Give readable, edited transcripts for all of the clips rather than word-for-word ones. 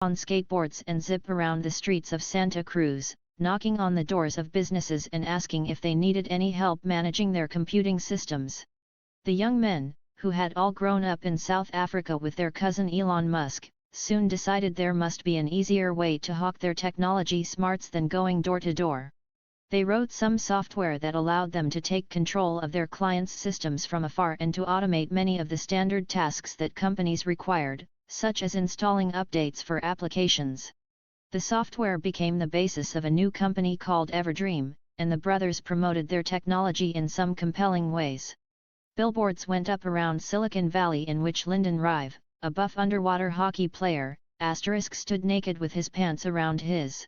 on skateboards and zip around the streets of Santa Cruz, knocking on the doors of businesses and asking if they needed any help managing their computing systems. The young men, who had all grown up in South Africa with their cousin Elon Musk, soon decided there must be an easier way to hawk their technology smarts than going door to door. They wrote some software that allowed them to take control of their clients' systems from afar and to automate many of the standard tasks that companies required, such as installing updates for applications. The software became the basis of a new company called Everdream, and the brothers promoted their technology in some compelling ways. Billboards went up around Silicon Valley in which Lyndon Rive, a buff underwater hockey player, stood naked with his pants around his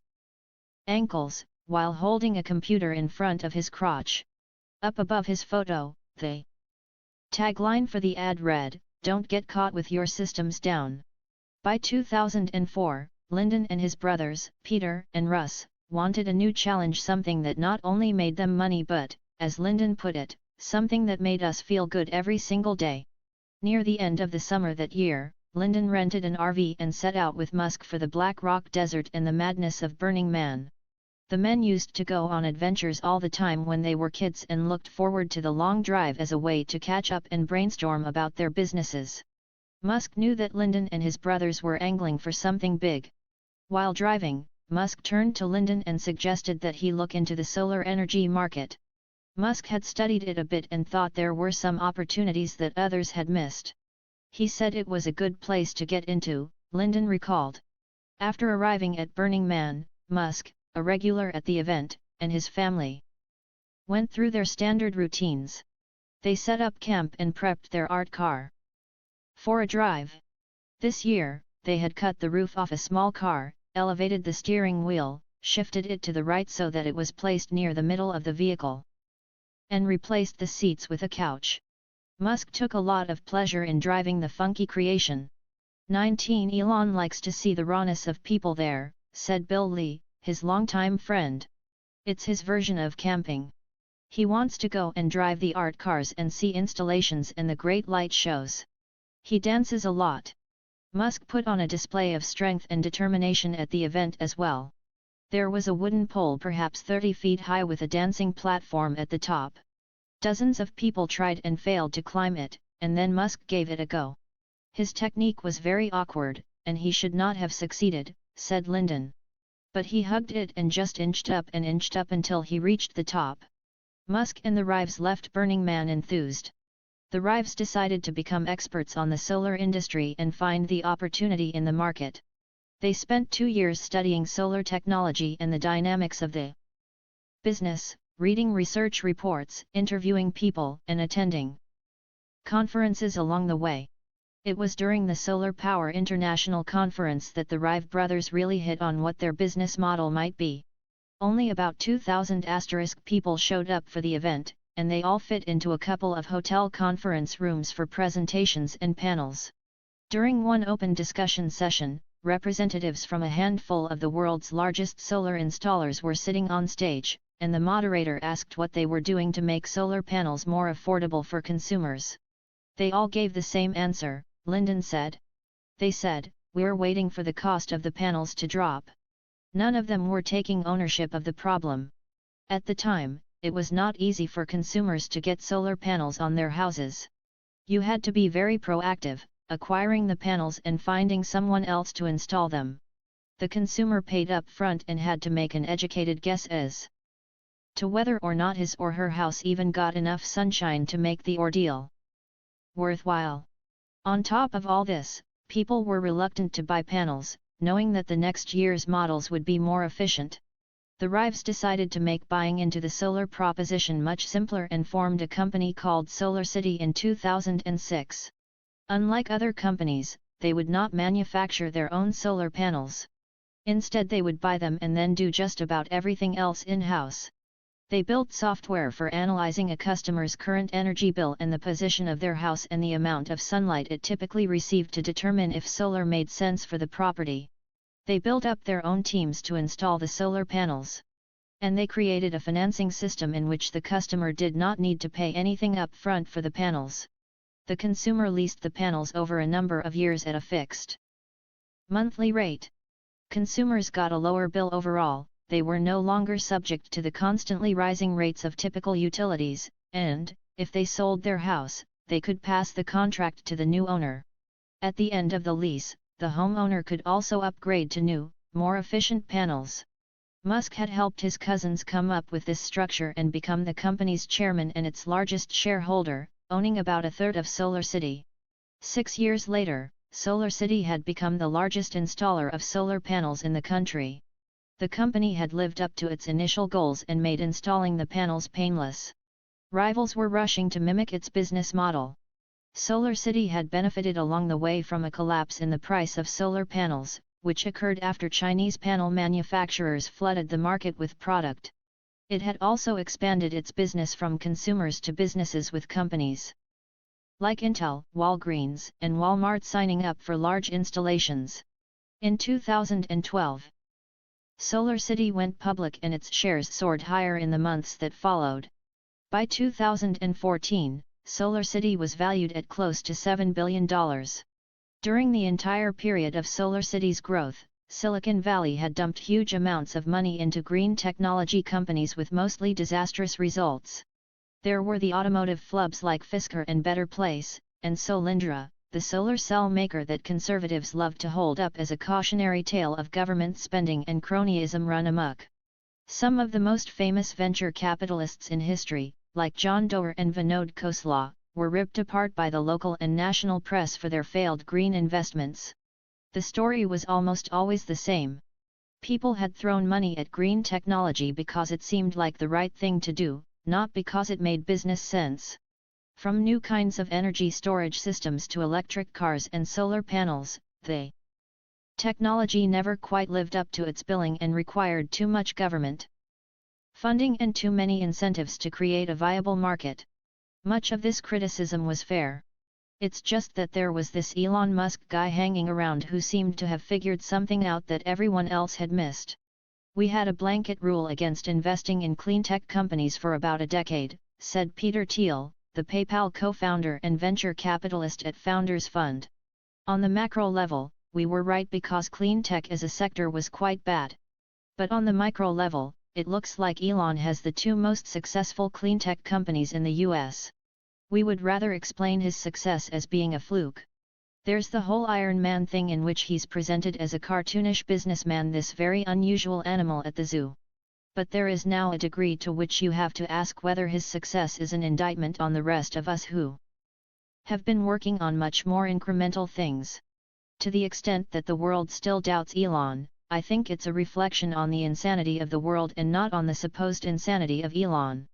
ankles, while holding a computer in front of his crotch. Up above his photo, the tagline for the ad read, "Don't get caught with your systems down." By 2004, Lyndon and his brothers, Peter and Russ, wanted a new challenge, something that not only made them money but, as Lyndon put it, something that made us feel good every single day. Near the end of the summer that year, Lyndon rented an RV and set out with Musk for the Black Rock Desert and the madness of Burning Man. The men used to go on adventures all the time when they were kids and looked forward to the long drive as a way to catch up and brainstorm about their businesses. Musk knew that Lyndon and his brothers were angling for something big. While driving, Musk turned to Lyndon and suggested that he look into the solar energy market. Musk had studied it a bit and thought there were some opportunities that others had missed. He said it was a good place to get into, Lyndon recalled. After arriving at Burning Man, Musk, a regular at the event, and his family went through their standard routines. They set up camp and prepped their art car for a drive. This year, they had cut the roof off a small car, elevated the steering wheel, shifted it to the right so that it was placed near the middle of the vehicle, and replaced the seats with a couch. Musk took a lot of pleasure in driving the funky creation. 19 Elon likes to see the rawness of people there, said Bill Lee, his longtime friend. It's his version of camping. He wants to go and drive the art cars and see installations and the great light shows. He dances a lot. Musk put on a display of strength and determination at the event as well. There was a wooden pole perhaps 30 feet high with a dancing platform at the top. Dozens of people tried and failed to climb it, and then Musk gave it a go. His technique was very awkward, and he should not have succeeded, said Lyndon. But he hugged it and just inched up until he reached the top. Musk and the Rives left Burning Man enthused. The Rives decided to become experts on the solar industry and find the opportunity in the market. They spent 2 years studying solar technology and the dynamics of the business, reading research reports, interviewing people, and attending conferences along the way. It was during the Solar Power International Conference that the Rive brothers really hit on what their business model might be. Only about 2,000 people showed up for the event, and they all fit into a couple of hotel conference rooms for presentations and panels. During one open discussion session, representatives from a handful of the world's largest solar installers were sitting on stage, and the moderator asked what they were doing to make solar panels more affordable for consumers. They all gave the same answer, Lyndon said. They said, "We're waiting for the cost of the panels to drop." None of them were taking ownership of the problem. At the time, it was not easy for consumers to get solar panels on their houses. You had to be very proactive, acquiring the panels and finding someone else to install them. The consumer paid up front and had to make an educated guess as to whether or not his or her house even got enough sunshine to make the ordeal worthwhile. On top of all this, people were reluctant to buy panels, knowing that the next year's models would be more efficient. The Rives decided to make buying into the solar proposition much simpler and formed a company called Solar City in 2006. Unlike other companies, they would not manufacture their own solar panels. Instead, they would buy them and then do just about everything else in-house. They built software for analyzing a customer's current energy bill and the position of their house and the amount of sunlight it typically received to determine if solar made sense for the property. They built up their own teams to install the solar panels. And they created a financing system in which the customer did not need to pay anything up front for the panels. The consumer leased the panels over a number of years at a fixed monthly rate. Consumers got a lower bill overall, they were no longer subject to the constantly rising rates of typical utilities, and, if they sold their house, they could pass the contract to the new owner. At the end of the lease, the homeowner could also upgrade to new, more efficient panels. Musk had helped his cousins come up with this structure and become the company's chairman and its largest shareholder, owning about a third of SolarCity. 6 years later, SolarCity had become the largest installer of solar panels in the country. The company had lived up to its initial goals and made installing the panels painless. Rivals were rushing to mimic its business model. SolarCity had benefited along the way from a collapse in the price of solar panels, which occurred after Chinese panel manufacturers flooded the market with product. It had also expanded its business from consumers to businesses with companies like Intel, Walgreens, and Walmart signing up for large installations. In 2012, SolarCity went public and its shares soared higher in the months that followed. By 2014, SolarCity was valued at close to $7 billion. During the entire period of SolarCity's growth, Silicon Valley had dumped huge amounts of money into green technology companies with mostly disastrous results. There were the automotive flubs like Fisker and Better Place, and Solyndra, the solar cell maker that conservatives love to hold up as a cautionary tale of government spending and cronyism run amok. Some of the most famous venture capitalists in history, like John Doerr and Vinod Khosla, were ripped apart by the local and national press for their failed green investments. The story was almost always the same. People had thrown money at green technology because it seemed like the right thing to do, not because it made business sense. From new kinds of energy storage systems to electric cars and solar panels, the technology never quite lived up to its billing and required too much government funding and too many incentives to create a viable market. Much of this criticism was fair. It's just that there was this Elon Musk guy hanging around who seemed to have figured something out that everyone else had missed. We had a blanket rule against investing in clean tech companies for about a decade, said Peter Thiel, the PayPal co-founder and venture capitalist at Founders Fund. On the macro level, we were right because clean tech as a sector was quite bad. But on the micro level, it looks like Elon has the two most successful clean tech companies in the US. We would rather explain his success as being a fluke. There's the whole Iron Man thing in which he's presented as a cartoonish businessman, this very unusual animal at the zoo. But there is now a degree to which you have to ask whether his success is an indictment on the rest of us who have been working on much more incremental things. To the extent that the world still doubts Elon, I think it's a reflection on the insanity of the world and not on the supposed insanity of Elon.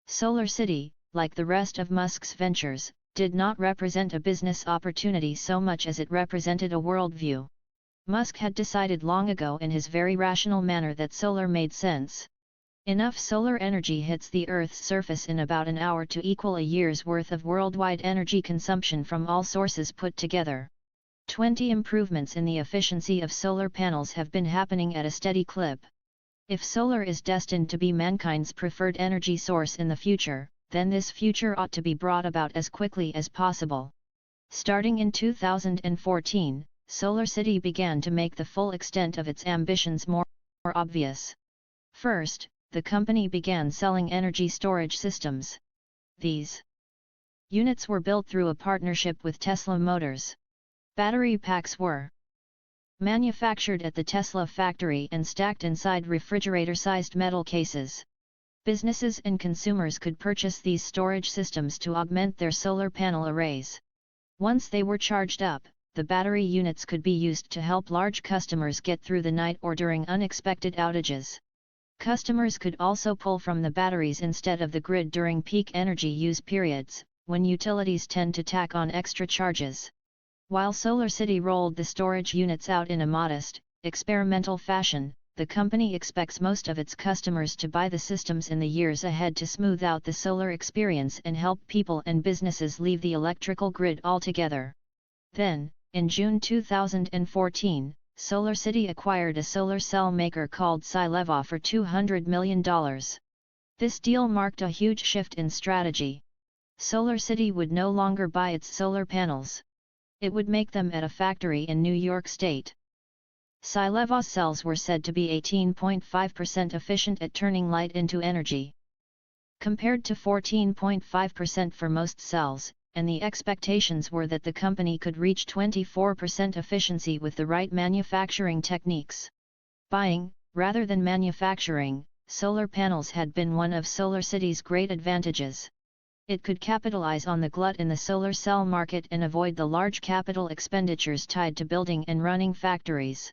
SolarCity, like the rest of Musk's ventures, did not represent a business opportunity so much as it represented a worldview. Musk had decided long ago in his very rational manner that solar made sense. Enough solar energy hits the Earth's surface in about an hour to equal a year's worth of worldwide energy consumption from all sources put together. 20 improvements in the efficiency of solar panels have been happening at a steady clip. If solar is destined to be mankind's preferred energy source in the future, then this future ought to be brought about as quickly as possible. Starting in 2014, SolarCity began to make the full extent of its ambitions more obvious. First, the company began selling energy storage systems. These units were built through a partnership with Tesla Motors. Battery packs were manufactured at the Tesla factory and stacked inside refrigerator-sized metal cases. Businesses and consumers could purchase these storage systems to augment their solar panel arrays. Once they were charged up, the battery units could be used to help large customers get through the night or during unexpected outages. Customers could also pull from the batteries instead of the grid during peak energy use periods, when utilities tend to tack on extra charges. While SolarCity rolled the storage units out in a modest, experimental fashion, the company expects most of its customers to buy the systems in the years ahead to smooth out the solar experience and help people and businesses leave the electrical grid altogether. Then, in June 2014, SolarCity acquired a solar cell maker called Sileva for $200 million. This deal marked a huge shift in strategy. SolarCity would no longer buy its solar panels. It would make them at a factory in New York State. Silevos cells were said to be 18.5% efficient at turning light into energy, compared to 14.5% for most cells, and the expectations were that the company could reach 24% efficiency with the right manufacturing techniques. Buying, rather than manufacturing, solar panels had been one of SolarCity's great advantages. It could capitalize on the glut in the solar cell market and avoid the large capital expenditures tied to building and running factories.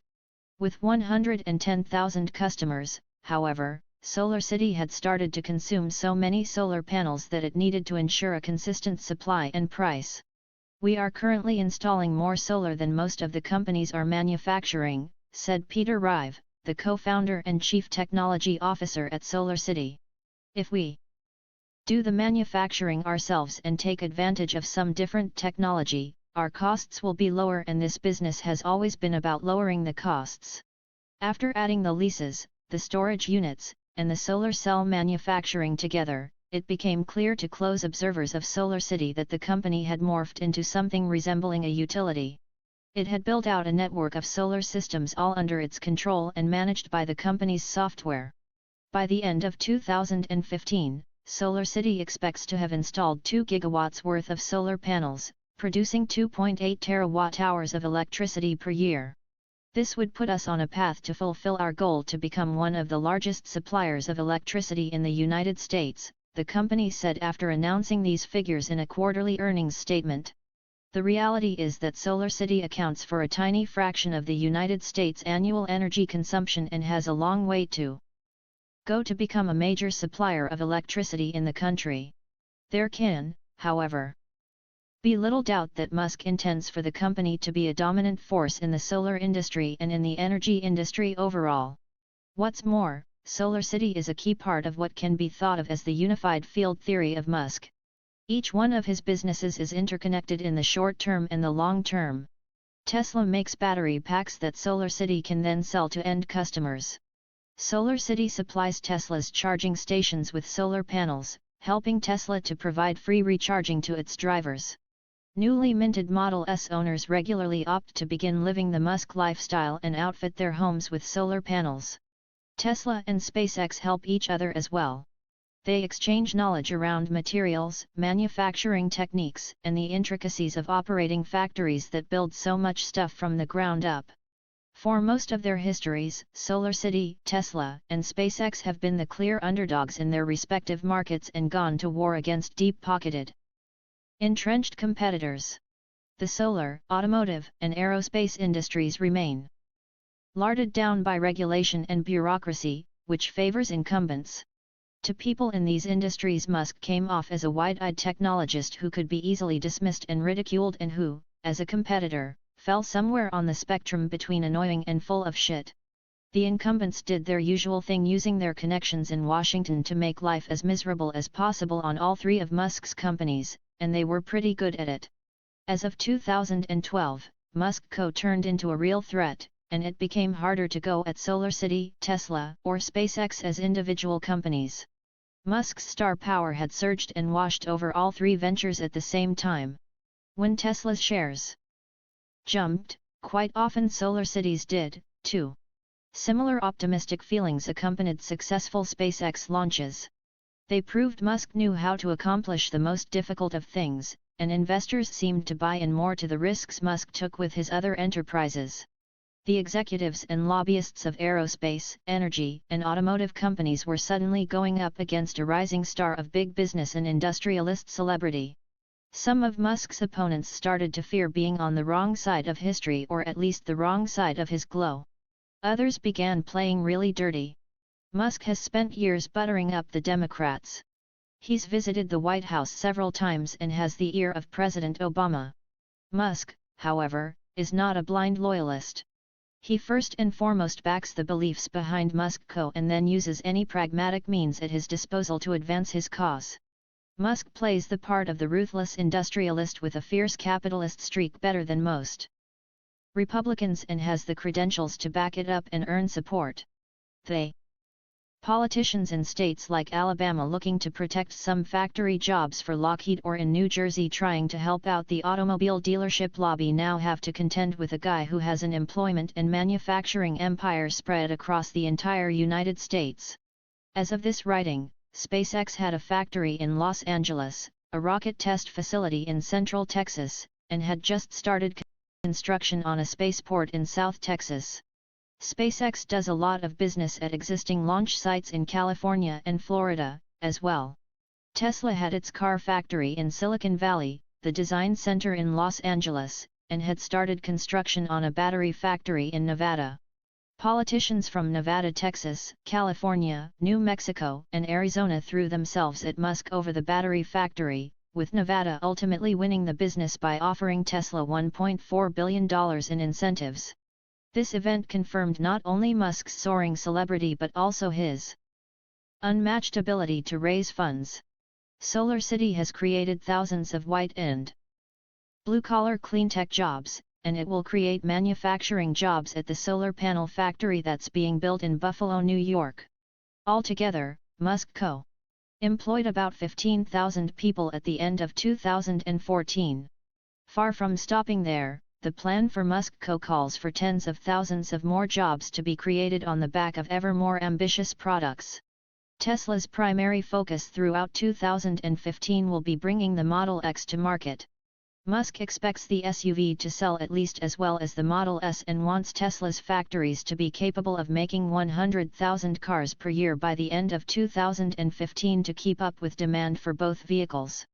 With 110,000 customers, however, SolarCity had started to consume so many solar panels that it needed to ensure a consistent supply and price. "We are currently installing more solar than most of the companies are manufacturing," said Peter Rive, the co-founder and chief technology officer at SolarCity. "If we do the manufacturing ourselves and take advantage of some different technology, our costs will be lower, and this business has always been about lowering the costs." After adding the leases, the storage units, and the solar cell manufacturing together, it became clear to close observers of SolarCity that the company had morphed into something resembling a utility. It had built out a network of solar systems all under its control and managed by the company's software. By the end of 2015, SolarCity expects to have installed 2 gigawatts worth of solar panels, producing 2.8 terawatt-hours of electricity per year. This would put us on a path to fulfill our goal to become one of the largest suppliers of electricity in the United States, the company said after announcing these figures in a quarterly earnings statement. The reality is that SolarCity accounts for a tiny fraction of the United States' annual energy consumption and has a long way to go to become a major supplier of electricity in the country. There can, however, be little doubt that Musk intends for the company to be a dominant force in the solar industry and in the energy industry overall. What's more, SolarCity is a key part of what can be thought of as the unified field theory of Musk. Each one of his businesses is interconnected in the short term and the long term. Tesla makes battery packs that SolarCity can then sell to end customers. SolarCity supplies Tesla's charging stations with solar panels, helping Tesla to provide free recharging to its drivers. Newly minted Model S owners regularly opt to begin living the Musk lifestyle and outfit their homes with solar panels. Tesla and SpaceX help each other as well. They exchange knowledge around materials, manufacturing techniques, and the intricacies of operating factories that build so much stuff from the ground up. For most of their histories, SolarCity, Tesla, and SpaceX have been the clear underdogs in their respective markets and gone to war against deep-pocketed, entrenched competitors. The solar, automotive, and aerospace industries remain larded down by regulation and bureaucracy, which favors incumbents. To people in these industries, Musk came off as a wide-eyed technologist who could be easily dismissed and ridiculed, and who, as a competitor, fell somewhere on the spectrum between annoying and full of shit. The incumbents did their usual thing, using their connections in Washington to make life as miserable as possible on all three of Musk's companies, and they were pretty good at it. As of 2012, Musk Co. turned into a real threat, and it became harder to go at SolarCity, Tesla, or SpaceX as individual companies. Musk's star power had surged and washed over all three ventures at the same time. When Tesla's shares jumped, quite often SolarCity's did, too. Similar optimistic feelings accompanied successful SpaceX launches. They proved Musk knew how to accomplish the most difficult of things, and investors seemed to buy in more to the risks Musk took with his other enterprises. The executives and lobbyists of aerospace, energy, and automotive companies were suddenly going up against a rising star of big business and industrialist celebrity. Some of Musk's opponents started to fear being on the wrong side of history, or at least the wrong side of his glow. Others began playing really dirty. Musk has spent years buttering up the Democrats. He's visited the White House several times and has the ear of President Obama. Musk, however, is not a blind loyalist. He first and foremost backs the beliefs behind Musk Co. and then uses any pragmatic means at his disposal to advance his cause. Musk plays the part of the ruthless industrialist with a fierce capitalist streak better than most Republicans, and has the credentials to back it up and earn support. They Politicians in states like Alabama looking to protect some factory jobs for Lockheed, or in New Jersey trying to help out the automobile dealership lobby, now have to contend with a guy who has an employment and manufacturing empire spread across the entire United States. As of this writing, SpaceX had a factory in Los Angeles, a rocket test facility in Central Texas, and had just started construction on a spaceport in South Texas. SpaceX does a lot of business at existing launch sites in California and Florida, as well. Tesla had its car factory in Silicon Valley, the design center in Los Angeles, and had started construction on a battery factory in Nevada. Politicians from Nevada, Texas, California, New Mexico, and Arizona threw themselves at Musk over the battery factory, with Nevada ultimately winning the business by offering Tesla $1.4 billion in incentives. This event confirmed not only Musk's soaring celebrity but also his unmatched ability to raise funds. Solar City has created thousands of white and blue-collar cleantech jobs, and it will create manufacturing jobs at the solar panel factory that's being built in Buffalo, New York. Altogether, Musk Co. employed about 15,000 people at the end of 2014. Far from stopping there, the plan for Musk Co. calls for tens of thousands of more jobs to be created on the back of ever more ambitious products. Tesla's primary focus throughout 2015 will be bringing the Model X to market. Musk expects the SUV to sell at least as well as the Model S and wants Tesla's factories to be capable of making 100,000 cars per year by the end of 2015 to keep up with demand for both vehicles.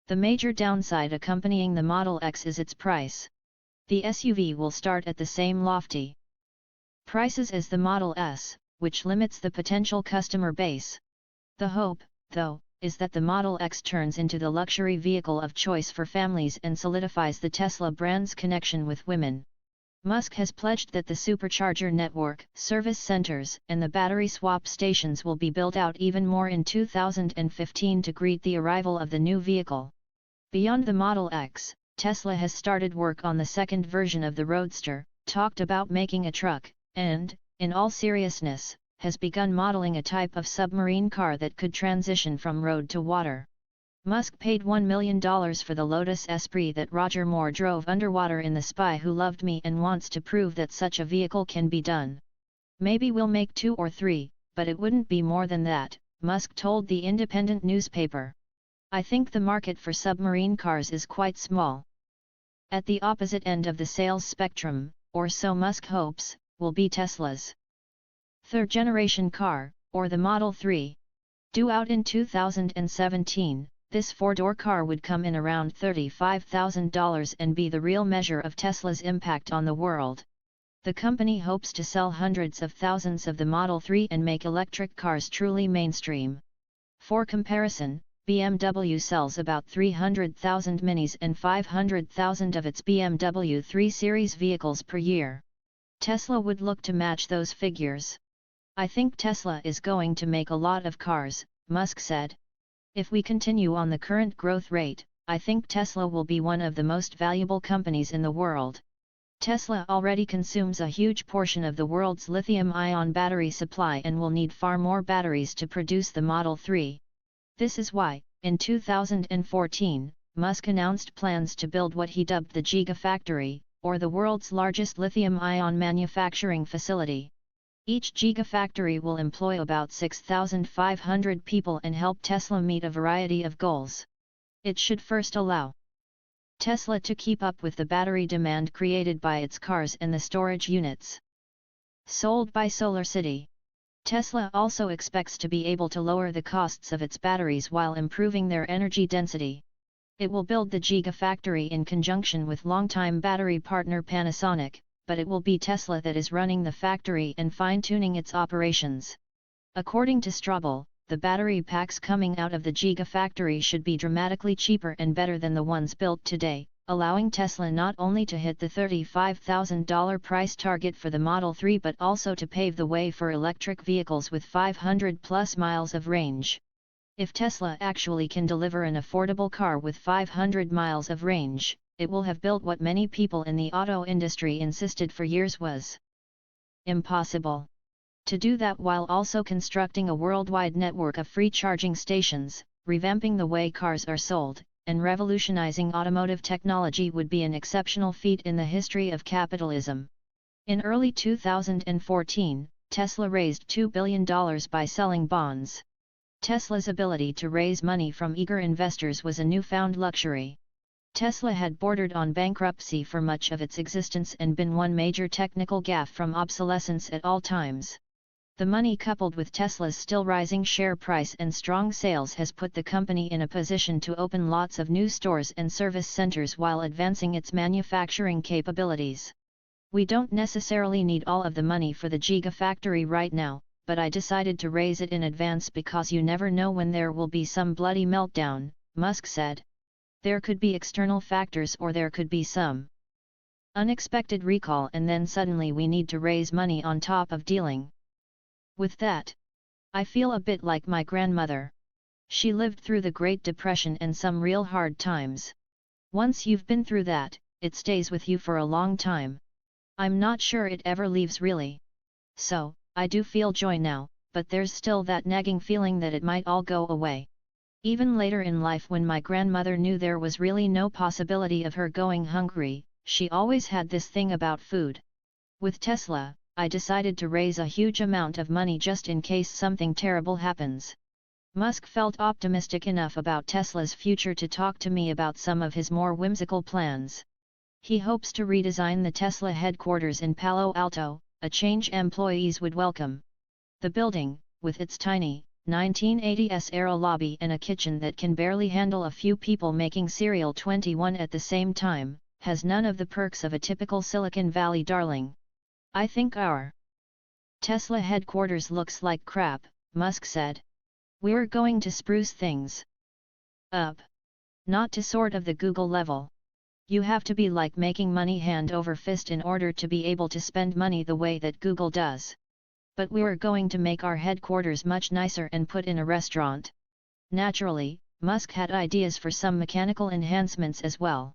The major downside accompanying the Model X is its price. The SUV will start at the same lofty prices as the Model S, which limits the potential customer base. The hope, though, is that the Model X turns into the luxury vehicle of choice for families and solidifies the Tesla brand's connection with women. Musk has pledged that the supercharger network, service centers, and the battery swap stations will be built out even more in 2015 to greet the arrival of the new vehicle. Beyond the Model X, Tesla has started work on the second version of the Roadster, talked about making a truck, and, in all seriousness, has begun modeling a type of submarine car that could transition from road to water. Musk paid $1 million for the Lotus Esprit that Roger Moore drove underwater in The Spy Who Loved Me and wants to prove that such a vehicle can be done. Maybe we'll make 2 or 3, but it wouldn't be more than that, Musk told the Independent newspaper. I think the market for submarine cars is quite small. At the opposite end of the sales spectrum, or so Musk hopes, will be Tesla's third-generation car, or the Model 3. Due out in 2017, this 4-door car would come in around $35,000 and be the real measure of Tesla's impact on the world. The company hopes to sell hundreds of thousands of the Model 3 and make electric cars truly mainstream. For comparison, BMW sells about 300,000 Minis and 500,000 of its BMW 3 Series vehicles per year. Tesla would look to match those figures. I think Tesla is going to make a lot of cars, Musk said. If we continue on the current growth rate, I think Tesla will be one of the most valuable companies in the world. Tesla already consumes a huge portion of the world's lithium-ion battery supply and will need far more batteries to produce the Model 3. This is why, in 2014, Musk announced plans to build what he dubbed the Gigafactory, or the world's largest lithium-ion manufacturing facility. Each Gigafactory will employ about 6,500 people and help Tesla meet a variety of goals. It should first allow Tesla to keep up with the battery demand created by its cars and the storage units sold by Solar City. Tesla also expects to be able to lower the costs of its batteries while improving their energy density. It will build the Gigafactory in conjunction with longtime battery partner Panasonic, but it will be Tesla that is running the factory and fine-tuning its operations. According to Strobel, the battery packs coming out of the Gigafactory should be dramatically cheaper and better than the ones built today, allowing Tesla not only to hit the $35,000 price target for the Model 3 but also to pave the way for electric vehicles with 500-plus miles of range. If Tesla actually can deliver an affordable car with 500 miles of range, it will have built what many people in the auto industry insisted for years was impossible. To do that while also constructing a worldwide network of free charging stations, revamping the way cars are sold, and revolutionizing automotive technology would be an exceptional feat in the history of capitalism. In early 2014, Tesla raised $2 billion by selling bonds. Tesla's ability to raise money from eager investors was a newfound luxury. Tesla had bordered on bankruptcy for much of its existence and been one major technical gaffe from obsolescence at all times. The money coupled with Tesla's still rising share price and strong sales has put the company in a position to open lots of new stores and service centers while advancing its manufacturing capabilities. We don't necessarily need all of the money for the Gigafactory right now, but I decided to raise it in advance because you never know when there will be some bloody meltdown, Musk said. There could be external factors or there could be some unexpected recall and then suddenly we need to raise money on top of dealing with that. I feel a bit like my grandmother. She lived through the Great Depression and some real hard times. Once you've been through that, it stays with you for a long time. I'm not sure it ever leaves really. So, I do feel joy now, but there's still that nagging feeling that it might all go away. Even later in life when my grandmother knew there was really no possibility of her going hungry, she always had this thing about food. With Tesla, I decided to raise a huge amount of money just in case something terrible happens. Musk felt optimistic enough about Tesla's future to talk to me about some of his more whimsical plans. He hopes to redesign the Tesla headquarters in Palo Alto, a change employees would welcome. The building, with its tiny, 1980s-era lobby and a kitchen that can barely handle a few people making cereal 21 at the same time, has none of the perks of a typical Silicon Valley darling. I think our Tesla headquarters looks like crap, Musk said. We're going to spruce things up. Not to sort of the Google level. You have to be like making money hand over fist in order to be able to spend money the way that Google does. But we're going to make our headquarters much nicer and put in a restaurant. Naturally, Musk had ideas for some mechanical enhancements as well.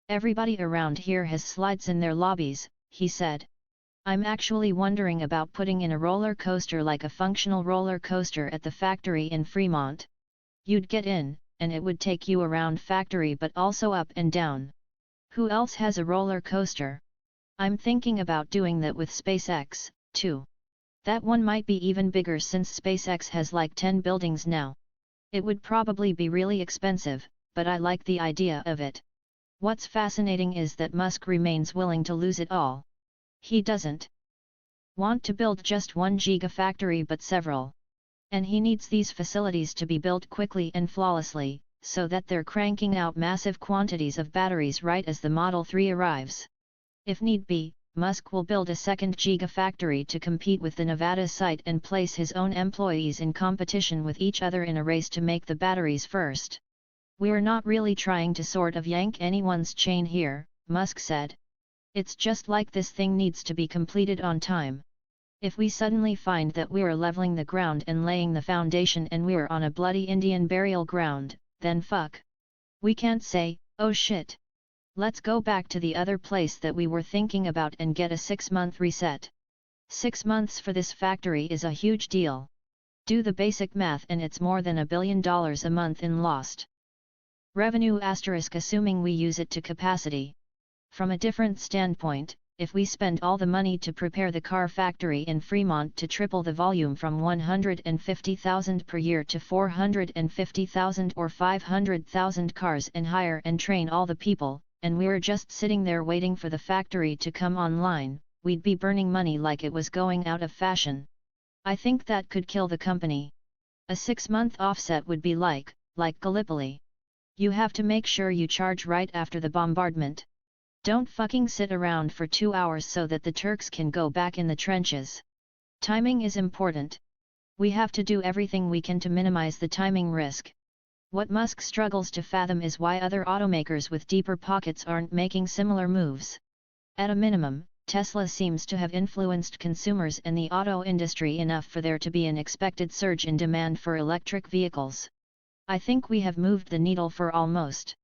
Everybody around here has slides in their lobbies, he said. I'm actually wondering about putting in a roller coaster like a functional roller coaster at the factory in Fremont. You'd get in, and it would take you around factory but also up and down. Who else has a roller coaster? I'm thinking about doing that with SpaceX, too. That one might be even bigger since SpaceX has like 10 buildings now. It would probably be really expensive, but I like the idea of it. What's fascinating is that Musk remains willing to lose it all. He doesn't want to build just one gigafactory but several. And he needs these facilities to be built quickly and flawlessly, so that they're cranking out massive quantities of batteries right as the Model 3 arrives. If need be, Musk will build a second gigafactory to compete with the Nevada site and place his own employees in competition with each other in a race to make the batteries first. We're not really trying to sort of yank anyone's chain here, Musk said. It's just like this thing needs to be completed on time. If we suddenly find that we're leveling the ground and laying the foundation and we're on a bloody Indian burial ground, then fuck. We can't say, oh shit. Let's go back to the other place that we were thinking about and get a 6-month reset. 6 months for this factory is a huge deal. Do the basic math and it's more than $1 billion a month in lost revenue assuming we use it to capacity. From a different standpoint, if we spend all the money to prepare the car factory in Fremont to triple the volume from 150,000 per year to 450,000 or 500,000 cars and hire and train all the people, and we're just sitting there waiting for the factory to come online, we'd be burning money like it was going out of fashion. I think that could kill the company. A 6-month offset would be like Gallipoli. You have to make sure you charge right after the bombardment. Don't fucking sit around for 2 hours so that the Turks can go back in the trenches. Timing is important. We have to do everything we can to minimize the timing risk. What Musk struggles to fathom is why other automakers with deeper pockets aren't making similar moves. At a minimum, Tesla seems to have influenced consumers and the auto industry enough for there to be an expected surge in demand for electric vehicles. I think we have moved the needle for almost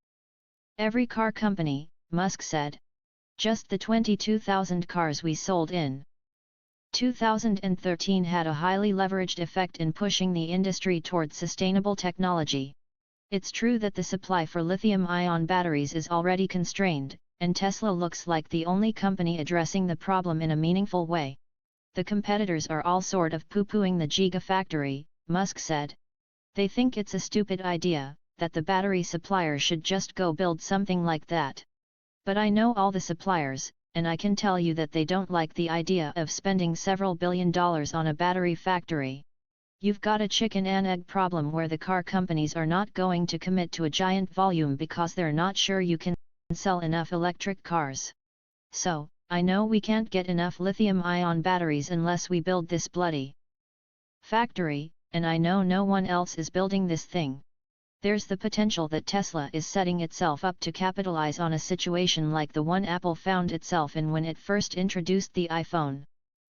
every car company, Musk said. Just the 22,000 cars we sold in 2013 had a highly leveraged effect in pushing the industry towards sustainable technology. It's true that the supply for lithium-ion batteries is already constrained, and Tesla looks like the only company addressing the problem in a meaningful way. The competitors are all sort of poo-pooing the Gigafactory, Musk said. They think it's a stupid idea, that the battery supplier should just go build something like that. But I know all the suppliers, and I can tell you that they don't like the idea of spending several $1 billion on a battery factory. You've got a chicken and egg problem where the car companies are not going to commit to a giant volume because they're not sure you can sell enough electric cars. So, I know we can't get enough lithium-ion batteries unless we build this bloody factory, and I know no one else is building this thing. There's the potential that Tesla is setting itself up to capitalize on a situation like the one Apple found itself in when it first introduced the iPhone.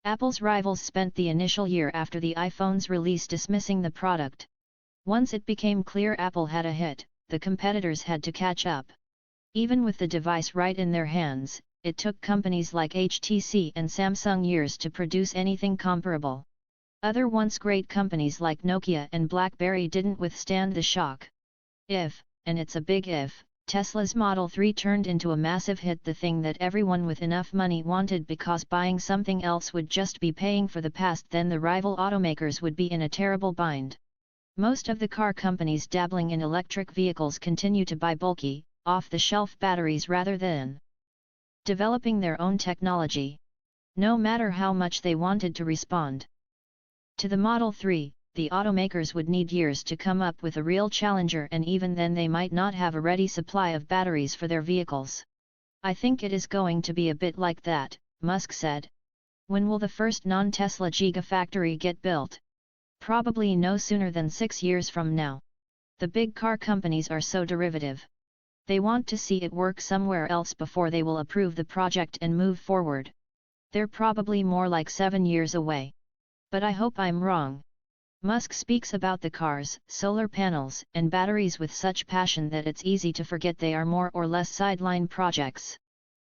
Apple's rivals spent the initial year after the iPhone's release dismissing the product. Once it became clear Apple had a hit, the competitors had to catch up. Even with the device right in their hands, it took companies like HTC and Samsung years to produce anything comparable. Other once great companies like Nokia and BlackBerry didn't withstand the shock. If, and it's a big if, Tesla's Model 3 turned into a massive hit, the thing that everyone with enough money wanted because buying something else would just be paying for the past, then the rival automakers would be in a terrible bind. Most of the car companies dabbling in electric vehicles continue to buy bulky, off-the-shelf batteries rather than developing their own technology, no matter how much they wanted to respond to the Model 3. The automakers would need years to come up with a real challenger, and even then they might not have a ready supply of batteries for their vehicles. I think it is going to be a bit like that, Musk said. When will the first non-Tesla Gigafactory get built? Probably no sooner than 6 years from now. The big car companies are so derivative. They want to see it work somewhere else before they will approve the project and move forward. They're probably more like 7 years away. But I hope I'm wrong. Musk speaks about the cars, solar panels, and batteries with such passion that it's easy to forget they are more or less sideline projects.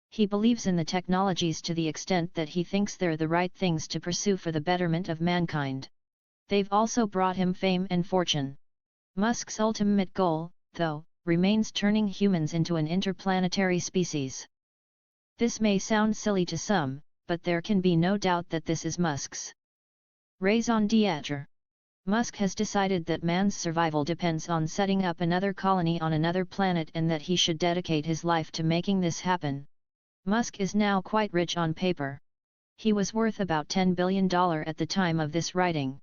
He believes in the technologies to the extent that he thinks they're the right things to pursue for the betterment of mankind. They've also brought him fame and fortune. Musk's ultimate goal, though, remains turning humans into an interplanetary species. This may sound silly to some, but there can be no doubt that this is Musk's raison d'être. Musk has decided that man's survival depends on setting up another colony on another planet, and that he should dedicate his life to making this happen. Musk is now quite rich on paper. He was worth about $10 billion at the time of this writing.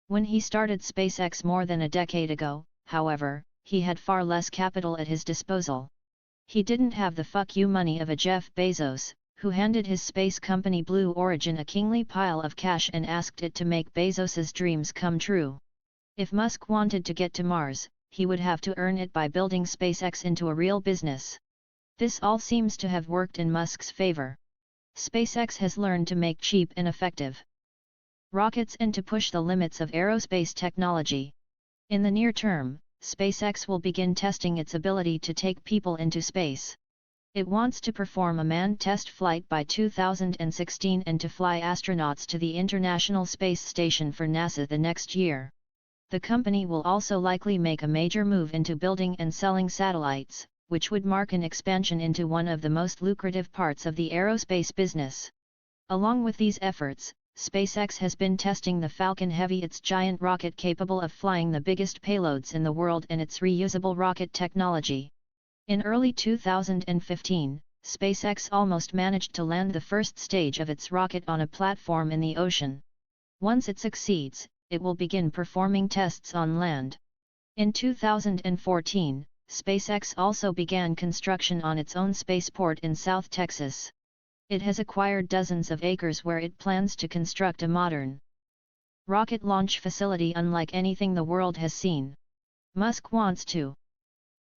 When he started SpaceX more than a decade ago, however, he had far less capital at his disposal. He didn't have the fuck you money of a Jeff Bezos, who handed his space company Blue Origin a kingly pile of cash and asked it to make Bezos's dreams come true. If Musk wanted to get to Mars, he would have to earn it by building SpaceX into a real business. This all seems to have worked in Musk's favor. SpaceX has learned to make cheap and effective rockets and to push the limits of aerospace technology. In the near term, SpaceX will begin testing its ability to take people into space. It wants to perform a manned test flight by 2016 and to fly astronauts to the International Space Station for NASA the next year. The company will also likely make a major move into building and selling satellites, which would mark an expansion into one of the most lucrative parts of the aerospace business. Along with these efforts, SpaceX has been testing the Falcon Heavy, its giant rocket capable of flying the biggest payloads in the world, and its reusable rocket technology. In early 2015, SpaceX almost managed to land the first stage of its rocket on a platform in the ocean. Once it succeeds, it will begin performing tests on land. In 2014, SpaceX also began construction on its own spaceport in South Texas. It has acquired dozens of acres where it plans to construct a modern rocket launch facility unlike anything the world has seen. Musk wants to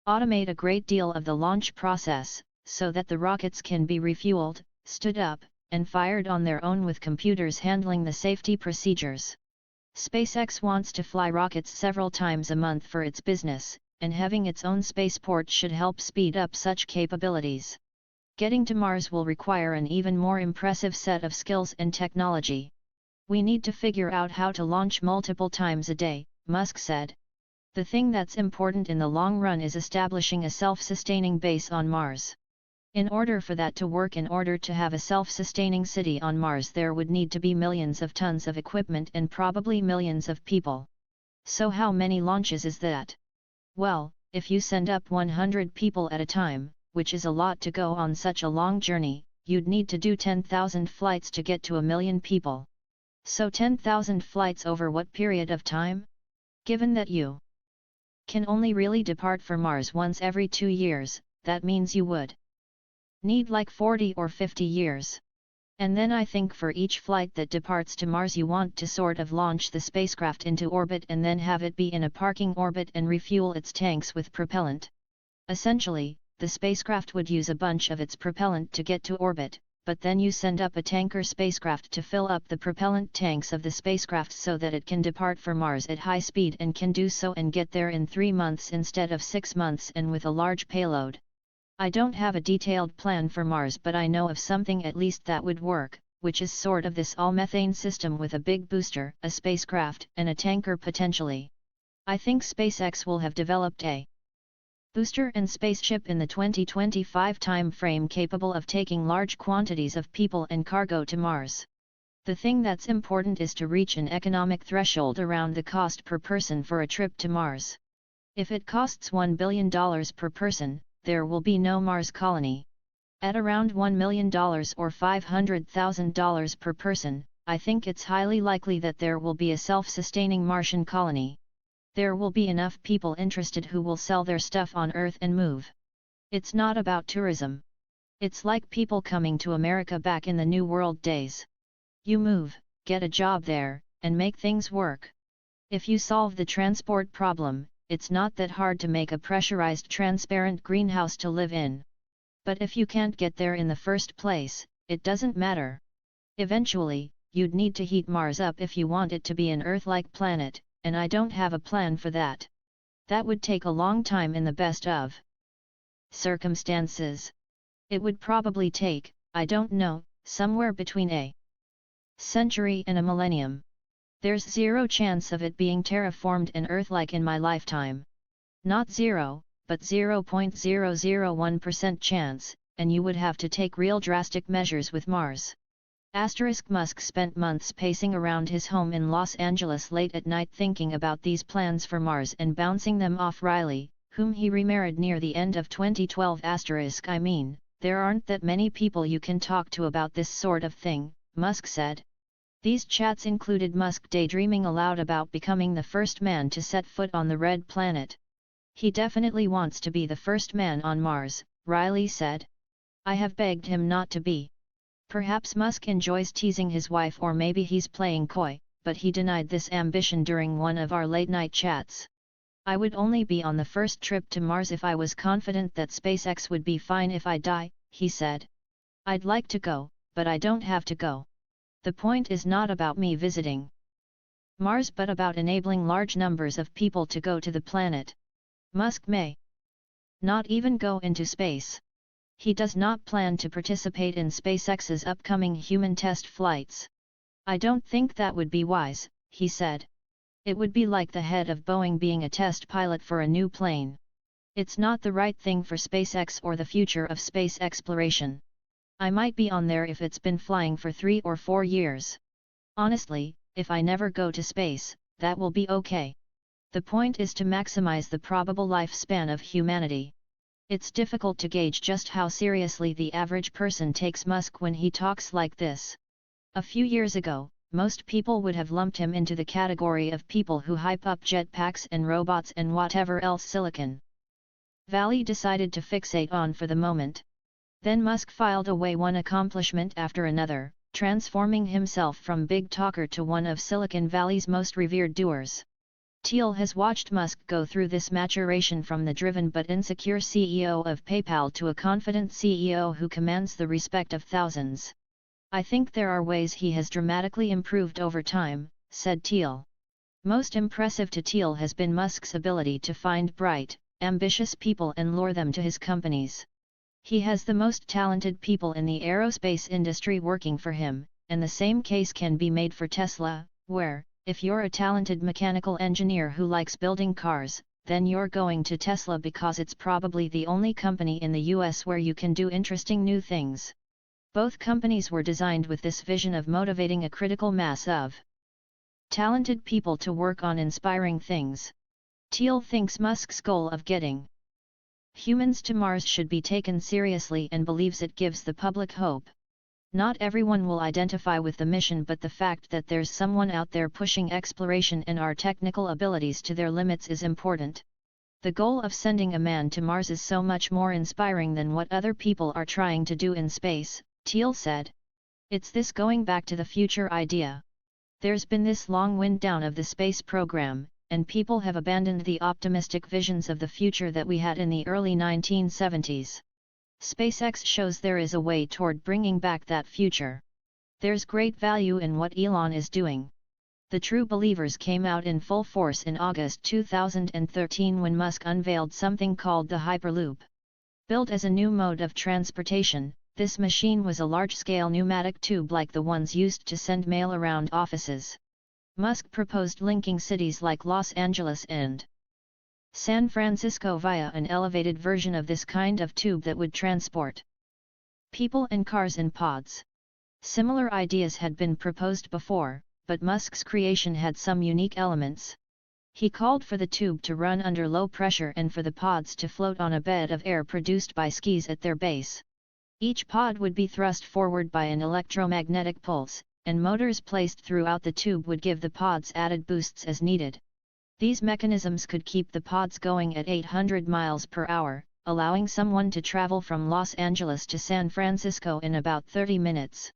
automate a great deal of the launch process, so that the rockets can be refueled, stood up, and fired on their own with computers handling the safety procedures. SpaceX wants to fly rockets several times a month for its business, and having its own spaceport should help speed up such capabilities. Getting to Mars will require an even more impressive set of skills and technology. We need to figure out how to launch multiple times a day, Musk said. The thing that's important in the long run is establishing a self-sustaining base on Mars. In order for that to work, in order to have a self-sustaining city on Mars, there would need to be millions of tons of equipment and probably millions of people. So how many launches is that? Well, if you send up 100 people at a time, which is a lot to go on such a long journey, you'd need to do 10,000 flights to get to 1 million people. So 10,000 flights over what period of time? Given that you can only really depart for Mars once every 2 years, that means you would need like 40 or 50 years. And then I think for each flight that departs to Mars you want to sort of launch the spacecraft into orbit and then have it be in a parking orbit and refuel its tanks with propellant. Essentially, the spacecraft would use a bunch of its propellant to get to orbit, but then you send up a tanker spacecraft to fill up the propellant tanks of the spacecraft so that it can depart for Mars at high speed and can do so and get there in 3 months instead of 6 months and with a large payload. I don't have a detailed plan for Mars, but I know of something at least that would work, which is sort of this all-methane system with a big booster, a spacecraft, and a tanker potentially. I think SpaceX will have developed a booster and spaceship in the 2025 time frame capable of taking large quantities of people and cargo to Mars. The thing that's important is to reach an economic threshold around the cost per person for a trip to Mars. If it costs $1 billion per person, there will be no Mars colony. At around $1 million or $500,000 per person, I think it's highly likely that there will be a self-sustaining Martian colony. There will be enough people interested who will sell their stuff on Earth and move. It's not about tourism. It's like people coming to America back in the New World days. You move, get a job there, and make things work. If you solve the transport problem, it's not that hard to make a pressurized transparent greenhouse to live in. But if you can't get there in the first place, it doesn't matter. Eventually, you'd need to heat Mars up if you want it to be an Earth-like planet, and I don't have a plan for that. That would take a long time in the best of circumstances. It would probably take, I don't know, somewhere between a century and a millennium. There's zero chance of it being terraformed and Earth-like in my lifetime. Not zero, but 0.001% chance, and you would have to take real drastic measures with Mars. Musk spent months pacing around his home in Los Angeles late at night thinking about these plans for Mars and bouncing them off Riley, whom he remarried near the end of 2012. I mean, there aren't that many people you can talk to about this sort of thing, Musk said. These chats included Musk daydreaming aloud about becoming the first man to set foot on the red planet. He definitely wants to be the first man on Mars, Riley said. I have begged him not to be. Perhaps Musk enjoys teasing his wife, or maybe he's playing coy, but he denied this ambition during one of our late-night chats. I would only be on the first trip to Mars if I was confident that SpaceX would be fine if I die, he said. I'd like to go, but I don't have to go. The point is not about me visiting Mars but about enabling large numbers of people to go to the planet. Musk may not even go into space. He does not plan to participate in SpaceX's upcoming human test flights. I don't think that would be wise, he said. It would be like the head of Boeing being a test pilot for a new plane. It's not the right thing for SpaceX or the future of space exploration. I might be on there if it's been flying for 3 or 4 years. Honestly, if I never go to space, that will be okay. The point is to maximize the probable lifespan of humanity. It's difficult to gauge just how seriously the average person takes Musk when he talks like this. A few years ago, most people would have lumped him into the category of people who hype up jetpacks and robots and whatever else Silicon Valley decided to fixate on for the moment. Then Musk filed away one accomplishment after another, transforming himself from big talker to one of Silicon Valley's most revered doers. Thiel has watched Musk go through this maturation from the driven but insecure CEO of PayPal to a confident CEO who commands the respect of thousands. I think there are ways he has dramatically improved over time, said Thiel. Most impressive to Thiel has been Musk's ability to find bright, ambitious people and lure them to his companies. He has the most talented people in the aerospace industry working for him, and the same case can be made for Tesla, where, if you're a talented mechanical engineer who likes building cars, then you're going to Tesla because it's probably the only company in the US where you can do interesting new things. Both companies were designed with this vision of motivating a critical mass of talented people to work on inspiring things. Thiel thinks Musk's goal of getting humans to Mars should be taken seriously and believes it gives the public hope. Not everyone will identify with the mission, but the fact that there's someone out there pushing exploration and our technical abilities to their limits is important. The goal of sending a man to Mars is so much more inspiring than what other people are trying to do in space, Thiel said. It's this going back to the future idea. There's been this long wind down of the space program, and people have abandoned the optimistic visions of the future that we had in the early 1970s. SpaceX shows there is a way toward bringing back that future. There's great value in what Elon is doing. The true believers came out in full force in August 2013 when Musk unveiled something called the Hyperloop. Built as a new mode of transportation, this machine was a large-scale pneumatic tube like the ones used to send mail around offices. Musk proposed linking cities like Los Angeles and San Francisco via an elevated version of this kind of tube that would transport people and cars in pods. Similar ideas had been proposed before, but Musk's creation had some unique elements. He called for the tube to run under low pressure and for the pods to float on a bed of air produced by skis at their base. Each pod would be thrust forward by an electromagnetic pulse, and motors placed throughout the tube would give the pods added boosts as needed. These mechanisms could keep the pods going at 800 miles per hour, allowing someone to travel from Los Angeles to San Francisco in about 30 minutes.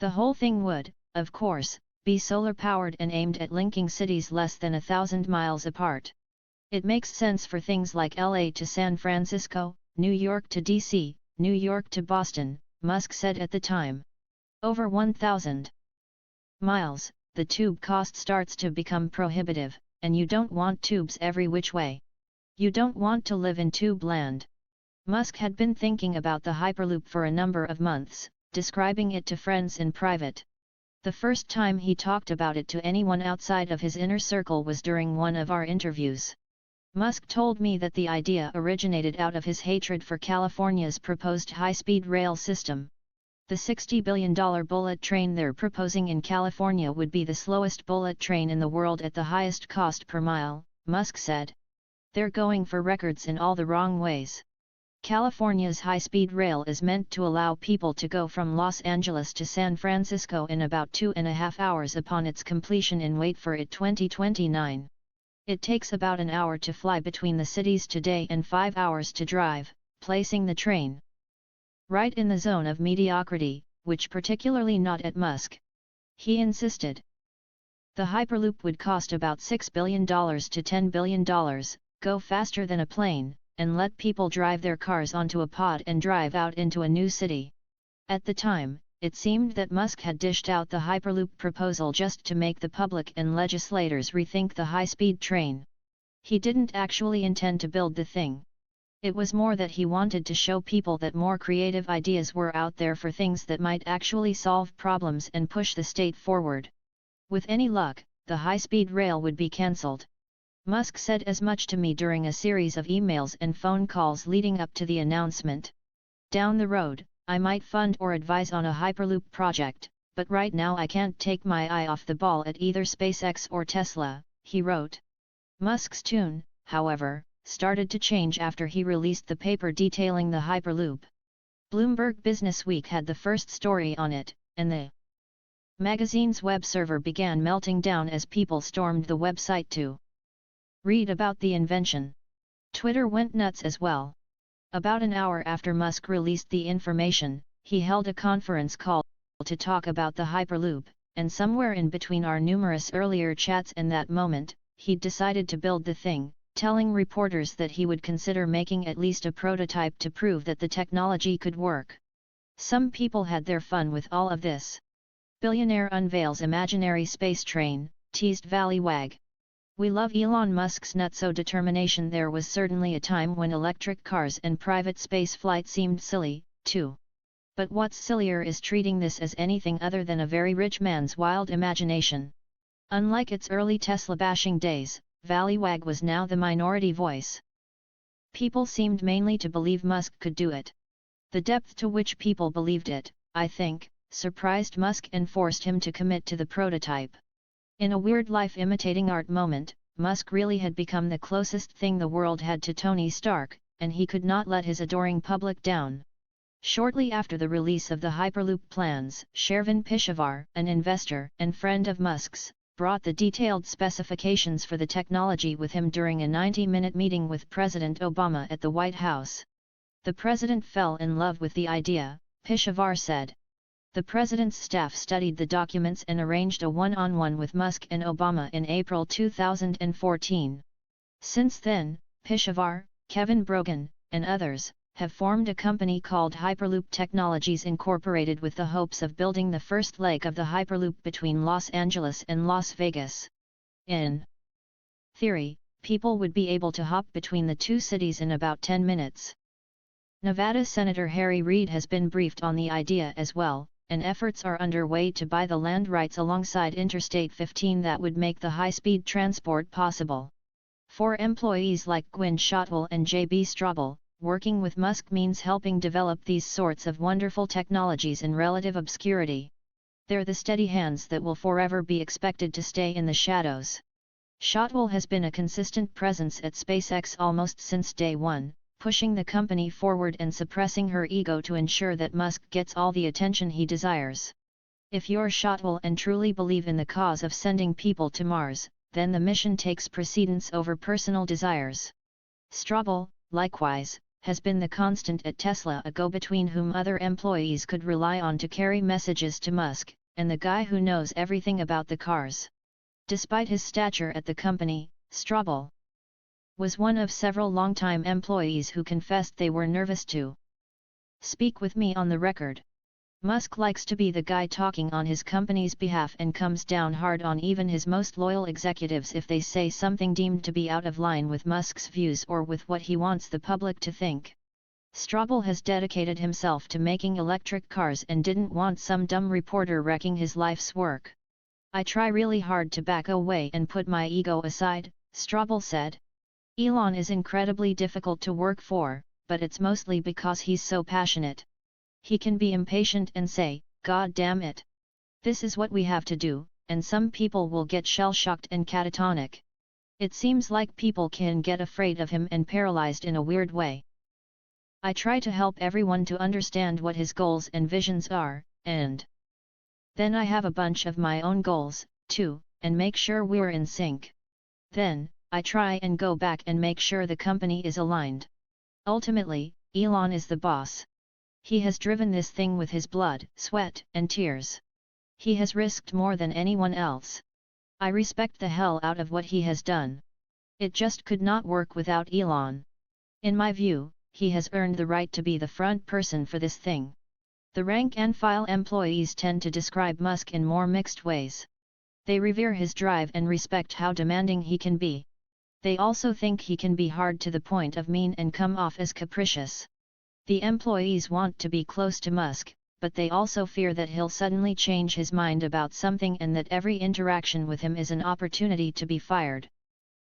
The whole thing would, of course, be solar-powered and aimed at linking cities less than 1,000 miles apart. It makes sense for things like LA to San Francisco, New York to DC, New York to Boston, Musk said at the time. Over 1,000 miles, the tube cost starts to become prohibitive, and you don't want tubes every which way. You don't want to live in tube land. Musk had been thinking about the Hyperloop for a number of months, describing it to friends in private. The first time he talked about it to anyone outside of his inner circle was during one of our interviews. Musk told me that the idea originated out of his hatred for California's proposed high-speed rail system. The $60 billion bullet train they're proposing in California would be the slowest bullet train in the world at the highest cost per mile, Musk said. They're going for records in all the wrong ways. California's high-speed rail is meant to allow people to go from Los Angeles to San Francisco in about 2.5 hours upon its completion in wait for it 2029. It takes about an hour to fly between the cities today and 5 hours to drive, placing the train right in the zone of mediocrity, which particularly not at Musk. He insisted. The Hyperloop would cost about $6 billion to $10 billion, go faster than a plane, and let people drive their cars onto a pod and drive out into a new city. At the time, it seemed that Musk had dished out the Hyperloop proposal just to make the public and legislators rethink the high-speed train. He didn't actually intend to build the thing. It was more that he wanted to show people that more creative ideas were out there for things that might actually solve problems and push the state forward. With any luck, the high-speed rail would be cancelled. Musk said as much to me during a series of emails and phone calls leading up to the announcement. Down the road, I might fund or advise on a Hyperloop project, but right now I can't take my eye off the ball at either SpaceX or Tesla, he wrote. Musk's tune, however, started to change after he released the paper detailing the Hyperloop. Bloomberg Businessweek had the first story on it, and the magazine's web server began melting down as people stormed the website to read about the invention. Twitter went nuts as well. About an hour after Musk released the information, he held a conference call to talk about the Hyperloop, and somewhere in between our numerous earlier chats and that moment, he'd decided to build the thing, telling reporters that he would consider making at least a prototype to prove that the technology could work. Some people had their fun with all of this. Billionaire unveils imaginary space train, teased Valleywag. We love Elon Musk's nutso determination. There was certainly a time when electric cars and private space flight seemed silly, too. But what's sillier is treating this as anything other than a very rich man's wild imagination. Unlike its early Tesla-bashing days, Valleywag was now the minority voice. People seemed mainly to believe Musk could do it. The depth to which people believed it, I think, surprised Musk and forced him to commit to the prototype. In a weird life-imitating art moment, Musk really had become the closest thing the world had to Tony Stark, and he could not let his adoring public down. Shortly after the release of the Hyperloop plans, Shervin Pishovar, an investor and friend of Musk's, brought the detailed specifications for the technology with him during a 90-minute meeting with President Obama at the White House. The president fell in love with the idea, Pishovar said. The president's staff studied the documents and arranged a one-on-one with Musk and Obama in April 2014. Since then, Pishovar, Kevin Brogan, and others, have formed a company called Hyperloop Technologies Incorporated with the hopes of building the first leg of the Hyperloop between Los Angeles and Las Vegas. In theory, people would be able to hop between the two cities in about 10 minutes. Nevada Senator Harry Reid has been briefed on the idea as well, and efforts are underway to buy the land rights alongside Interstate 15 that would make the high-speed transport possible. For employees like Gwynne Shotwell and J.B. Straubel, working with Musk means helping develop these sorts of wonderful technologies in relative obscurity. They're the steady hands that will forever be expected to stay in the shadows. Shotwell has been a consistent presence at SpaceX almost since day one, pushing the company forward and suppressing her ego to ensure that Musk gets all the attention he desires. If you're Shotwell and truly believe in the cause of sending people to Mars, then the mission takes precedence over personal desires. Straubel, likewise, has been the constant at Tesla, a go-between whom other employees could rely on to carry messages to Musk, and the guy who knows everything about the cars. Despite his stature at the company, Straubel was one of several longtime employees who confessed they were nervous to speak with me on the record. Musk likes to be the guy talking on his company's behalf and comes down hard on even his most loyal executives if they say something deemed to be out of line with Musk's views or with what he wants the public to think. Straubel has dedicated himself to making electric cars and didn't want some dumb reporter wrecking his life's work. I try really hard to back away and put my ego aside, Straubel said. Elon is incredibly difficult to work for, but it's mostly because he's so passionate. He can be impatient and say, "God damn it. This is what we have to do," and some people will get shell-shocked and catatonic. It seems like people can get afraid of him and paralyzed in a weird way. I try to help everyone to understand what his goals and visions are, and then I have a bunch of my own goals, too, and make sure we're in sync. Then, I try and go back and make sure the company is aligned. Ultimately, Elon is the boss. He has driven this thing with his blood, sweat, and tears. He has risked more than anyone else. I respect the hell out of what he has done. It just could not work without Elon. In my view, he has earned the right to be the front person for this thing. The rank-and-file employees tend to describe Musk in more mixed ways. They revere his drive and respect how demanding he can be. They also think he can be hard to the point of mean and come off as capricious. The employees want to be close to Musk, but they also fear that he'll suddenly change his mind about something and that every interaction with him is an opportunity to be fired.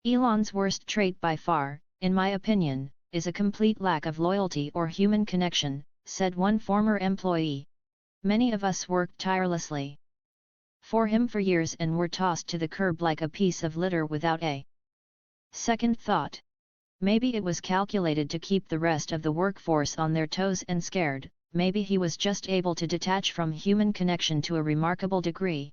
Elon's worst trait by far, in my opinion, is a complete lack of loyalty or human connection, said one former employee. Many of us worked tirelessly for him for years and were tossed to the curb like a piece of litter without a second thought. Maybe it was calculated to keep the rest of the workforce on their toes and scared, maybe he was just able to detach from human connection to a remarkable degree.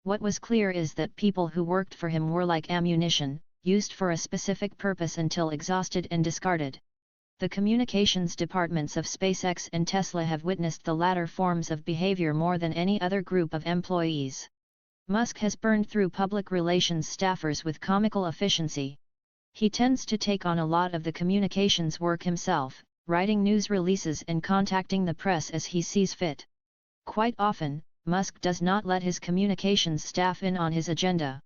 What was clear is that people who worked for him were like ammunition, used for a specific purpose until exhausted and discarded. The communications departments of SpaceX and Tesla have witnessed the latter forms of behavior more than any other group of employees. Musk has burned through public relations staffers with comical efficiency. He tends to take on a lot of the communications work himself, writing news releases and contacting the press as he sees fit. Quite often, Musk does not let his communications staff in on his agenda.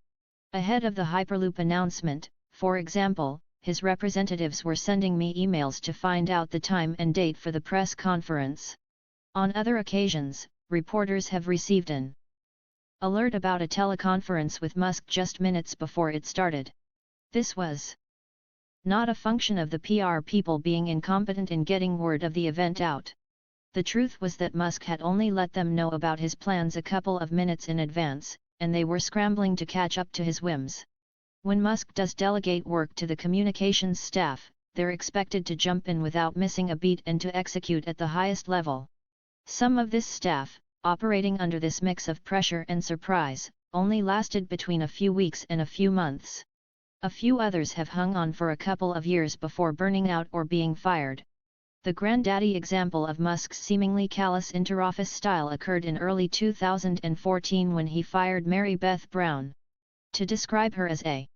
Ahead of the Hyperloop announcement, for example, his representatives were sending me emails to find out the time and date for the press conference. On other occasions, reporters have received an alert about a teleconference with Musk just minutes before it started. This was not a function of the PR people being incompetent in getting word of the event out. The truth was that Musk had only let them know about his plans a couple of minutes in advance, and they were scrambling to catch up to his whims. When Musk does delegate work to the communications staff, they're expected to jump in without missing a beat and to execute at the highest level. Some of this staff, operating under this mix of pressure and surprise, only lasted between a few weeks and a few months. A few others have hung on for a couple of years before burning out or being fired. The granddaddy example of Musk's seemingly callous interoffice style occurred in early 2014 when he fired Mary Beth Brown. To describe her as a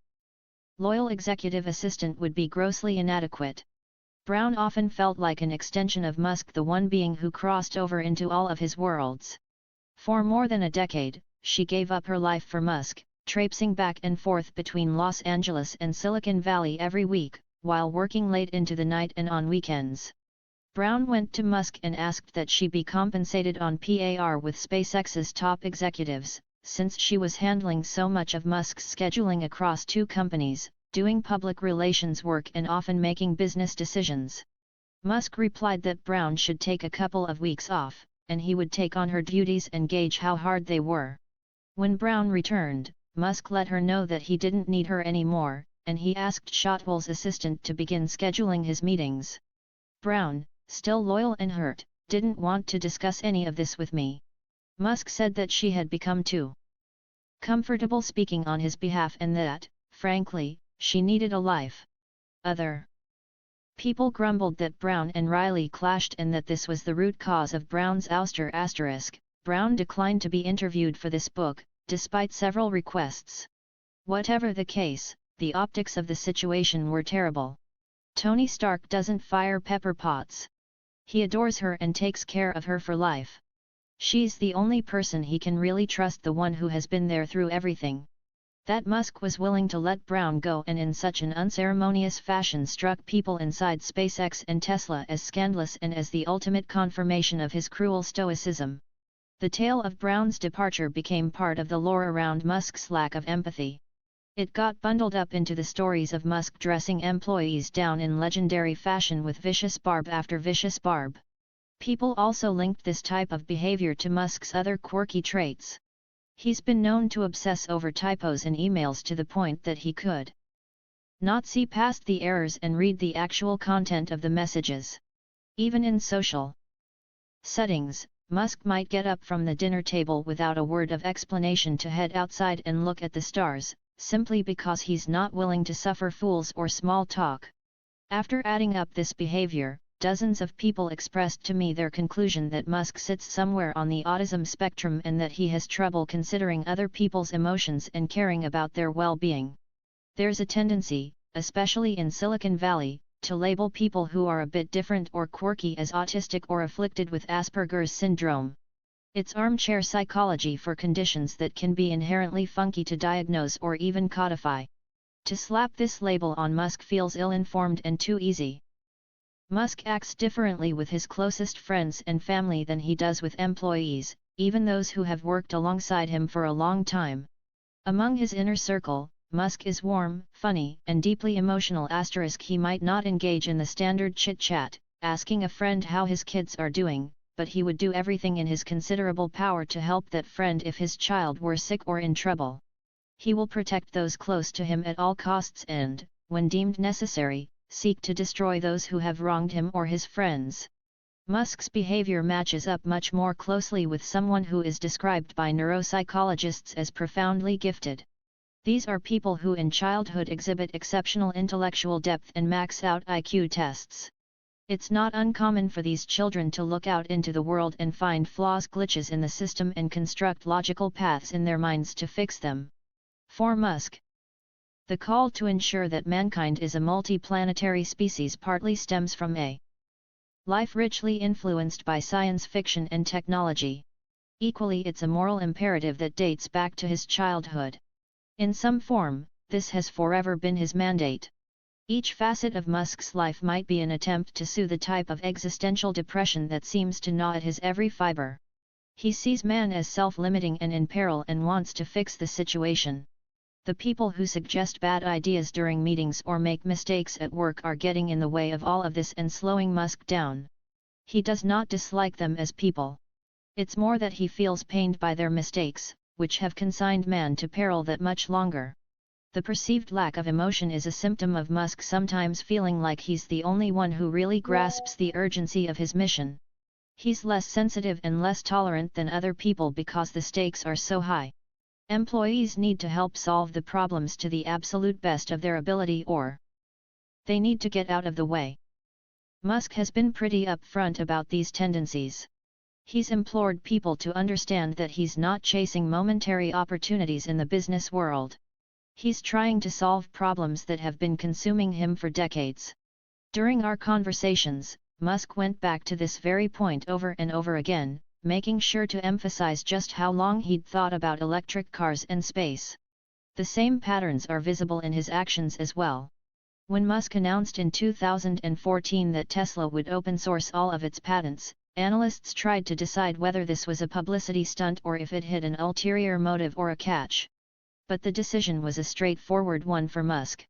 loyal executive assistant would be grossly inadequate. Brown often felt like an extension of Musk, the one being who crossed over into all of his worlds. For more than a decade, she gave up her life for Musk, traipsing back and forth between Los Angeles and Silicon Valley every week, while working late into the night and on weekends. Brown went to Musk and asked that she be compensated on par with SpaceX's top executives, since she was handling so much of Musk's scheduling across two companies, doing public relations work and often making business decisions. Musk replied that Brown should take a couple of weeks off, and he would take on her duties and gauge how hard they were. When Brown returned, Musk let her know that he didn't need her anymore, and he asked Shotwell's assistant to begin scheduling his meetings. Brown, still loyal and hurt, didn't want to discuss any of this with me. Musk said that she had become too comfortable speaking on his behalf and that, frankly, she needed a life. Other people grumbled that Brown and Riley clashed and that this was the root cause of Brown's ouster. Brown declined to be interviewed for this book, despite several requests. Whatever the case, the optics of the situation were terrible. Tony Stark doesn't fire Pepper Potts. He adores her and takes care of her for life. She's the only person he can really trust, the one who has been there through everything. That Musk was willing to let Brown go and in such an unceremonious fashion struck people inside SpaceX and Tesla as scandalous and as the ultimate confirmation of his cruel stoicism. The tale of Brown's departure became part of the lore around Musk's lack of empathy. It got bundled up into the stories of Musk dressing employees down in legendary fashion with vicious barb after vicious barb. People also linked this type of behavior to Musk's other quirky traits. He's been known to obsess over typos in emails to the point that he could not see past the errors and read the actual content of the messages. Even in social settings, Musk might get up from the dinner table without a word of explanation to head outside and look at the stars, simply because he's not willing to suffer fools or small talk. After adding up this behavior, dozens of people expressed to me their conclusion that Musk sits somewhere on the autism spectrum and that he has trouble considering other people's emotions and caring about their well-being. There's a tendency, especially in Silicon Valley, to label people who are a bit different or quirky as autistic or afflicted with Asperger's syndrome. It's armchair psychology for conditions that can be inherently funky to diagnose or even codify. To slap this label on Musk feels ill-informed and too easy. Musk acts differently with his closest friends and family than he does with employees, even those who have worked alongside him for a long time. Among his inner circle, Musk is warm, funny, and deeply emotional. He might not engage in the standard chit-chat, asking a friend how his kids are doing, but he would do everything in his considerable power to help that friend if his child were sick or in trouble. He will protect those close to him at all costs and, when deemed necessary, seek to destroy those who have wronged him or his friends. Musk's behavior matches up much more closely with someone who is described by neuropsychologists as profoundly gifted. These are people who in childhood exhibit exceptional intellectual depth and max out IQ tests. It's not uncommon for these children to look out into the world and find flaws, glitches in the system and construct logical paths in their minds to fix them. For Musk, the call to ensure that mankind is a multi-planetary species partly stems from a life richly influenced by science fiction and technology. Equally, it's a moral imperative that dates back to his childhood. In some form, this has forever been his mandate. Each facet of Musk's life might be an attempt to soothe the type of existential depression that seems to gnaw at his every fiber. He sees man as self-limiting and in peril and wants to fix the situation. The people who suggest bad ideas during meetings or make mistakes at work are getting in the way of all of this and slowing Musk down. He does not dislike them as people. It's more that he feels pained by their mistakes, which have consigned man to peril that much longer. The perceived lack of emotion is a symptom of Musk sometimes feeling like he's the only one who really grasps the urgency of his mission. He's less sensitive and less tolerant than other people because the stakes are so high. Employees need to help solve the problems to the absolute best of their ability, or they need to get out of the way. Musk has been pretty upfront about these tendencies. He's implored people to understand that he's not chasing momentary opportunities in the business world. He's trying to solve problems that have been consuming him for decades. During our conversations, Musk went back to this very point over and over again, making sure to emphasize just how long he'd thought about electric cars and space. The same patterns are visible in his actions as well. When Musk announced in 2014 that Tesla would open source all of its patents, analysts tried to decide whether this was a publicity stunt or if it had an ulterior motive or a catch. But the decision was a straightforward one for Musk.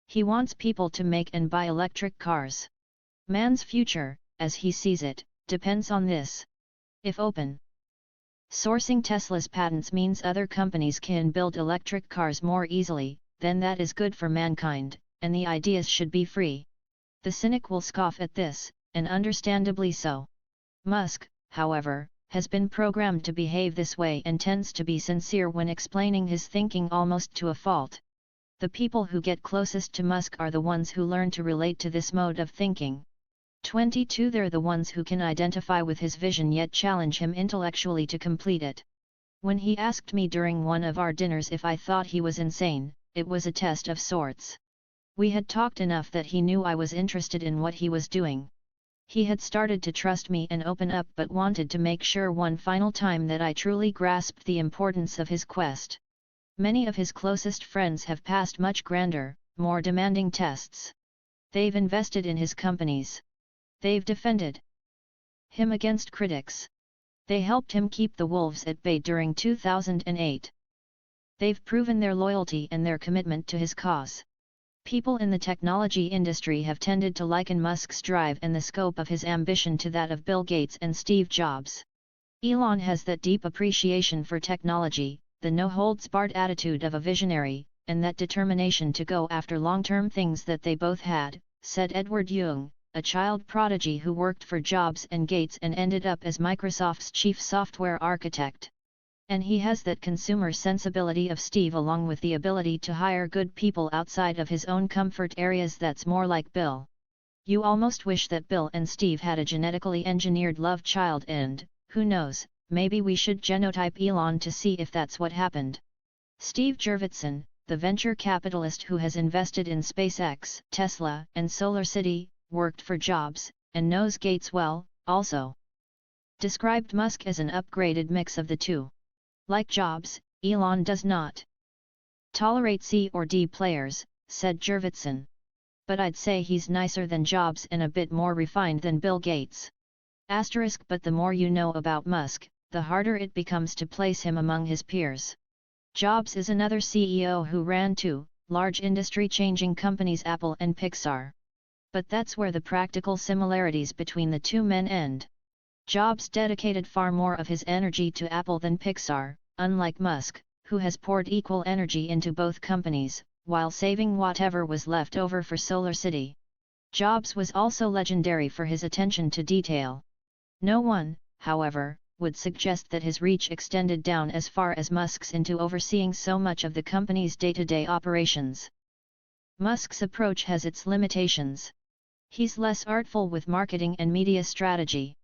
He wants people to make and buy electric cars. Man's future, as he sees it, depends on this. If open sourcing Tesla's patents means other companies can build electric cars more easily, then that is good for mankind, and the ideas should be free. The cynic will scoff at this, and understandably so. Musk, however, has been programmed to behave this way and tends to be sincere when explaining his thinking almost to a fault. The people who get closest to Musk are the ones who learn to relate to this mode of thinking. 22 They're the ones who can identify with his vision yet challenge him intellectually to complete it. When he asked me during one of our dinners if I thought he was insane, it was a test of sorts. We had talked enough that he knew I was interested in what he was doing. He had started to trust me and open up, but wanted to make sure one final time that I truly grasped the importance of his quest. Many of his closest friends have passed much grander, more demanding tests. They've invested in his companies. They've defended him against critics. They helped him keep the wolves at bay during 2008. They've proven their loyalty and their commitment to his cause. People in the technology industry have tended to liken Musk's drive and the scope of his ambition to that of Bill Gates and Steve Jobs. Elon has that deep appreciation for technology, the no-holds-barred attitude of a visionary, and that determination to go after long-term things that they both had, said Edward Young, a child prodigy who worked for Jobs and Gates and ended up as Microsoft's chief software architect. And he has that consumer sensibility of Steve, along with the ability to hire good people outside of his own comfort areas that's more like Bill. You almost wish that Bill and Steve had a genetically engineered love child, and, who knows, maybe we should genotype Elon to see if that's what happened. Steve Jurvetson, the venture capitalist who has invested in SpaceX, Tesla, and SolarCity, worked for Jobs, and knows Gates well, also described Musk as an upgraded mix of the two. Like Jobs, Elon does not tolerate C or D players, said Jurvetson. But I'd say he's nicer than Jobs and a bit more refined than Bill Gates. But the more you know about Musk, the harder it becomes to place him among his peers. Jobs is another CEO who ran two large industry-changing companies, Apple and Pixar. But that's where the practical similarities between the two men end. Jobs dedicated far more of his energy to Apple than Pixar, unlike Musk, who has poured equal energy into both companies, while saving whatever was left over for SolarCity. Jobs was also legendary for his attention to detail. No one, however, would suggest that his reach extended down as far as Musk's into overseeing so much of the company's day-to-day operations. Musk's approach has its limitations. He's less artful with marketing and media strategy.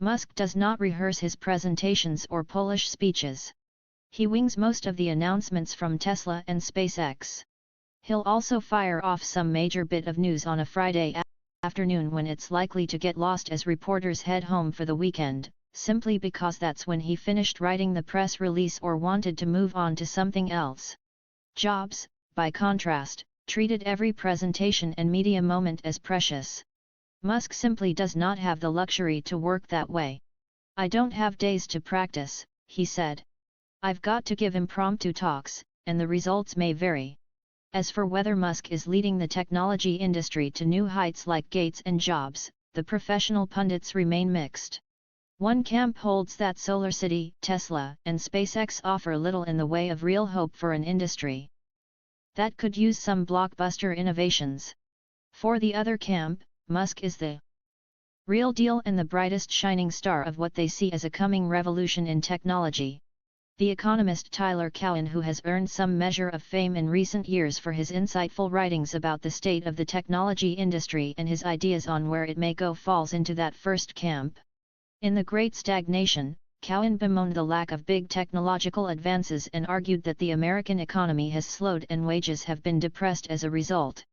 Musk does not rehearse his presentations or Polish speeches. He wings most of the announcements from Tesla and SpaceX. He'll also fire off some major bit of news on a Friday afternoon when it's likely to get lost as reporters head home for the weekend, simply because that's when he finished writing the press release or wanted to move on to something else. Jobs, by contrast, treated every presentation and media moment as precious. Musk simply does not have the luxury to work that way. "I don't have days to practice," he said. "I've got to give impromptu talks, and the results may vary." As for whether Musk is leading the technology industry to new heights like Gates and Jobs, the professional pundits remain mixed. One camp holds that SolarCity, Tesla, and SpaceX offer little in the way of real hope for an industry that could use some blockbuster innovations. For the other camp, Musk is the real deal and the brightest shining star of what they see as a coming revolution in technology. The economist Tyler Cowen, who has earned some measure of fame in recent years for his insightful writings about the state of the technology industry and his ideas on where it may go, falls into that first camp. In The Great Stagnation, Cowen bemoaned the lack of big technological advances and argued that the American economy has slowed and wages have been depressed as a result.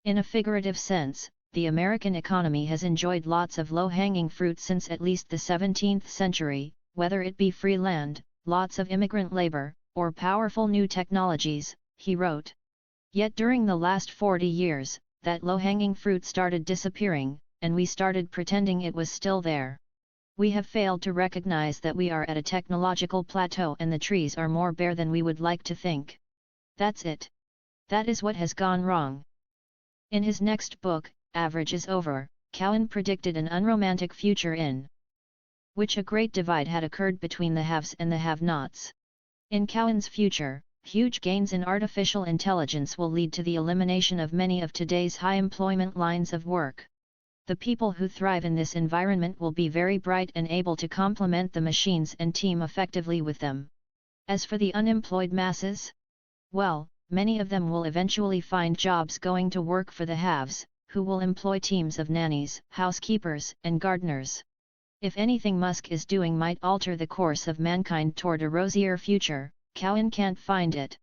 In a figurative sense, the American economy has enjoyed lots of low-hanging fruit since at least the 17th century, whether it be free land, lots of immigrant labor, or powerful new technologies, he wrote. Yet during the last 40 years, that low-hanging fruit started disappearing, and we started pretending it was still there. We have failed to recognize that we are at a technological plateau and the trees are more bare than we would like to think. That's it. That is what has gone wrong. In his next book, Average is Over, Cowen predicted an unromantic future in which a great divide had occurred between the haves and the have-nots. In Cowen's future, huge gains in artificial intelligence will lead to the elimination of many of today's high-employment lines of work. The people who thrive in this environment will be very bright and able to complement the machines and team effectively with them. As for the unemployed masses? Well, many of them will eventually find jobs going to work for the haves, who will employ teams of nannies, housekeepers, and gardeners. If anything Musk is doing might alter the course of mankind toward a rosier future, Cowen can't find it.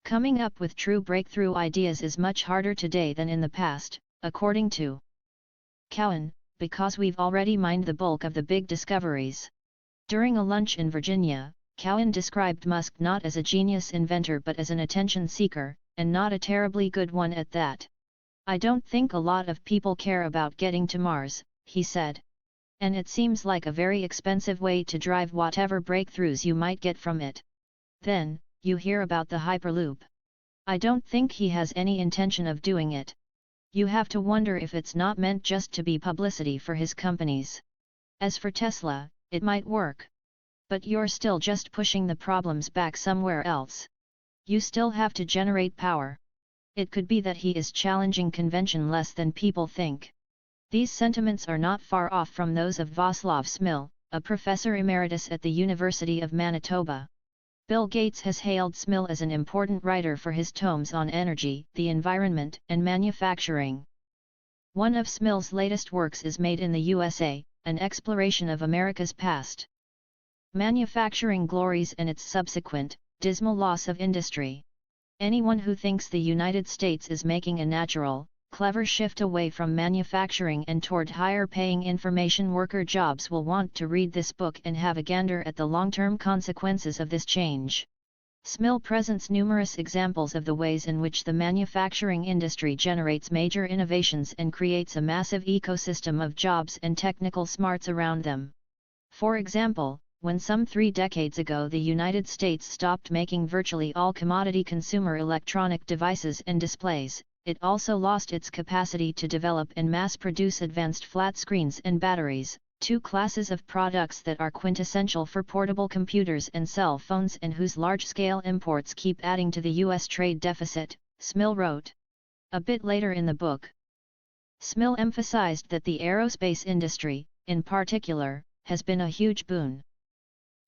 Coming up with true breakthrough ideas is much harder today than in the past, according to Cowen, because we've already mined the bulk of the big discoveries. During a lunch in Virginia, Cowen described Musk not as a genius inventor but as an attention seeker, and not a terribly good one at that. "I don't think a lot of people care about getting to Mars," he said. "And it seems like a very expensive way to drive whatever breakthroughs you might get from it. Then, you hear about the Hyperloop. I don't think he has any intention of doing it. You have to wonder if it's not meant just to be publicity for his companies. As for Tesla, it might work. But you're still just pushing the problems back somewhere else. You still have to generate power. It could be that he is challenging convention less than people think." These sentiments are not far off from those of Václav Smil, a professor emeritus at the University of Manitoba. Bill Gates has hailed Smil as an important writer for his tomes on energy, the environment, and manufacturing. One of Smil's latest works is Made in the USA, an exploration of America's past manufacturing glories and its subsequent, dismal loss of industry. Anyone who thinks the United States is making a natural, clever shift away from manufacturing and toward higher-paying information worker jobs will want to read this book and have a gander at the long-term consequences of this change. Smil presents numerous examples of the ways in which the manufacturing industry generates major innovations and creates a massive ecosystem of jobs and technical smarts around them. For example, when some 3 decades ago the United States stopped making virtually all commodity consumer electronic devices and displays, it also lost its capacity to develop and mass-produce advanced flat screens and batteries, 2 classes of products that are quintessential for portable computers and cell phones and whose large-scale imports keep adding to the U.S. trade deficit, Smil wrote. A bit later in the book, Smil emphasized that the aerospace industry, in particular, has been a huge boon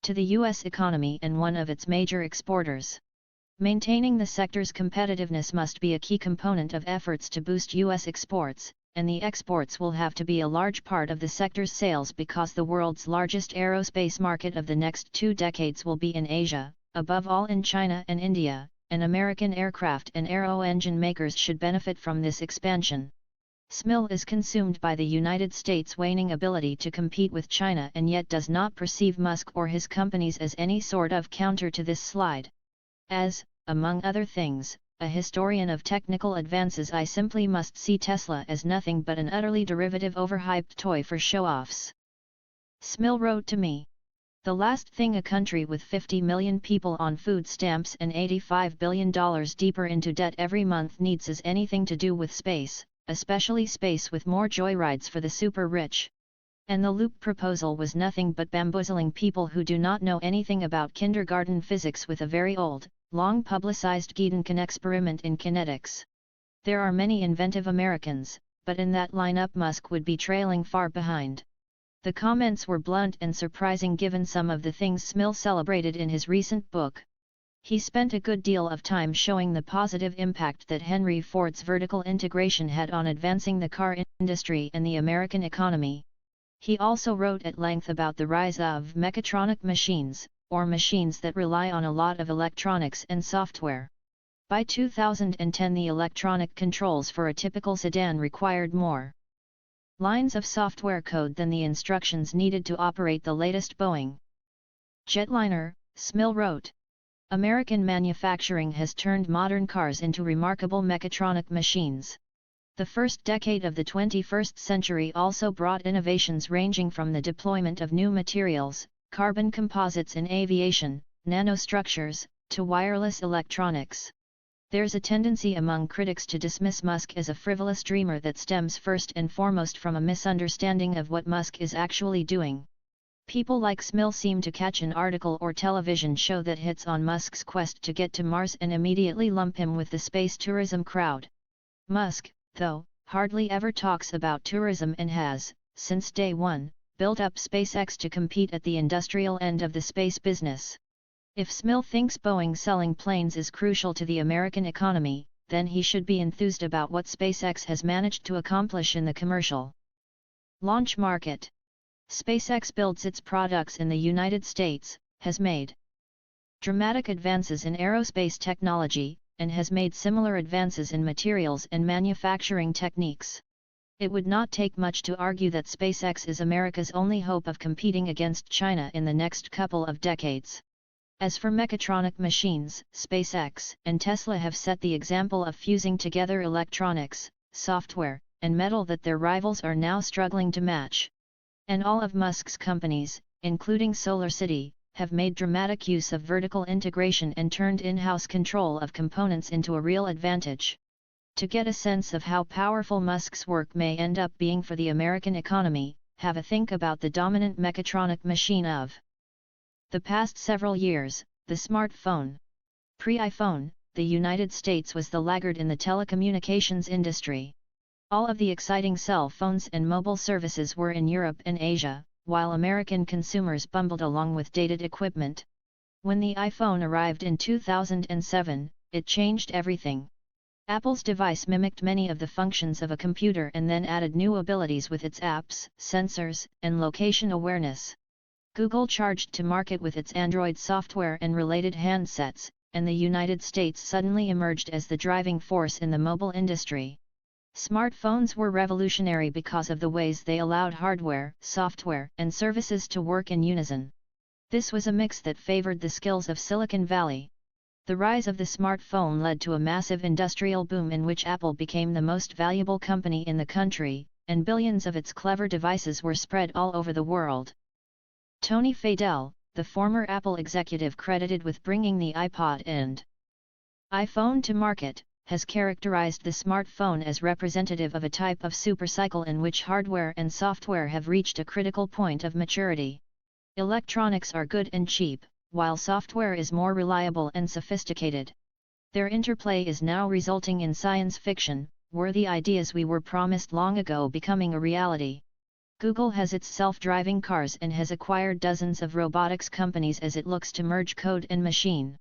to the U.S. economy and one of its major exporters. Maintaining the sector's competitiveness must be a key component of efforts to boost U.S. exports, and the exports will have to be a large part of the sector's sales because the world's largest aerospace market of the next 2 decades will be in Asia, above all in China and India, and American aircraft and aero engine makers should benefit from this expansion. Smil is consumed by the United States' waning ability to compete with China and yet does not perceive Musk or his companies as any sort of counter to this slide. As, among other things, a historian of technical advances. I simply must see Tesla as nothing but an utterly derivative overhyped toy for show-offs. Smil wrote to me. The last thing a country with 50 million people on food stamps and $85 billion deeper into debt every month needs is anything to do with space, especially space with more joyrides for the super rich. And the loop proposal was nothing but bamboozling people who do not know anything about kindergarten physics with a very old, long-publicized Gedanken experiment in kinetics. There are many inventive Americans, but in that lineup Musk would be trailing far behind. The comments were blunt and surprising given some of the things Smil celebrated in his recent book. He spent a good deal of time showing the positive impact that Henry Ford's vertical integration had on advancing the car industry and the American economy. He also wrote at length about the rise of mechatronic machines, or machines that rely on a lot of electronics and software. By 2010 the electronic controls for a typical sedan required more lines of software code than the instructions needed to operate the latest Boeing jetliner, Smil wrote. American manufacturing has turned modern cars into remarkable mechatronic machines. The first decade of the 21st century also brought innovations ranging from the deployment of new materials, carbon composites in aviation, nanostructures, to wireless electronics. There's a tendency among critics to dismiss Musk as a frivolous dreamer that stems first and foremost from a misunderstanding of what Musk is actually doing. People like Smil seem to catch an article or television show that hits on Musk's quest to get to Mars and immediately lump him with the space tourism crowd. Musk, though, hardly ever talks about tourism and has, since day one, built up SpaceX to compete at the industrial end of the space business. If Smil thinks Boeing selling planes is crucial to the American economy, then he should be enthused about what SpaceX has managed to accomplish in the commercial launch market. SpaceX builds its products in the United States, has made dramatic advances in aerospace technology, and has made similar advances in materials and manufacturing techniques. It would not take much to argue that SpaceX is America's only hope of competing against China in the next couple of decades. As for mechatronic machines, SpaceX and Tesla have set the example of fusing together electronics, software, and metal that their rivals are now struggling to match. And all of Musk's companies, including SolarCity, have made dramatic use of vertical integration and turned in-house control of components into a real advantage. To get a sense of how powerful Musk's work may end up being for the American economy, have a think about the dominant mechatronic machine of the past several years, the smartphone. Pre-iPhone, the United States was the laggard in the telecommunications industry. All of the exciting cell phones and mobile services were in Europe and Asia, while American consumers bumbled along with dated equipment. When the iPhone arrived in 2007, it changed everything. Apple's device mimicked many of the functions of a computer and then added new abilities with its apps, sensors, and location awareness. Google charged to market with its Android software and related handsets, and the United States suddenly emerged as the driving force in the mobile industry. Smartphones were revolutionary because of the ways they allowed hardware, software, and services to work in unison. This was a mix that favored the skills of Silicon Valley. The rise of the smartphone led to a massive industrial boom in which Apple became the most valuable company in the country, and billions of its clever devices were spread all over the world. Tony Fadell, the former Apple executive credited with bringing the iPod and iPhone to market, has characterized the smartphone as representative of a type of supercycle in which hardware and software have reached a critical point of maturity. Electronics are good and cheap, while software is more reliable and sophisticated. Their interplay is now resulting in science fiction, worthy ideas we were promised long ago becoming a reality. Google has its self-driving cars and has acquired dozens of robotics companies as it looks to merge code and machine.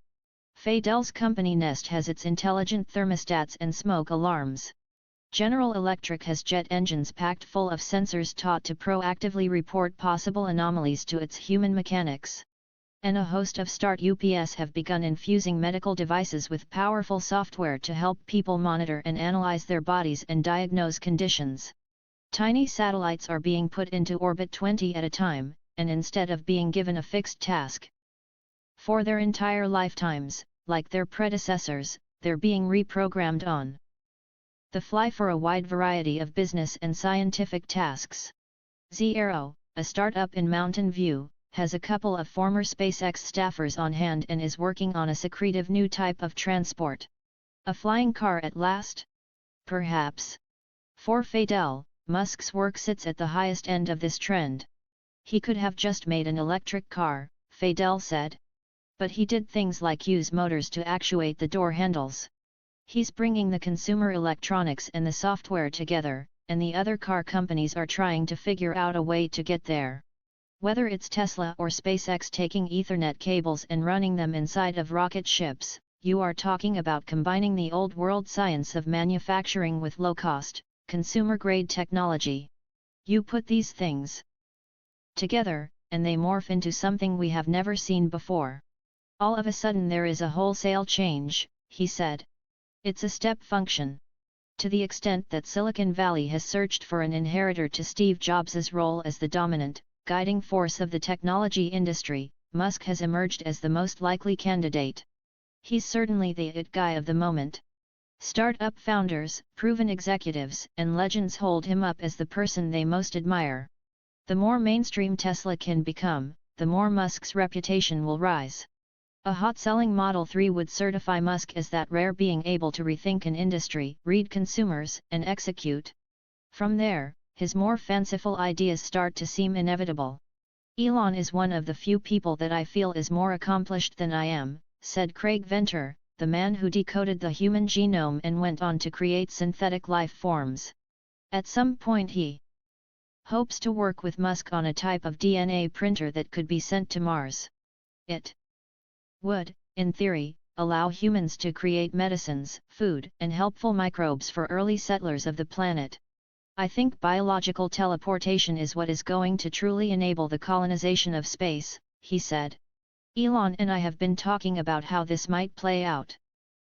Fadell's company Nest has its intelligent thermostats and smoke alarms. General Electric has jet engines packed full of sensors taught to proactively report possible anomalies to its human mechanics. And a host of startups have begun infusing medical devices with powerful software to help people monitor and analyze their bodies and diagnose conditions. Tiny satellites are being put into orbit 20 at a time, and instead of being given a fixed task for their entire lifetimes, like their predecessors, they're being reprogrammed on the fly for a wide variety of business and scientific tasks. Zero, a startup in Mountain View, has a couple of former SpaceX staffers on hand and is working on a secretive new type of transport. A flying car at last? Perhaps. For Fadell, Musk's work sits at the highest end of this trend. He could have just made an electric car, Fadell said. But he did things like use motors to actuate the door handles. He's bringing the consumer electronics and the software together, and the other car companies are trying to figure out a way to get there. Whether it's Tesla or SpaceX taking Ethernet cables and running them inside of rocket ships, you are talking about combining the old world science of manufacturing with low-cost, consumer-grade technology. You put these things together, and they morph into something we have never seen before. All of a sudden there is a wholesale change, he said. It's a step function. To the extent that Silicon Valley has searched for an inheritor to Steve Jobs' role as the dominant, guiding force of the technology industry, Musk has emerged as the most likely candidate. He's certainly the it guy of the moment. Startup founders, proven executives, and legends hold him up as the person they most admire. The more mainstream Tesla can become, the more Musk's reputation will rise. A hot-selling Model 3 would certify Musk as that rare being able to rethink an industry, read consumers, and execute. From there, his more fanciful ideas start to seem inevitable. Elon is one of the few people that I feel is more accomplished than I am, said Craig Venter, the man who decoded the human genome and went on to create synthetic life forms. At some point he hopes to work with Musk on a type of DNA printer that could be sent to Mars. It would, in theory, allow humans to create medicines, food, and helpful microbes for early settlers of the planet. I think biological teleportation is what is going to truly enable the colonization of space, he said. Elon and I have been talking about how this might play out.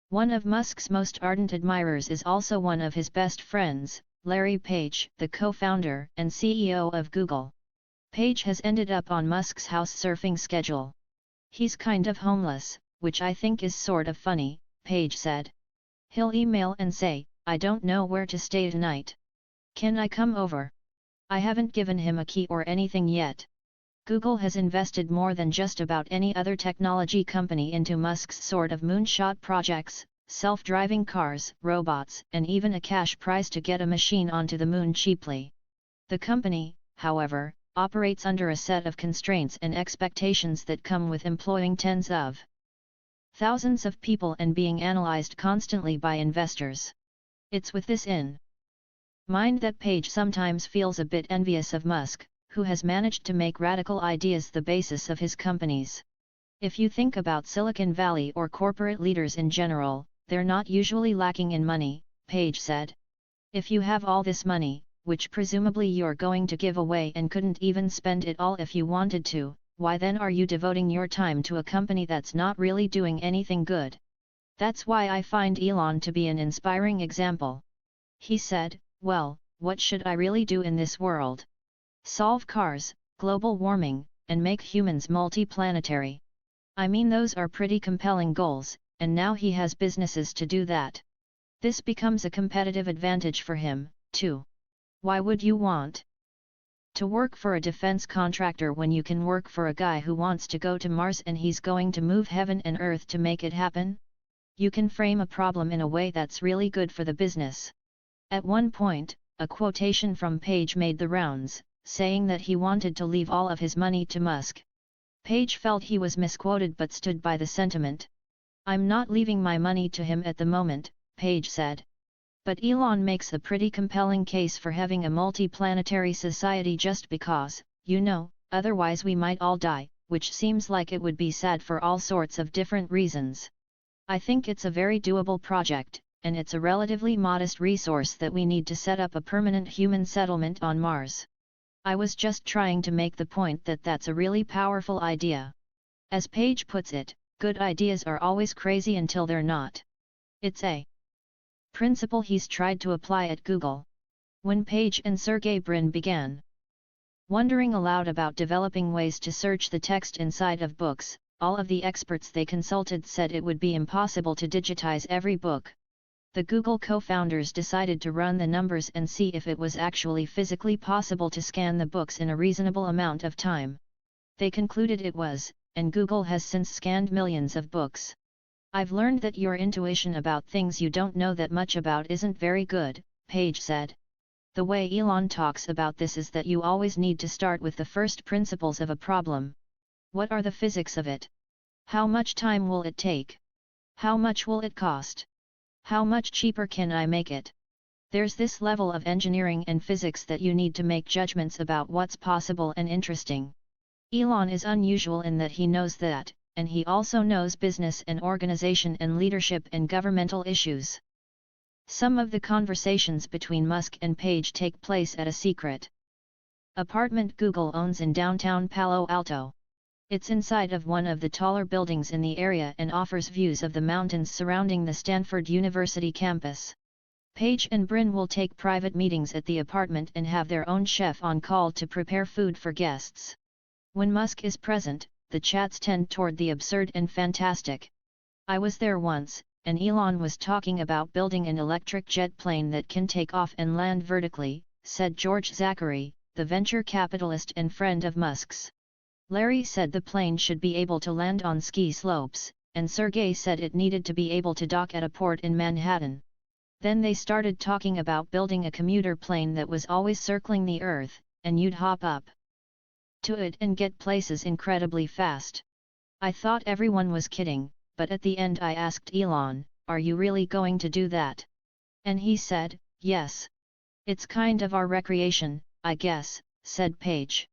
One of Musk's most ardent admirers is also one of his best friends, Larry Page, the co-founder and CEO of Google. Page has ended up on Musk's house surfing schedule. He's kind of homeless, which I think is sort of funny, Page said. He'll email and say, I don't know where to stay tonight. Can I come over? I haven't given him a key or anything yet. Google has invested more than just about any other technology company into Musk's sort of moonshot projects, self-driving cars, robots, and even a cash prize to get a machine onto the moon cheaply. The company, however, operates under a set of constraints and expectations that come with employing tens of thousands of people and being analyzed constantly by investors. It's with this in mind that Page sometimes feels a bit envious of Musk, who has managed to make radical ideas the basis of his companies. If you think about Silicon Valley or corporate leaders in general, they're not usually lacking in money, Page said. If you have all this money, which presumably you're going to give away and couldn't even spend it all if you wanted to, why then are you devoting your time to a company that's not really doing anything good? That's why I find Elon to be an inspiring example. He said, well, what should I really do in this world? Solve cars, global warming, and make humans multi-planetary. I mean, those are pretty compelling goals, and now he has businesses to do that. This becomes a competitive advantage for him, too. Why would you want to work for a defense contractor when you can work for a guy who wants to go to Mars and he's going to move heaven and earth to make it happen? You can frame a problem in a way that's really good for the business. At one point, a quotation from Page made the rounds, saying that he wanted to leave all of his money to Musk. Page felt he was misquoted but stood by the sentiment. I'm not leaving my money to him at the moment, Page said. But Elon makes a pretty compelling case for having a multi-planetary society just because, otherwise we might all die, which seems like it would be sad for all sorts of different reasons. I think it's a very doable project, and it's a relatively modest resource that we need to set up a permanent human settlement on Mars. I was just trying to make the point that that's a really powerful idea. As Page puts it, good ideas are always crazy until they're not. It's a principle he's tried to apply at Google. When Page and Sergey Brin began wondering aloud about developing ways to search the text inside of books, all of the experts they consulted said it would be impossible to digitize every book. The Google co-founders decided to run the numbers and see if it was actually physically possible to scan the books in a reasonable amount of time. They concluded it was, and Google has since scanned millions of books. I've learned that your intuition about things you don't know that much about isn't very good, Page said. The way Elon talks about this is that you always need to start with the first principles of a problem. What are the physics of it? How much time will it take? How much will it cost? How much cheaper can I make it? There's this level of engineering and physics that you need to make judgments about what's possible and interesting. Elon is unusual in that he knows that, and he also knows business and organization and leadership and governmental issues. Some of the conversations between Musk and Page take place at a secret apartment Google owns in downtown Palo Alto. It's inside of one of the taller buildings in the area and offers views of the mountains surrounding the Stanford University campus. Page and Brin will take private meetings at the apartment and have their own chef on call to prepare food for guests. When Musk is present, the chats tend toward the absurd and fantastic. I was there once, and Elon was talking about building an electric jet plane that can take off and land vertically, said George Zachary, the venture capitalist and friend of Musk's. Larry said the plane should be able to land on ski slopes, and Sergey said it needed to be able to dock at a port in Manhattan. Then they started talking about building a commuter plane that was always circling the Earth, and you'd hop up to it and get places incredibly fast. I thought everyone was kidding, but at the end I asked Elon, "Are you really going to do that?" And he said, "Yes. It's kind of our recreation, I guess," said Page.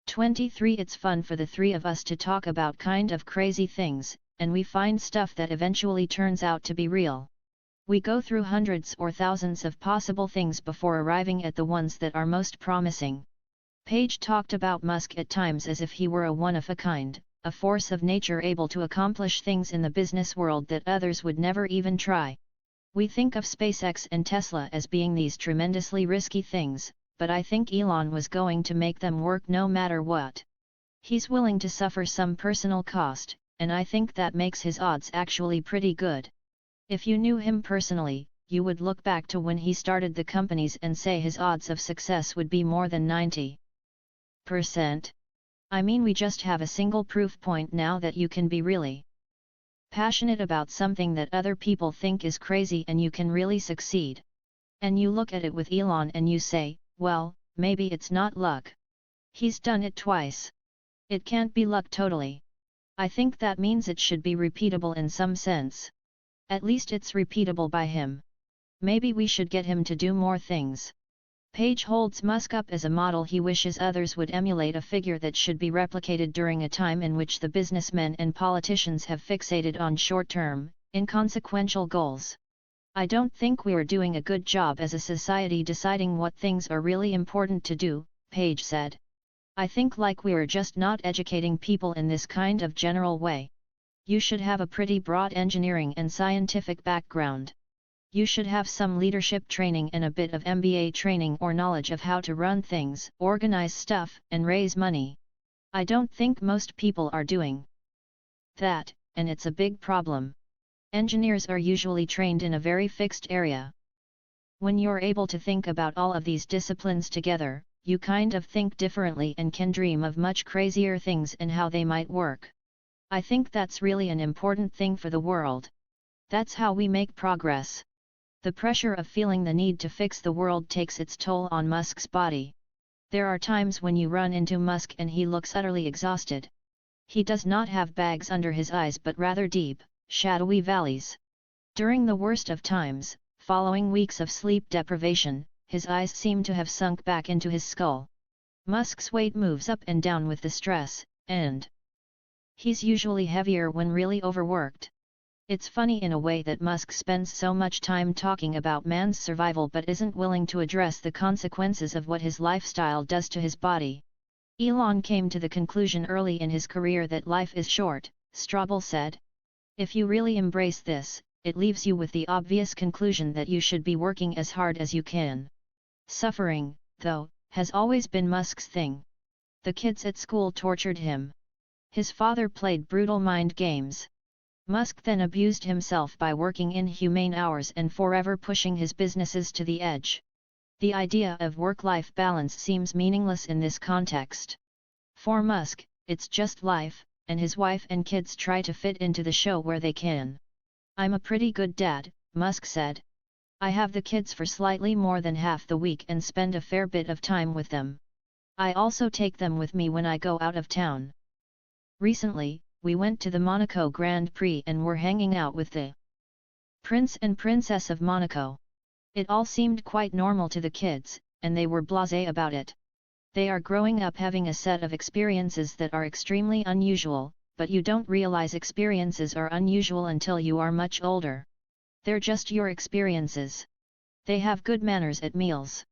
23 It's fun for the three of us to talk about kind of crazy things, and we find stuff that eventually turns out to be real. We go through hundreds or thousands of possible things before arriving at the ones that are most promising. Page talked about Musk at times as if he were a one-of-a-kind, a force of nature able to accomplish things in the business world that others would never even try. We think of SpaceX and Tesla as being these tremendously risky things, but I think Elon was going to make them work no matter what. He's willing to suffer some personal cost, and I think that makes his odds actually pretty good. If you knew him personally, you would look back to when he started the companies and say his odds of success would be more than 90%. I mean, we just have a single proof point now that you can be really passionate about something that other people think is crazy and you can really succeed. And you look at it with Elon and you say, well, maybe it's not luck. He's done it twice. It can't be luck totally. I think that means it should be repeatable in some sense. At least it's repeatable by him. Maybe we should get him to do more things. Page holds Musk up as a model he wishes others would emulate, a figure that should be replicated during a time in which the businessmen and politicians have fixated on short-term, inconsequential goals. I don't think we're doing a good job as a society deciding what things are really important to do, Page said. I think like we're just not educating people in this kind of general way. You should have a pretty broad engineering and scientific background. You should have some leadership training and a bit of MBA training or knowledge of how to run things, organize stuff, and raise money. I don't think most people are doing that, and it's a big problem. Engineers are usually trained in a very fixed area. When you're able to think about all of these disciplines together, you kind of think differently and can dream of much crazier things and how they might work. I think that's really an important thing for the world. That's how we make progress. The pressure of feeling the need to fix the world takes its toll on Musk's body. There are times when you run into Musk and he looks utterly exhausted. He does not have bags under his eyes but rather deep, shadowy valleys. During the worst of times, following weeks of sleep deprivation, his eyes seem to have sunk back into his skull. Musk's weight moves up and down with the stress, and he's usually heavier when really overworked. It's funny in a way that Musk spends so much time talking about man's survival but isn't willing to address the consequences of what his lifestyle does to his body. Elon came to the conclusion early in his career that life is short, Strobel said. If you really embrace this, it leaves you with the obvious conclusion that you should be working as hard as you can. Suffering, though, has always been Musk's thing. The kids at school tortured him. His father played brutal mind games. Musk then abused himself by working inhumane hours and forever pushing his businesses to the edge. The idea of work-life balance seems meaningless in this context. For Musk, it's just life, and his wife and kids try to fit into the show where they can. "I'm a pretty good dad," Musk said. "I have the kids for slightly more than half the week and spend a fair bit of time with them. I also take them with me when I go out of town. Recently, we went to the Monaco Grand Prix and were hanging out with the Prince and Princess of Monaco. It all seemed quite normal to the kids, and they were blasé about it. They are growing up having a set of experiences that are extremely unusual, but you don't realize experiences are unusual until you are much older. They're just your experiences. They have good manners at meals."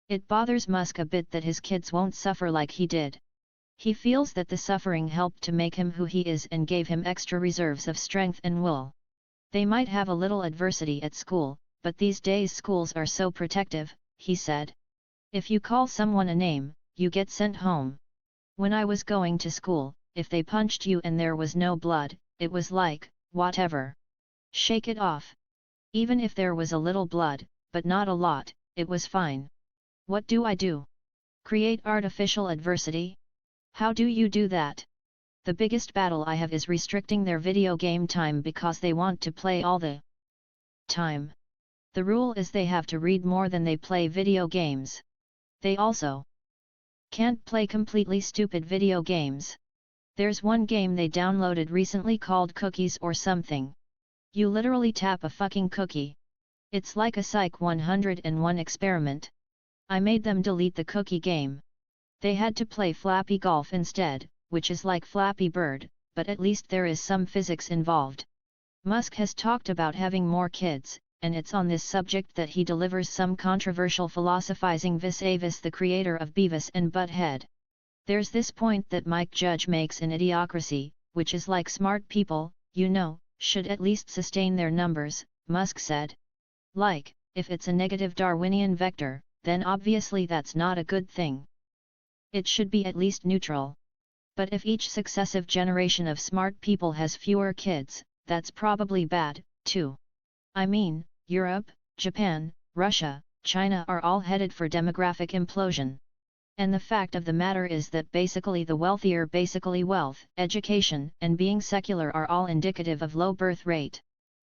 It bothers Musk a bit that his kids won't suffer like he did. He feels that the suffering helped to make him who he is and gave him extra reserves of strength and will. "They might have a little adversity at school, but these days schools are so protective," he said. "If you call someone a name, you get sent home. When I was going to school, if they punched you and there was no blood, it was like, whatever. Shake it off. Even if there was a little blood, but not a lot, it was fine. What do I do? Create artificial adversity? How do you do that? The biggest battle I have is restricting their video game time because they want to play all the time. The rule is they have to read more than they play video games. They also can't play completely stupid video games. There's one game they downloaded recently called Cookies or something. You literally tap a fucking cookie. It's like a Psych 101 experiment. I made them delete the cookie game. They had to play Flappy Golf instead, which is like Flappy Bird, but at least there is some physics involved." Musk has talked about having more kids, and it's on this subject that he delivers some controversial philosophizing vis-a-vis the creator of Beavis and Butt-Head. "There's this point that Mike Judge makes in Idiocracy, which is like smart people, you know, should at least sustain their numbers," Musk said. "Like, if it's a negative Darwinian vector, then obviously that's not a good thing. It should be at least neutral. But if each successive generation of smart people has fewer kids, that's probably bad, too. I mean, Europe, Japan, Russia, China are all headed for demographic implosion. And the fact of the matter is that basically the wealthier basically wealth, education, and being secular are all indicative of low birth rate.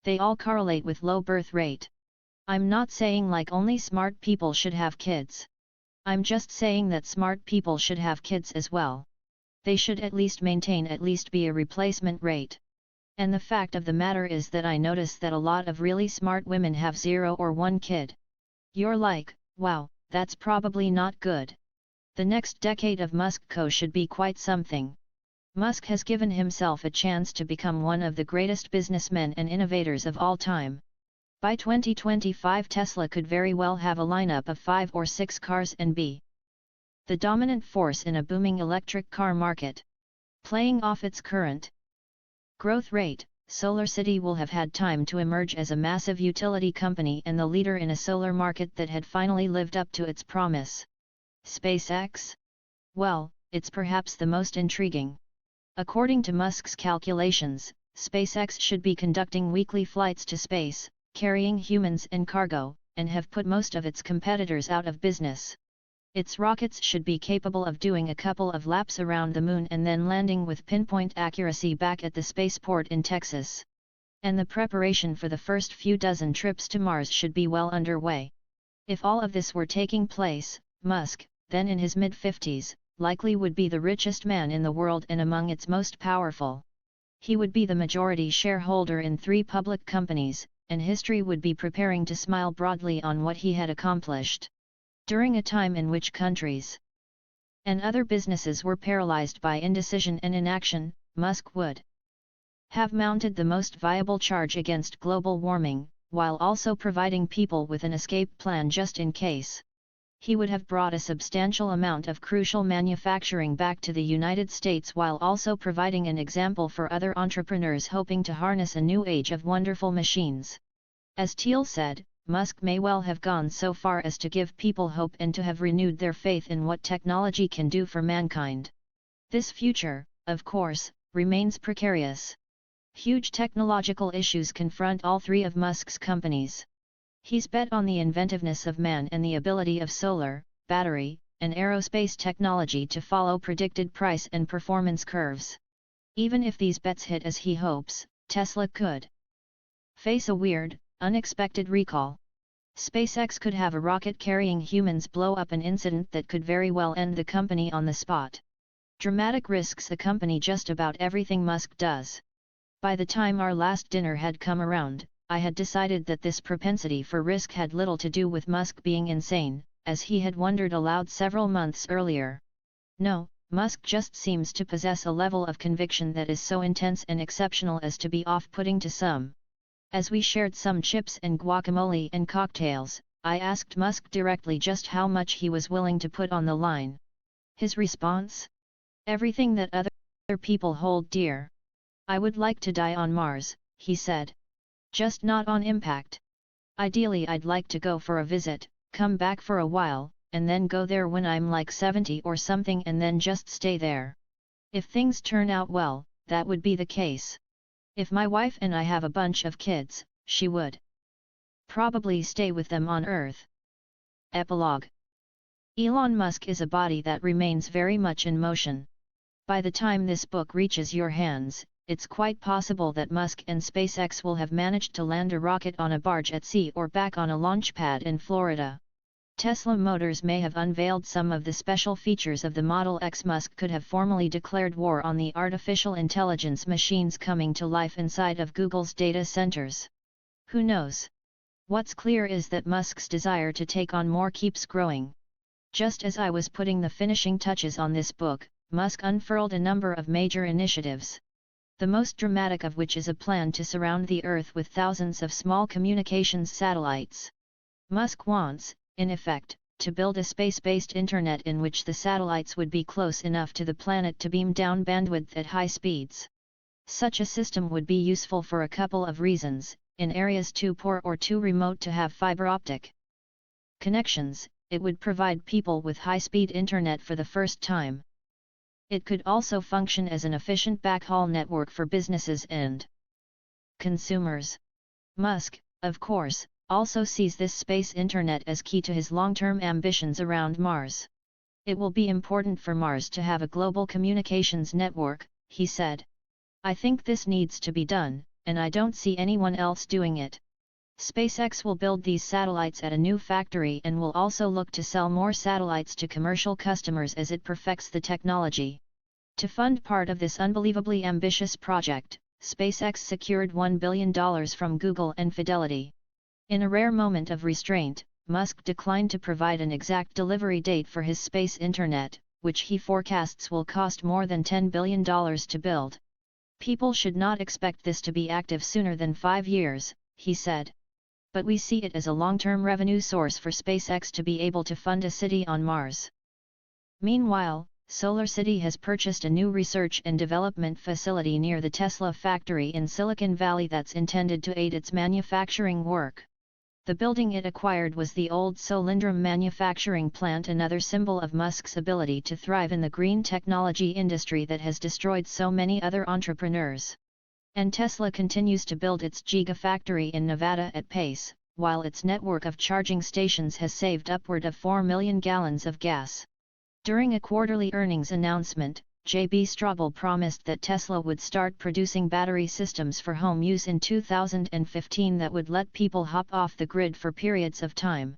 They all correlate with low birth rate. I'm not saying like only smart people should have kids. I'm just saying that smart people should have kids as well. They should at least be a replacement rate. And the fact of the matter is that I notice that a lot of really smart women have 0 or 1 kid. You're like, wow, that's probably not good. The next decade of Musk Co. should be quite something. Musk has given himself a chance to become one of the greatest businessmen and innovators of all time. By 2025 Tesla could very well have a lineup of 5 or 6 cars and be the dominant force in a booming electric car market. Playing off its current growth rate, SolarCity will have had time to emerge as a massive utility company and the leader in a solar market that had finally lived up to its promise. SpaceX? Well, it's perhaps the most intriguing. According to Musk's calculations, SpaceX should be conducting weekly flights to space, carrying humans and cargo, and have put most of its competitors out of business. Its rockets should be capable of doing a couple of laps around the moon and then landing with pinpoint accuracy back at the spaceport in Texas. And the preparation for the first few dozen trips to Mars should be well underway. If all of this were taking place, Musk, then in his mid-50s, likely would be the richest man in the world and among its most powerful. He would be the majority shareholder in 3 public companies, and history would be preparing to smile broadly on what he had accomplished. During a time in which countries and other businesses were paralyzed by indecision and inaction, Musk would have mounted the most viable charge against global warming, while also providing people with an escape plan just in case. He would have brought a substantial amount of crucial manufacturing back to the United States while also providing an example for other entrepreneurs hoping to harness a new age of wonderful machines. As Thiel said, Musk may well have gone so far as to give people hope and to have renewed their faith in what technology can do for mankind. This future, of course, remains precarious. Huge technological issues confront all three of Musk's companies. He's bet on the inventiveness of man and the ability of solar, battery, and aerospace technology to follow predicted price and performance curves. Even if these bets hit as he hopes, Tesla could face a weird, unexpected recall. SpaceX could have a rocket carrying humans blow up, an incident that could very well end the company on the spot. Dramatic risks accompany just about everything Musk does. By the time our last dinner had come around, I had decided that this propensity for risk had little to do with Musk being insane, as he had wondered aloud several months earlier. No, Musk just seems to possess a level of conviction that is so intense and exceptional as to be off-putting to some. As we shared some chips and guacamole and cocktails, I asked Musk directly just how much he was willing to put on the line. His response? Everything that other people hold dear. I would like to die on Mars, he said. Just not on impact. Ideally I'd like to go for a visit, come back for a while, and then go there when I'm like 70 or something and then just stay there. If things turn out well, that would be the case. If my wife and I have a bunch of kids, she would probably stay with them on Earth. Epilogue. Elon Musk is a body that remains very much in motion. By the time this book reaches your hands, it's quite possible that Musk and SpaceX will have managed to land a rocket on a barge at sea or back on a launch pad in Florida. Tesla Motors may have unveiled some of the special features of the Model X. Musk could have formally declared war on the artificial intelligence machines coming to life inside of Google's data centers. Who knows? What's clear is that Musk's desire to take on more keeps growing. Just as I was putting the finishing touches on this book, Musk unfurled a number of major initiatives. The most dramatic of which is a plan to surround the Earth with thousands of small communications satellites. Musk wants, in effect, to build a space-based internet in which the satellites would be close enough to the planet to beam down bandwidth at high speeds. Such a system would be useful for a couple of reasons: in areas too poor or too remote to have fiber optic connections, it would provide people with high-speed internet for the first time. It could also function as an efficient backhaul network for businesses and consumers. Musk, of course, also sees this space internet as key to his long-term ambitions around Mars. It will be important for Mars to have a global communications network, he said. I think this needs to be done, and I don't see anyone else doing it. SpaceX will build these satellites at a new factory and will also look to sell more satellites to commercial customers as it perfects the technology. To fund part of this unbelievably ambitious project, SpaceX secured $1 billion from Google and Fidelity. In a rare moment of restraint, Musk declined to provide an exact delivery date for his space internet, which he forecasts will cost more than $10 billion to build. People should not expect this to be active sooner than 5 years, he said. But we see it as a long-term revenue source for SpaceX to be able to fund a city on Mars. Meanwhile, SolarCity has purchased a new research and development facility near the Tesla factory in Silicon Valley that's intended to aid its manufacturing work. The building it acquired was the old Solindrum manufacturing plant, another symbol of Musk's ability to thrive in the green technology industry that has destroyed so many other entrepreneurs. And Tesla continues to build its Gigafactory in Nevada at pace, while its network of charging stations has saved upward of 4 million gallons of gas. During a quarterly earnings announcement, J.B. Straubel promised that Tesla would start producing battery systems for home use in 2015 that would let people hop off the grid for periods of time.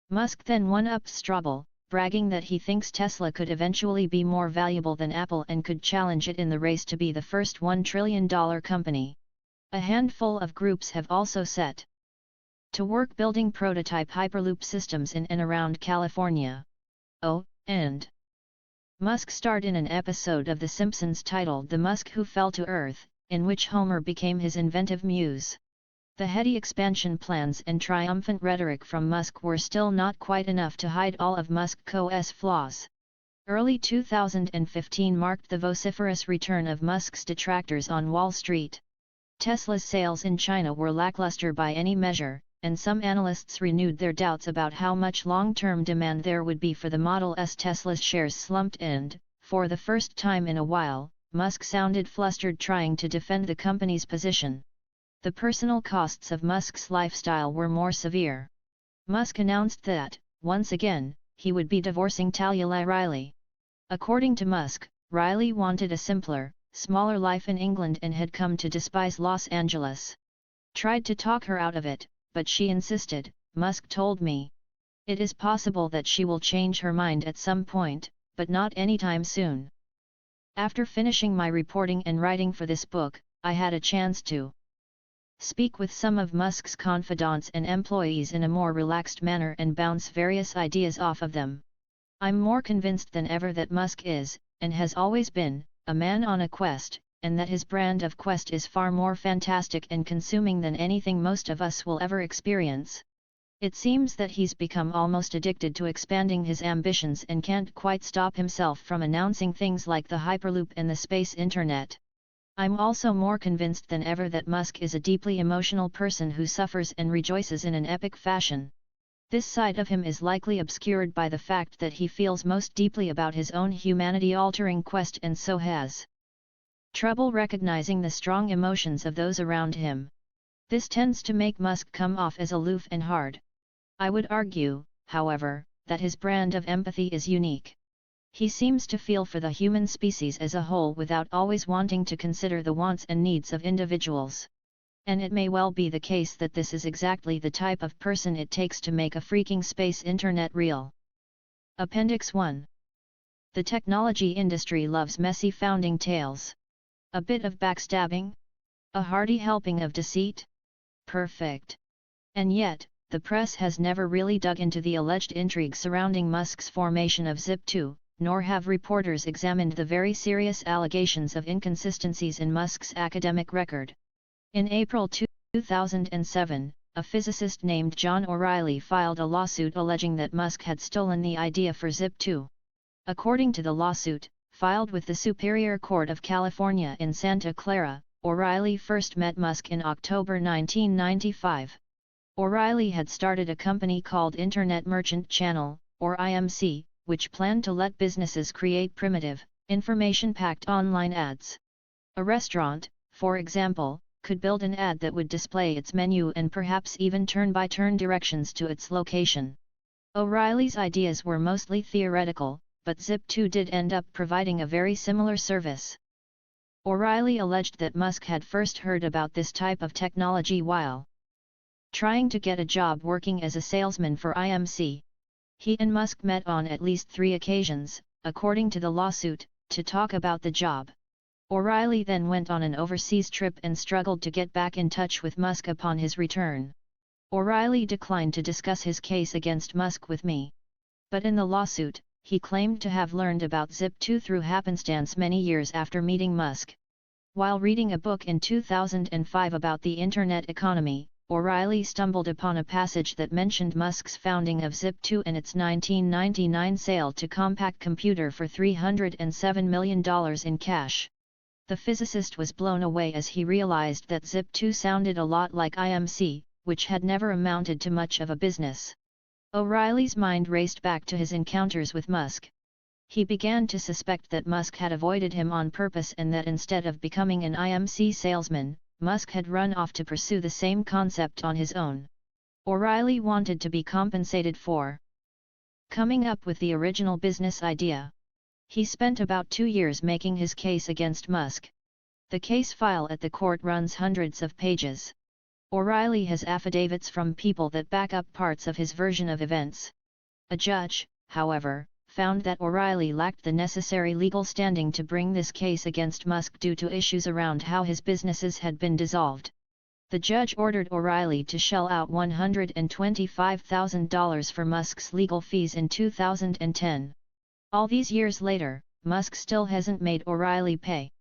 Musk then one-upped Straubel, bragging that he thinks Tesla could eventually be more valuable than Apple and could challenge it in the race to be the first $1 trillion company. A handful of groups have also set to work building prototype Hyperloop systems in and around California. Oh, and Musk starred in an episode of The Simpsons titled The Musk Who Fell to Earth, in which Homer became his inventive muse. The heady expansion plans and triumphant rhetoric from Musk were still not quite enough to hide all of Musk Co.'s flaws. Early 2015 marked the vociferous return of Musk's detractors on Wall Street. Tesla's sales in China were lackluster by any measure, and some analysts renewed their doubts about how much long-term demand there would be for the Model S. Tesla's shares slumped and, for the first time in a while, Musk sounded flustered trying to defend the company's position. The personal costs of Musk's lifestyle were more severe. Musk announced that, once again, he would be divorcing Talia Riley. According to Musk, Riley wanted a simpler, smaller life in England and had come to despise Los Angeles. Tried to talk her out of it, but she insisted, Musk told me. It is possible that she will change her mind at some point, but not anytime soon. After finishing my reporting and writing for this book, I had a chance to speak with some of Musk's confidants and employees in a more relaxed manner and bounce various ideas off of them. I'm more convinced than ever that Musk is, and has always been, a man on a quest, and that his brand of quest is far more fantastic and consuming than anything most of us will ever experience. It seems that he's become almost addicted to expanding his ambitions and can't quite stop himself from announcing things like the Hyperloop and the space internet. I'm also more convinced than ever that Musk is a deeply emotional person who suffers and rejoices in an epic fashion. This side of him is likely obscured by the fact that he feels most deeply about his own humanity-altering quest and so has trouble recognizing the strong emotions of those around him. This tends to make Musk come off as aloof and hard. I would argue, however, that his brand of empathy is unique. He seems to feel for the human species as a whole without always wanting to consider the wants and needs of individuals. And it may well be the case that this is exactly the type of person it takes to make a freaking space internet real. Appendix 1. The technology industry loves messy founding tales. A bit of backstabbing? A hearty helping of deceit? Perfect. And yet, the press has never really dug into the alleged intrigue surrounding Musk's formation of Zip2, nor have reporters examined the very serious allegations of inconsistencies in Musk's academic record. In April 2007, a physicist named John O'Reilly filed a lawsuit alleging that Musk had stolen the idea for Zip2. According to the lawsuit, filed with the Superior Court of California in Santa Clara, O'Reilly first met Musk in October 1995. O'Reilly had started a company called Internet Merchant Channel, or IMC, which planned to let businesses create primitive, information-packed online ads. A restaurant, for example, could build an ad that would display its menu and perhaps even turn-by-turn directions to its location. O'Reilly's ideas were mostly theoretical, but Zip2 did end up providing a very similar service. O'Reilly alleged that Musk had first heard about this type of technology while trying to get a job working as a salesman for IMC. He and Musk met on at least 3 occasions, according to the lawsuit, to talk about the job. O'Reilly then went on an overseas trip and struggled to get back in touch with Musk upon his return. O'Reilly declined to discuss his case against Musk with me. But in the lawsuit, he claimed to have learned about Zip2 through happenstance many years after meeting Musk. While reading a book in 2005 about the Internet economy, O'Reilly stumbled upon a passage that mentioned Musk's founding of Zip2 and its 1999 sale to Compaq Computer for $307 million in cash. The physicist was blown away as he realized that Zip2 sounded a lot like IMC, which had never amounted to much of a business. O'Reilly's mind raced back to his encounters with Musk. He began to suspect that Musk had avoided him on purpose and that instead of becoming an IMC salesman, Musk had run off to pursue the same concept on his own. O'Reilly wanted to be compensated for coming up with the original business idea. He spent about 2 years making his case against Musk. The case file at the court runs hundreds of pages. O'Reilly has affidavits from people that back up parts of his version of events. A judge, however, found that O'Reilly lacked the necessary legal standing to bring this case against Musk due to issues around how his businesses had been dissolved. The judge ordered O'Reilly to shell out $125,000 for Musk's legal fees in 2010. All these years later, Musk still hasn't made O'Reilly pay.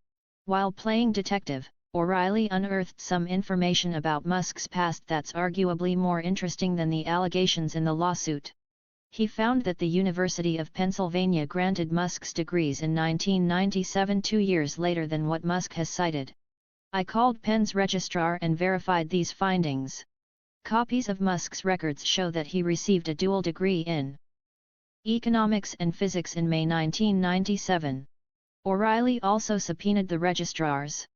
While playing detective, O'Reilly unearthed some information about Musk's past that's arguably more interesting than the allegations in the lawsuit. He found that the University of Pennsylvania granted Musk's degrees in 1997, 2 years later than what Musk has cited. I called Penn's registrar and verified these findings. Copies of Musk's records show that he received a dual degree in economics and physics in May 1997. O'Reilly also subpoenaed the registrar's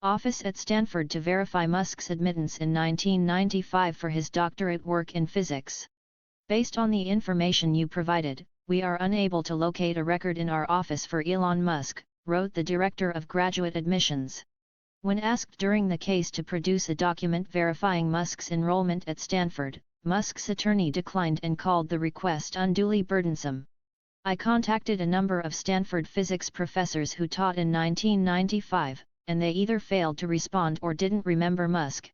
office at Stanford to verify Musk's admittance in 1995 for his doctorate work in physics. Based on the information you provided, we are unable to locate a record in our office for Elon Musk, wrote the director of graduate admissions. When asked during the case to produce a document verifying Musk's enrollment at Stanford, Musk's attorney declined and called the request unduly burdensome. I contacted a number of Stanford physics professors who taught in 1995, and they either failed to respond or didn't remember Musk.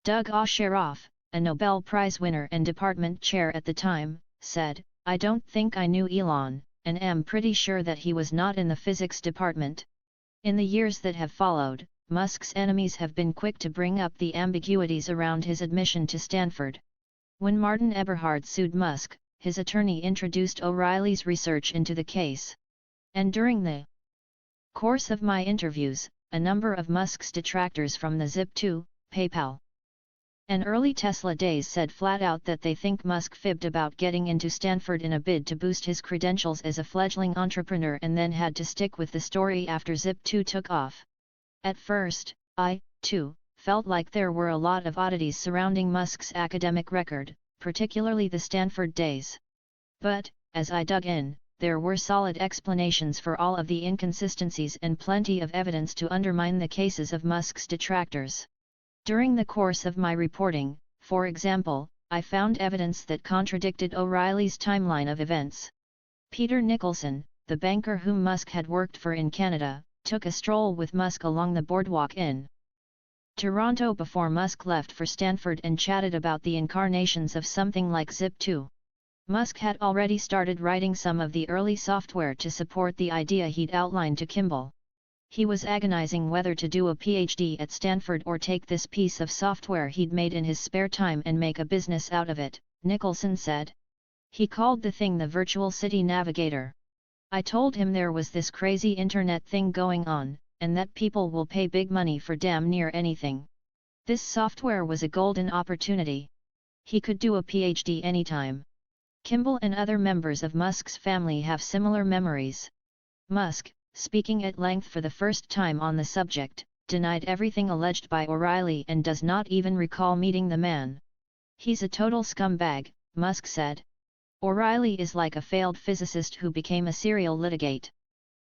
Doug Osheroff, a Nobel Prize winner and department chair at the time, said, "I don't think I knew Elon, and am pretty sure that he was not in the physics department." In the years that have followed, Musk's enemies have been quick to bring up the ambiguities around his admission to Stanford. When Martin Eberhard sued Musk, his attorney introduced O'Reilly's research into the case. And during the course of my interviews, a number of Musk's detractors from the Zip2, PayPal, and early Tesla days said flat out that they think Musk fibbed about getting into Stanford in a bid to boost his credentials as a fledgling entrepreneur and then had to stick with the story after Zip2 took off. At first, I, too, felt like there were a lot of oddities surrounding Musk's academic record, particularly the Stanford days. But, as I dug in, there were solid explanations for all of the inconsistencies and plenty of evidence to undermine the cases of Musk's detractors. During the course of my reporting, for example, I found evidence that contradicted O'Reilly's timeline of events. Peter Nicholson, the banker whom Musk had worked for in Canada, took a stroll with Musk along the boardwalk in Toronto before Musk left for Stanford and chatted about the incarnations of something like Zip2. Musk had already started writing some of the early software to support the idea he'd outlined to Kimball. He was agonizing whether to do a PhD at Stanford or take this piece of software he'd made in his spare time and make a business out of it, Nicholson said. He called the thing the Virtual City Navigator. I told him there was this crazy internet thing going on, and that people will pay big money for damn near anything. This software was a golden opportunity. He could do a PhD anytime. Kimball and other members of Musk's family have similar memories. Musk, speaking at length for the first time on the subject, denied everything alleged by O'Reilly and does not even recall meeting the man. "He's a total scumbag," Musk said. "O'Reilly is like a failed physicist who became a serial litigate.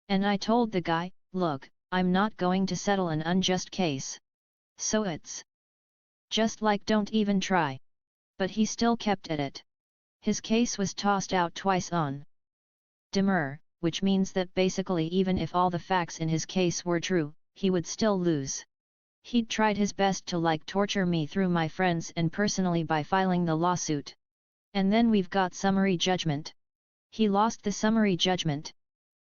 And I told the guy, look, I'm not going to settle an unjust case. So it's just like don't even try." But he still kept at it. His case was tossed out twice on demur, which means that basically even if all the facts in his case were true, he would still lose. He'd tried his best to torture me through my friends and personally by filing the lawsuit. And then we've got summary judgment. He lost the summary judgment.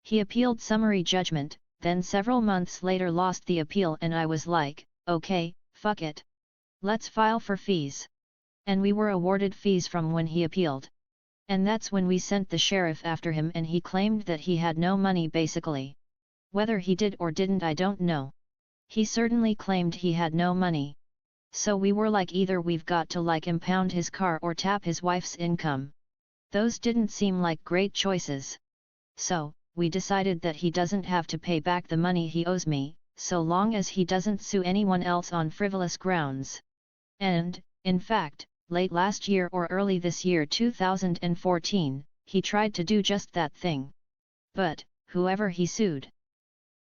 He appealed summary judgment, then several months later lost the appeal and I was like, okay, fuck it. Let's file for fees. And we were awarded fees from when he appealed. And that's when we sent the sheriff after him and he claimed that he had no money basically. Whether he did or didn't I don't know. He certainly claimed he had no money. So we were like either we've got to impound his car or tap his wife's income. Those didn't seem like great choices. So, we decided that he doesn't have to pay back the money he owes me, so long as he doesn't sue anyone else on frivolous grounds. And, in fact, late last year or early this year 2014, he tried to do just that thing. But, whoever he sued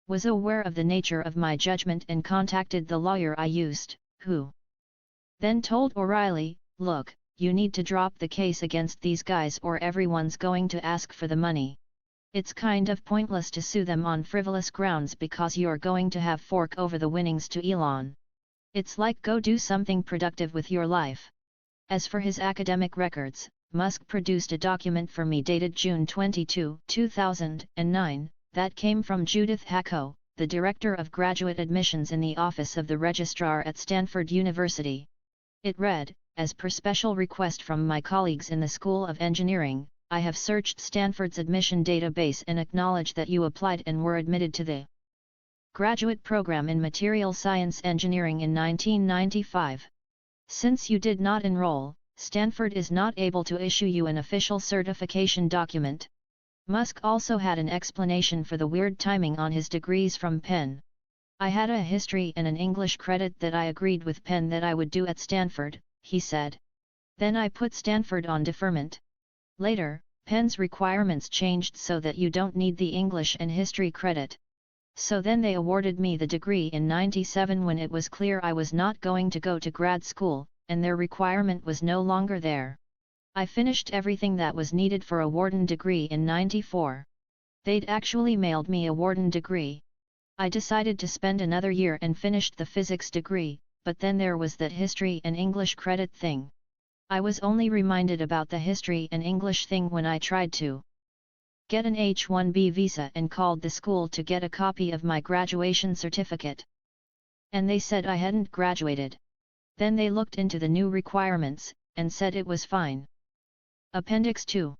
was aware of the nature of my judgment and contacted the lawyer I used, who then told O'Reilly, look, you need to drop the case against these guys or everyone's going to ask for the money. It's kind of pointless to sue them on frivolous grounds because you're going to have fork over the winnings to Elon. It's like go do something productive with your life. As for his academic records, Musk produced a document for me dated June 22, 2009, that came from Judith Hacko, the Director of Graduate Admissions in the Office of the Registrar at Stanford University. It read, as per special request from my colleagues in the School of Engineering, I have searched Stanford's admission database and acknowledge that you applied and were admitted to the graduate program in Material Science Engineering in 1995. Since you did not enroll, Stanford is not able to issue you an official certification document. Musk also had an explanation for the weird timing on his degrees from Penn. I had a history and an English credit that I agreed with Penn that I would do at Stanford, he said. Then I put Stanford on deferment. Later, Penn's requirements changed so that you don't need the English and history credit. So then they awarded me the degree in '97 when it was clear I was not going to go to grad school, and their requirement was no longer there. I finished everything that was needed for a Wharton degree in '94. They'd actually mailed me a Wharton degree. I decided to spend another year and finished the physics degree, but then there was that history and English credit thing. I was only reminded about the history and English thing when I tried to get an H-1B visa and called the school to get a copy of my graduation certificate. And they said I hadn't graduated. Then they looked into the new requirements, and said it was fine. Appendix 2.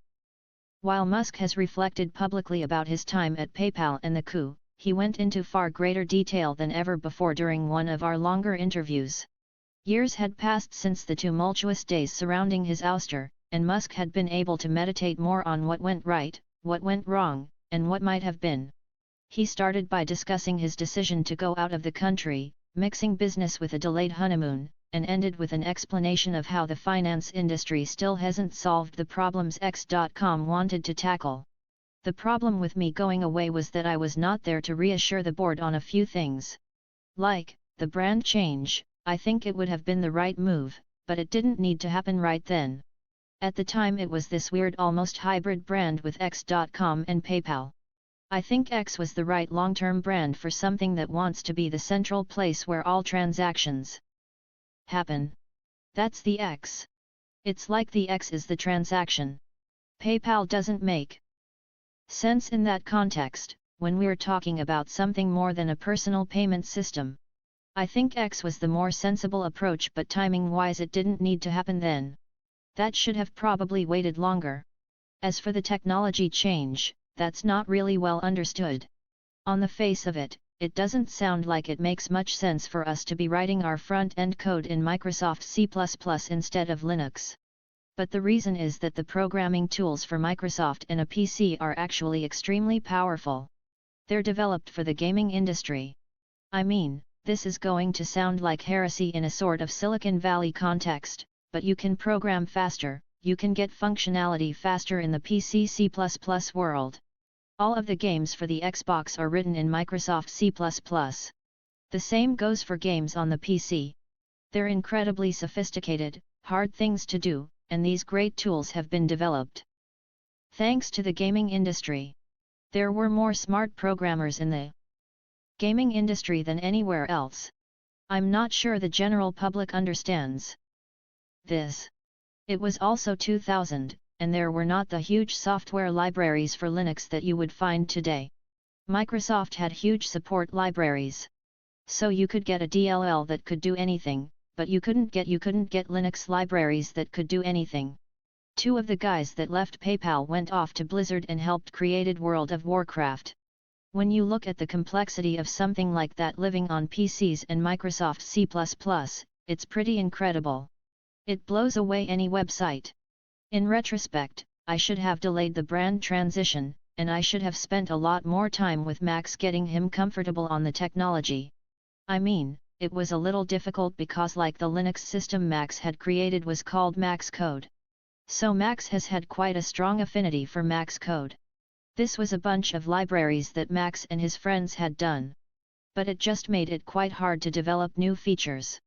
While Musk has reflected publicly about his time at PayPal and the coup, he went into far greater detail than ever before during one of our longer interviews. Years had passed since the tumultuous days surrounding his ouster, and Musk had been able to meditate more on what went right, what went wrong, and what might have been. He started by discussing his decision to go out of the country, mixing business with a delayed honeymoon, and ended with an explanation of how the finance industry still hasn't solved the problems X.com wanted to tackle. The problem with me going away was that I was not there to reassure the board on a few things. Like, the brand change, I think it would have been the right move, but it didn't need to happen right then. At the time it was this weird almost hybrid brand with X.com and PayPal. I think X was the right long-term brand for something that wants to be the central place where all transactions happen. That's the X. It's like the X is the transaction. PayPal doesn't make sense in that context, when we're talking about something more than a personal payment system. I think X was the more sensible approach, but timing-wise it didn't need to happen then. That should have probably waited longer. As for the technology change, that's not really well understood. On the face of it, it doesn't sound like it makes much sense for us to be writing our front-end code in Microsoft C++ instead of Linux. But the reason is that the programming tools for Microsoft and a PC are actually extremely powerful. They're developed for the gaming industry. I mean, this is going to sound like heresy in a sort of Silicon Valley context, but you can program faster, you can get functionality faster in the PC C++ world. All of the games for the Xbox are written in Microsoft C++. The same goes for games on the PC. They're incredibly sophisticated, hard things to do, and these great tools have been developed thanks to the gaming industry. There were more smart programmers in the gaming industry than anywhere else. I'm not sure the general public understands this. It was also 2000, and there were not the huge software libraries for Linux that you would find today. Microsoft had huge support libraries. So you could get a DLL that could do anything, but you couldn't get Linux libraries that could do anything. Two of the guys that left PayPal went off to Blizzard and helped created World of Warcraft. When you look at the complexity of something like that living on PCs and Microsoft C++, it's pretty incredible. It blows away any website. In retrospect, I should have delayed the brand transition, and I should have spent a lot more time with Max getting him comfortable on the technology. I mean, it was a little difficult because like the Linux system Max had created was called Max Code. So Max has had quite a strong affinity for Max Code. This was a bunch of libraries that Max and his friends had done. But it just made it quite hard to develop new features.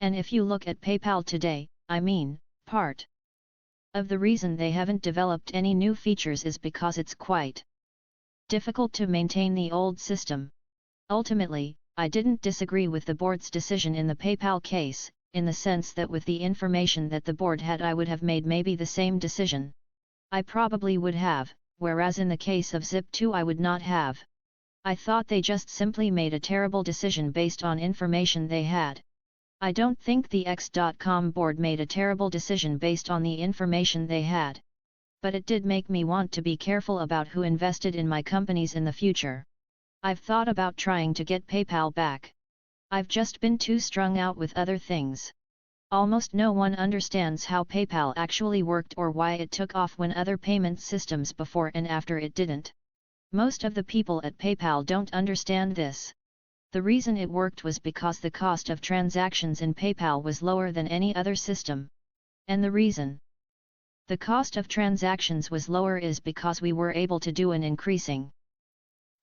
And if you look at PayPal today, I mean, part of the reason they haven't developed any new features is because it's quite difficult to maintain the old system. Ultimately, I didn't disagree with the board's decision in the PayPal case, in the sense that with the information that the board had I would have made maybe the same decision. I probably would have, whereas in the case of Zip2 I would not have. I thought they just simply made a terrible decision based on information they had. I don't think the X.com board made a terrible decision based on the information they had. But it did make me want to be careful about who invested in my companies in the future. I've thought about trying to get PayPal back. I've just been too strung out with other things. Almost no one understands how PayPal actually worked or why it took off when other payment systems before and after it didn't. Most of the people at PayPal don't understand this. The reason it worked was because the cost of transactions in PayPal was lower than any other system. And the reason the cost of transactions was lower is because we were able to do an increasing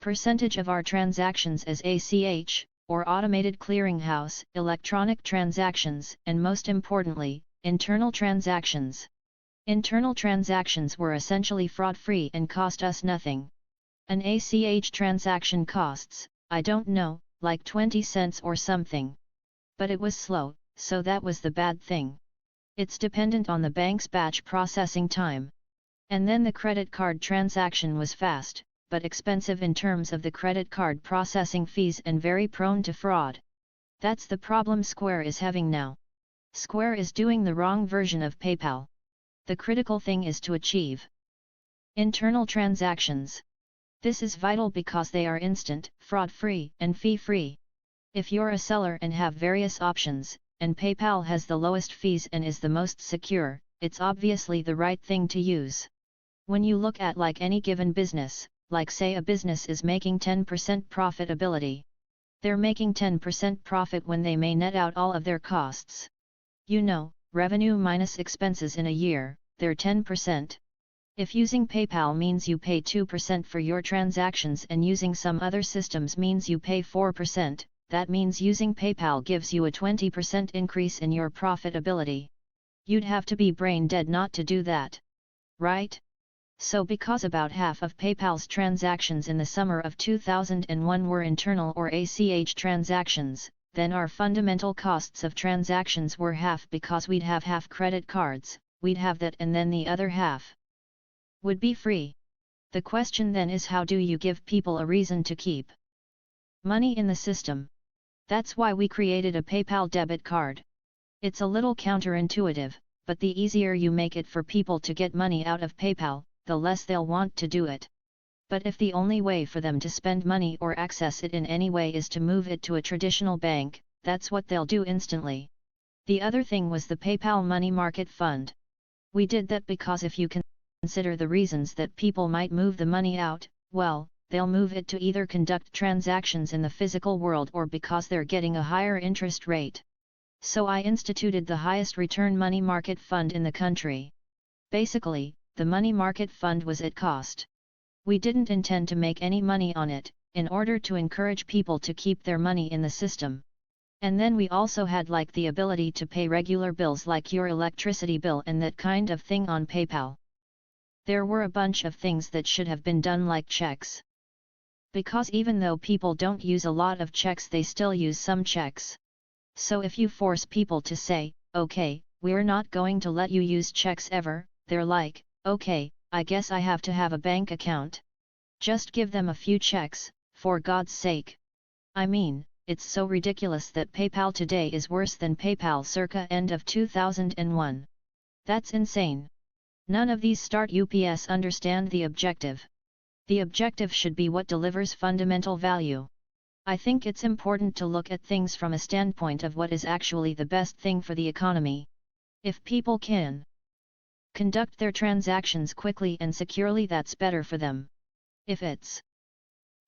percentage of our transactions as ACH, or automated clearinghouse, electronic transactions, and most importantly, internal transactions. Internal transactions were essentially fraud-free and cost us nothing. An ACH transaction costs, I don't know, like 20 cents or something. But it was slow, so that was the bad thing. It's dependent on the bank's batch processing time. And then the credit card transaction was fast, but expensive in terms of the credit card processing fees and very prone to fraud. That's the problem Square is having now. Square is doing the wrong version of PayPal. The critical thing is to achieve internal transactions. This is vital because they are instant, fraud-free, and fee-free. If you're a seller and have various options, and PayPal has the lowest fees and is the most secure, it's obviously the right thing to use. When you look at like any given business, like say a business is making 10% profitability. They're making 10% profit when they may net out all of their costs. You know, revenue minus expenses in a year, they're 10%. If using PayPal means you pay 2% for your transactions and using some other systems means you pay 4%, that means using PayPal gives you a 20% increase in your profitability. You'd have to be brain dead not to do that. Right? So because about half of PayPal's transactions in the summer of 2001 were internal or ACH transactions, then our fundamental costs of transactions were half because we'd have half credit cards, we'd have that and then the other half would be free. The question then is how do you give people a reason to keep money in the system? That's why we created a PayPal debit card. It's a little counterintuitive, but the easier you make it for people to get money out of PayPal, the less they'll want to do it. But if the only way for them to spend money or access it in any way is to move it to a traditional bank, that's what they'll do instantly. The other thing was the PayPal Money Market Fund. We did that because if you consider the reasons that people might move the money out, well, they'll move it to either conduct transactions in the physical world or because they're getting a higher interest rate. So I instituted the highest return money market fund in the country. Basically, the money market fund was at cost. We didn't intend to make any money on it, in order to encourage people to keep their money in the system. And then we also had like the ability to pay regular bills like your electricity bill and that kind of thing on PayPal. There were a bunch of things that should have been done like checks. Because even though people don't use a lot of checks they still use some checks. So if you force people to say, okay, we're not going to let you use checks ever, they're like, okay, I guess I have to have a bank account. Just give them a few checks, for God's sake. I mean, it's so ridiculous that PayPal today is worse than PayPal circa end of 2001. That's insane. None of these start UPS understand the objective. The objective should be what delivers fundamental value. I think it's important to look at things from a standpoint of what is actually the best thing for the economy. If people can conduct their transactions quickly and securely, that's better for them. If it's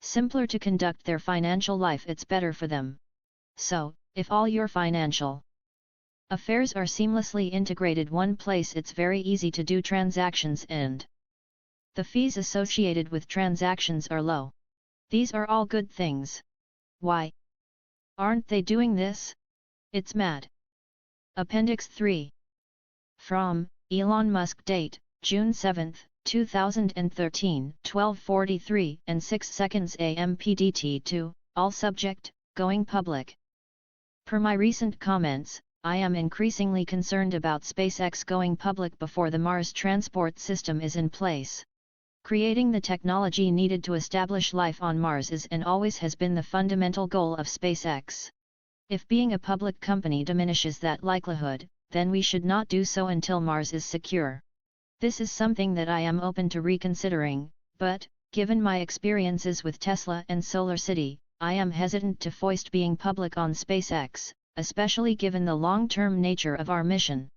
simpler to conduct their financial life, it's better for them. So, if all your financial affairs are seamlessly integrated one place, it's very easy to do transactions and the fees associated with transactions are low. These are all good things. Why aren't they doing this? It's mad. Appendix 3. From Elon Musk. Date, June 7, 2013, 12:43 and 6 seconds AM PDT 2, all subject, going public. Per my recent comments, I am increasingly concerned about SpaceX going public before the Mars transport system is in place. Creating the technology needed to establish life on Mars is and always has been the fundamental goal of SpaceX. If being a public company diminishes that likelihood, then we should not do so until Mars is secure. This is something that I am open to reconsidering, but, given my experiences with Tesla and SolarCity, I am hesitant to foist being public on SpaceX, especially given the long-term nature of our mission.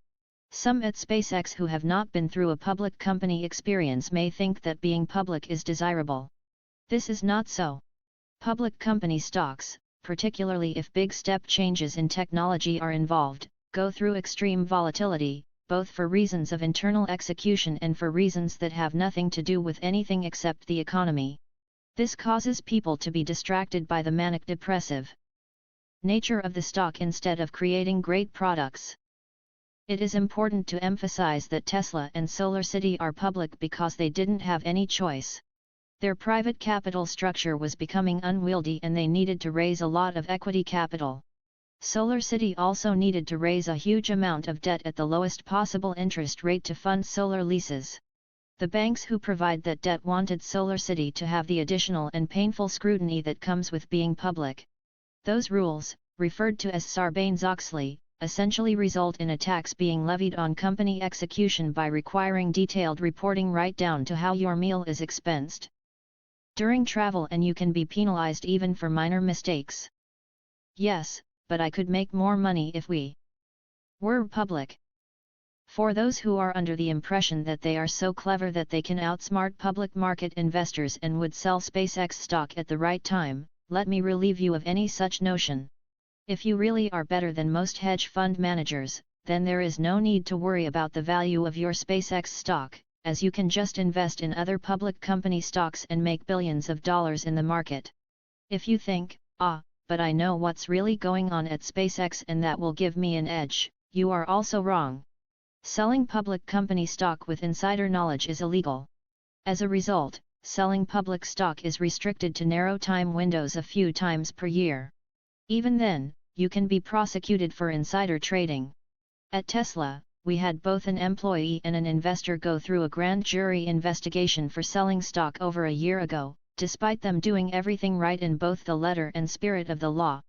Some at SpaceX who have not been through a public company experience may think that being public is desirable. This is not so. Public company stocks, particularly if big step changes in technology are involved, go through extreme volatility, both for reasons of internal execution and for reasons that have nothing to do with anything except the economy. This causes people to be distracted by the manic-depressive nature of the stock instead of creating great products. It is important to emphasize that Tesla and SolarCity are public because they didn't have any choice. Their private capital structure was becoming unwieldy and they needed to raise a lot of equity capital. SolarCity also needed to raise a huge amount of debt at the lowest possible interest rate to fund solar leases. The banks who provide that debt wanted SolarCity to have the additional and painful scrutiny that comes with being public. Those rules, referred to as Sarbanes-Oxley, essentially result in a tax being levied on company execution by requiring detailed reporting right down to how your meal is expensed during travel, and you can be penalized even for minor mistakes. Yes, but I could make more money if we were public. For those who are under the impression that they are so clever that they can outsmart public market investors and would sell SpaceX stock at the right time, let me relieve you of any such notion. If you really are better than most hedge fund managers, then there is no need to worry about the value of your SpaceX stock, as you can just invest in other public company stocks and make billions of dollars in the market. If you think, but I know what's really going on at SpaceX and that will give me an edge, you are also wrong. Selling public company stock with insider knowledge is illegal. As a result, selling public stock is restricted to narrow time windows a few times per year. Even then, you can be prosecuted for insider trading. At Tesla, we had both an employee and an investor go through a grand jury investigation for selling stock over a year ago, despite them doing everything right in both the letter and spirit of the law.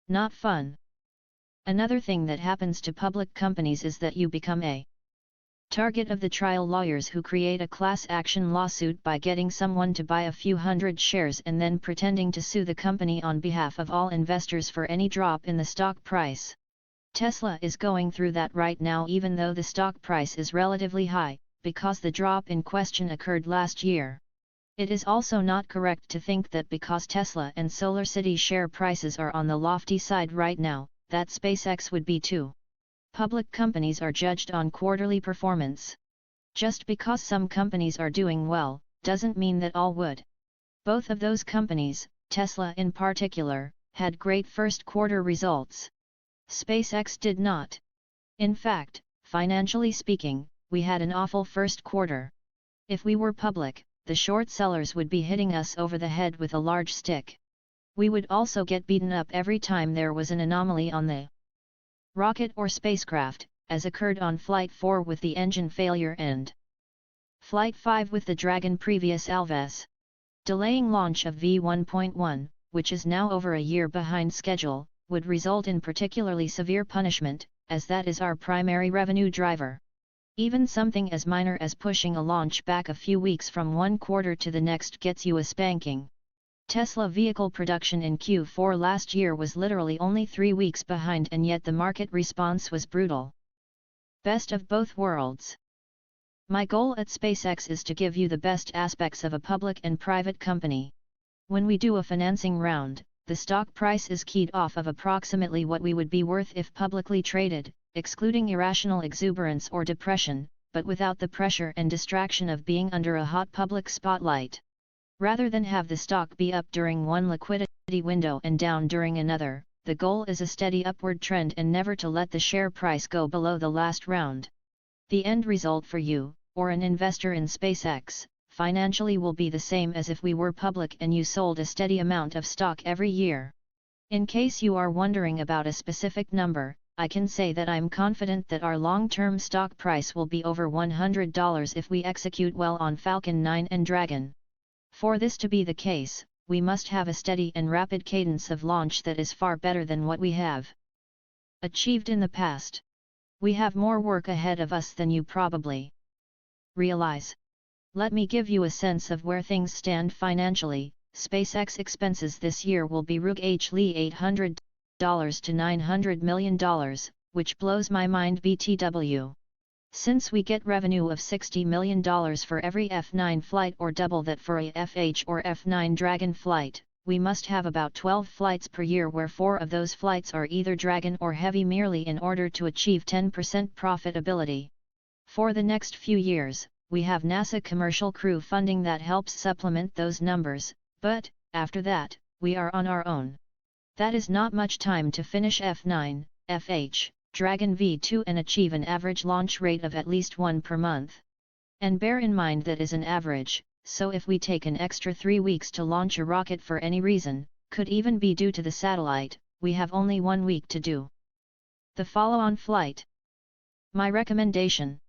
Not fun. Another thing that happens to public companies is that you become a target of the trial lawyers who create a class action lawsuit by getting someone to buy a few hundred shares and then pretending to sue the company on behalf of all investors for any drop in the stock price. Tesla is going through that right now, even though the stock price is relatively high, because the drop in question occurred last year. It is also not correct to think that because Tesla and SolarCity share prices are on the lofty side right now, that SpaceX would be too. Public companies are judged on quarterly performance. Just because some companies are doing well, doesn't mean that all would. Both of those companies, Tesla in particular, had great first quarter results. SpaceX did not. In fact, financially speaking, we had an awful first quarter. If we were public, the short sellers would be hitting us over the head with a large stick. We would also get beaten up every time there was an anomaly on the rocket or spacecraft, as occurred on Flight 4 with the engine failure and Flight 5 with the Dragon previous Alves. Delaying launch of V1.1, which is now over a year behind schedule, would result in particularly severe punishment, as that is our primary revenue driver. Even something as minor as pushing a launch back a few weeks from one quarter to the next gets you a spanking. Tesla vehicle production in Q4 last year was literally only 3 weeks behind, and yet the market response was brutal. Best of both worlds. My goal at SpaceX is to give you the best aspects of a public and private company. When we do a financing round, the stock price is keyed off of approximately what we would be worth if publicly traded, excluding irrational exuberance or depression, but without the pressure and distraction of being under a hot public spotlight. Rather than have the stock be up during one liquidity window and down during another, the goal is a steady upward trend and never to let the share price go below the last round. The end result for you, or an investor in SpaceX, financially will be the same as if we were public and you sold a steady amount of stock every year. In case you are wondering about a specific number, I can say that I'm confident that our long-term stock price will be over $100 if we execute well on Falcon 9 and Dragon. For this to be the case, we must have a steady and rapid cadence of launch that is far better than what we have achieved in the past. We have more work ahead of us than you probably realize. Let me give you a sense of where things stand financially. SpaceX expenses this year will be Rug Ashlee to $900 million, which blows my mind BTW. Since we get revenue of $60 million for every F9 flight or double that for a FH or F9 Dragon flight, we must have about 12 flights per year where 4 of those flights are either Dragon or Heavy merely in order to achieve 10% profitability. For the next few years, we have NASA commercial crew funding that helps supplement those numbers, but, after that, we are on our own. That is not much time to finish F9, FH, Dragon V2 and achieve an average launch rate of at least 1 per month. And bear in mind that is an average, so if we take an extra 3 weeks to launch a rocket for any reason, could even be due to the satellite, we have only 1 week to do the follow-on flight. My recommendation.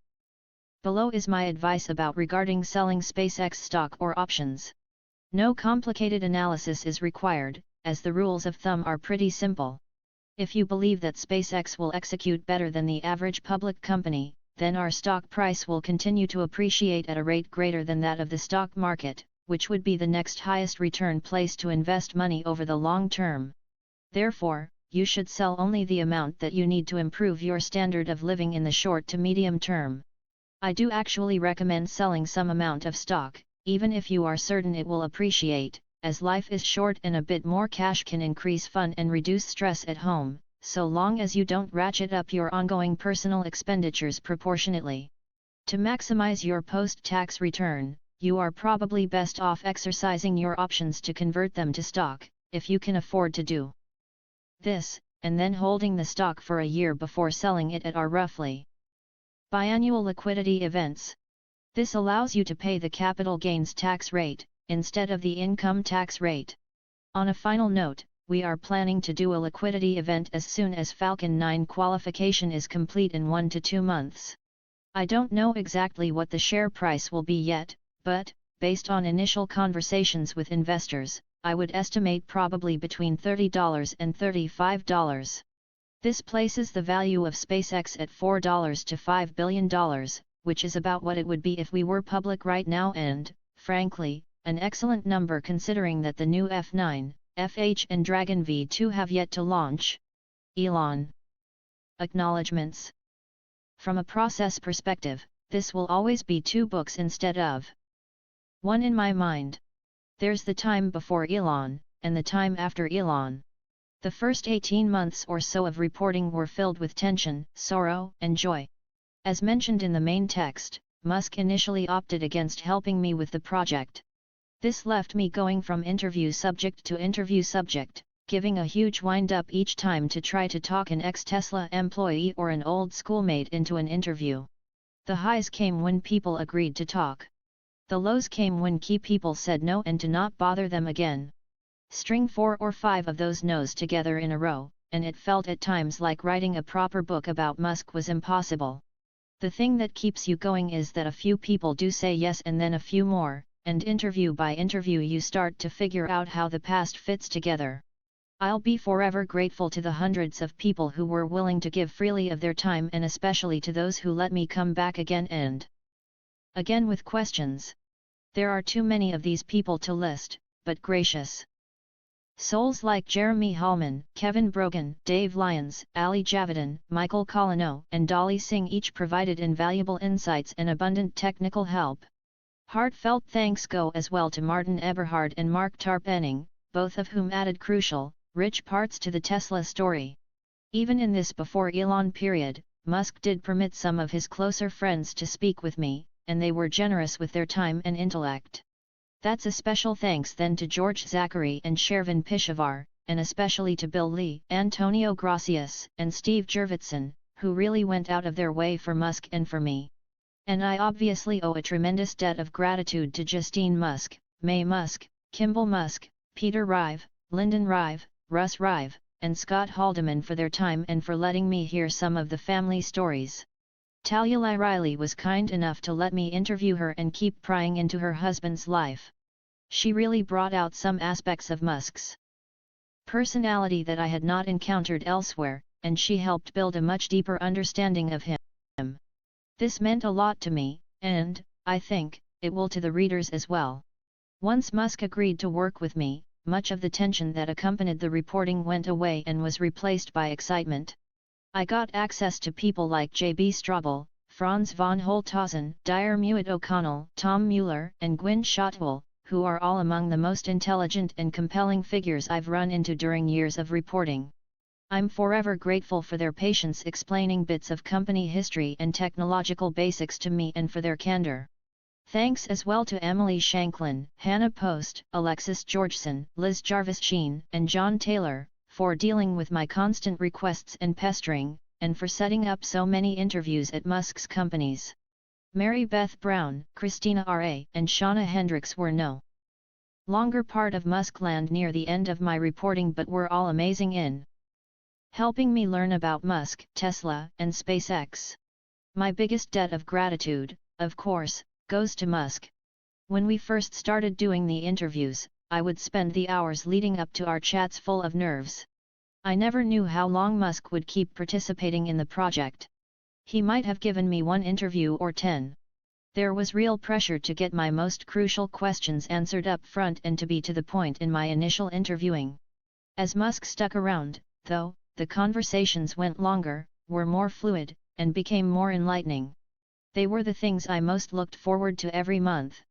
Below is my advice about regarding selling SpaceX stock or options. No complicated analysis is required, as the rules of thumb are pretty simple. If you believe that SpaceX will execute better than the average public company, then our stock price will continue to appreciate at a rate greater than that of the stock market, which would be the next highest return place to invest money over the long term. Therefore, you should sell only the amount that you need to improve your standard of living in the short to medium term. I do actually recommend selling some amount of stock, even if you are certain it will appreciate, as life is short and a bit more cash can increase fun and reduce stress at home, so long as you don't ratchet up your ongoing personal expenditures proportionately. To maximize your post-tax return, you are probably best off exercising your options to convert them to stock, if you can afford to do this, and then holding the stock for a year before selling it at our roughly biannual liquidity events. This allows you to pay the capital gains tax rate, instead of the income tax rate. On a final note, we are planning to do a liquidity event as soon as Falcon 9 qualification is complete in 1 to 2 months. I don't know exactly what the share price will be yet, but, based on initial conversations with investors, I would estimate probably between $30 and $35. This places the value of SpaceX at $4 to $5 billion, which is about what it would be if we were public right now and, frankly, an excellent number considering that the new F9, FH and Dragon V2 have yet to launch. Elon. Acknowledgements. From a process perspective, this will always be 2 books instead of 1 in my mind. There's the time before Elon, and the time after Elon. The first 18 months or so of reporting were filled with tension, sorrow, and joy. As mentioned in the main text, Musk initially opted against helping me with the project. This left me going from interview subject to interview subject, giving a huge wind-up each time to try to talk an ex-Tesla employee or an old schoolmate into an interview. The highs came when people agreed to talk. The lows came when key people said no and to not bother them again. String 4 or 5 of those no's together in a row, and it felt at times like writing a proper book about Musk was impossible. The thing that keeps you going is that a few people do say yes and then a few more, and interview by interview you start to figure out how the past fits together. I'll be forever grateful to the hundreds of people who were willing to give freely of their time and especially to those who let me come back again and again with questions. There are too many of these people to list, but gracious souls like Jeremy Hallman, Kevin Brogan, Dave Lyons, Ali Javidan, Michael Colino, and Dolly Singh each provided invaluable insights and abundant technical help. Heartfelt thanks go as well to Martin Eberhard and Mark Tarpenning, both of whom added crucial, rich parts to the Tesla story. Even in this before Elon period, Musk did permit some of his closer friends to speak with me, and they were generous with their time and intellect. That's a special thanks then to George Zachary and Shervin Pishavar, and especially to Bill Lee, Antonio Gracias, and Steve Jurvetson, who really went out of their way for Musk and for me. And I obviously owe a tremendous debt of gratitude to Justine Musk, May Musk, Kimball Musk, Peter Rive, Lyndon Rive, Russ Rive, and Scott Haldeman for their time and for letting me hear some of the family stories. Talia Riley was kind enough to let me interview her and keep prying into her husband's life. She really brought out some aspects of Musk's personality that I had not encountered elsewhere, and she helped build a much deeper understanding of him. This meant a lot to me, and, I think, it will to the readers as well. Once Musk agreed to work with me, much of the tension that accompanied the reporting went away and was replaced by excitement. I got access to people like J.B. Straubel, Franz von Holthausen, Diarmuid O'Connell, Tom Mueller, and Gwyn Shotwell, who are all among the most intelligent and compelling figures I've run into during years of reporting. I'm forever grateful for their patience explaining bits of company history and technological basics to me and for their candor. Thanks as well to Emily Shanklin, Hannah Post, Alexis Georgeson, Liz Jarvis Sheen, and John Taylor, for dealing with my constant requests and pestering, and for setting up so many interviews at Musk's companies. Mary Beth Brown, Christina R.A., and Shauna Hendricks were no longer part of Muskland near the end of my reporting but were all amazing in helping me learn about Musk, Tesla, and SpaceX. My biggest debt of gratitude, of course, goes to Musk. When we first started doing the interviews, I would spend the hours leading up to our chats full of nerves. I never knew how long Musk would keep participating in the project. He might have given me one interview or 10. There was real pressure to get my most crucial questions answered up front and to be to the point in my initial interviewing. As Musk stuck around, though, the conversations went longer, were more fluid, and became more enlightening. They were the things I most looked forward to every month.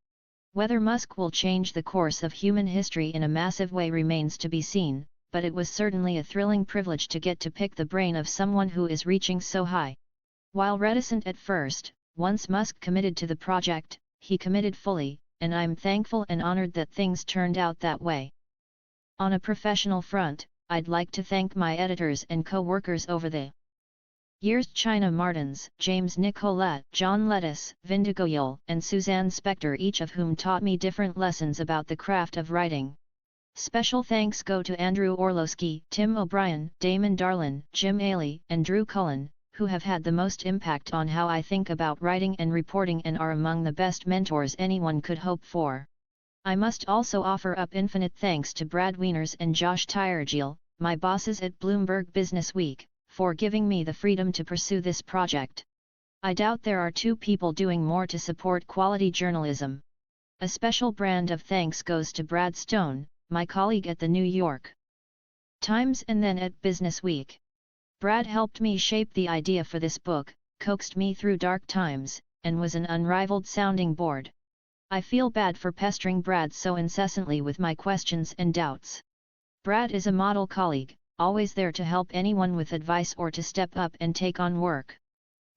Whether Musk will change the course of human history in a massive way remains to be seen, but it was certainly a thrilling privilege to get to pick the brain of someone who is reaching so high. While reticent at first, once Musk committed to the project, he committed fully, and I'm thankful and honored that things turned out that way. On a professional front, I'd like to thank my editors and co-workers over the years: China Martins, James Nicolette, John Lettuce, Vindigoyul, and Suzanne Spector, each of whom taught me different lessons about the craft of writing. Special thanks go to Andrew Orlowski, Tim O'Brien, Damon Darlin, Jim Ailey, and Drew Cullen, who have had the most impact on how I think about writing and reporting and are among the best mentors anyone could hope for. I must also offer up infinite thanks to Brad Wieners and Josh Tyregiel, my bosses at Bloomberg Business Week, for giving me the freedom to pursue this project. I doubt there are two people doing more to support quality journalism. A special brand of thanks goes to Brad Stone, my colleague at the New York Times and then at Business Week. Brad helped me shape the idea for this book, coaxed me through dark times, and was an unrivaled sounding board. I feel bad for pestering Brad so incessantly with my questions and doubts. Brad is a model colleague, always there to help anyone with advice or to step up and take on work.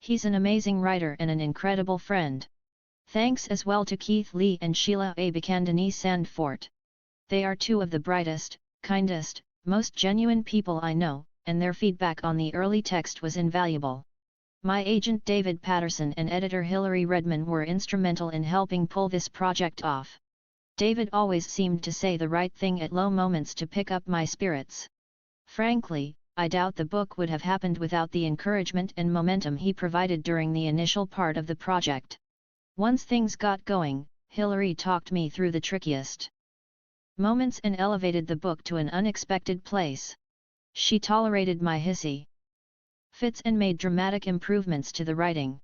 He's an amazing writer and an incredible friend. Thanks as well to Keith Lee and Sheila A. Bicandani Sandfort. They are two of the brightest, kindest, most genuine people I know, and their feedback on the early text was invaluable. My agent David Patterson and editor Hilary Redman were instrumental in helping pull this project off. David always seemed to say the right thing at low moments to pick up my spirits. Frankly, I doubt the book would have happened without the encouragement and momentum he provided during the initial part of the project. Once things got going, Hilary talked me through the trickiest moments and elevated the book to an unexpected place. She tolerated my hissy fits and made dramatic improvements to the writing.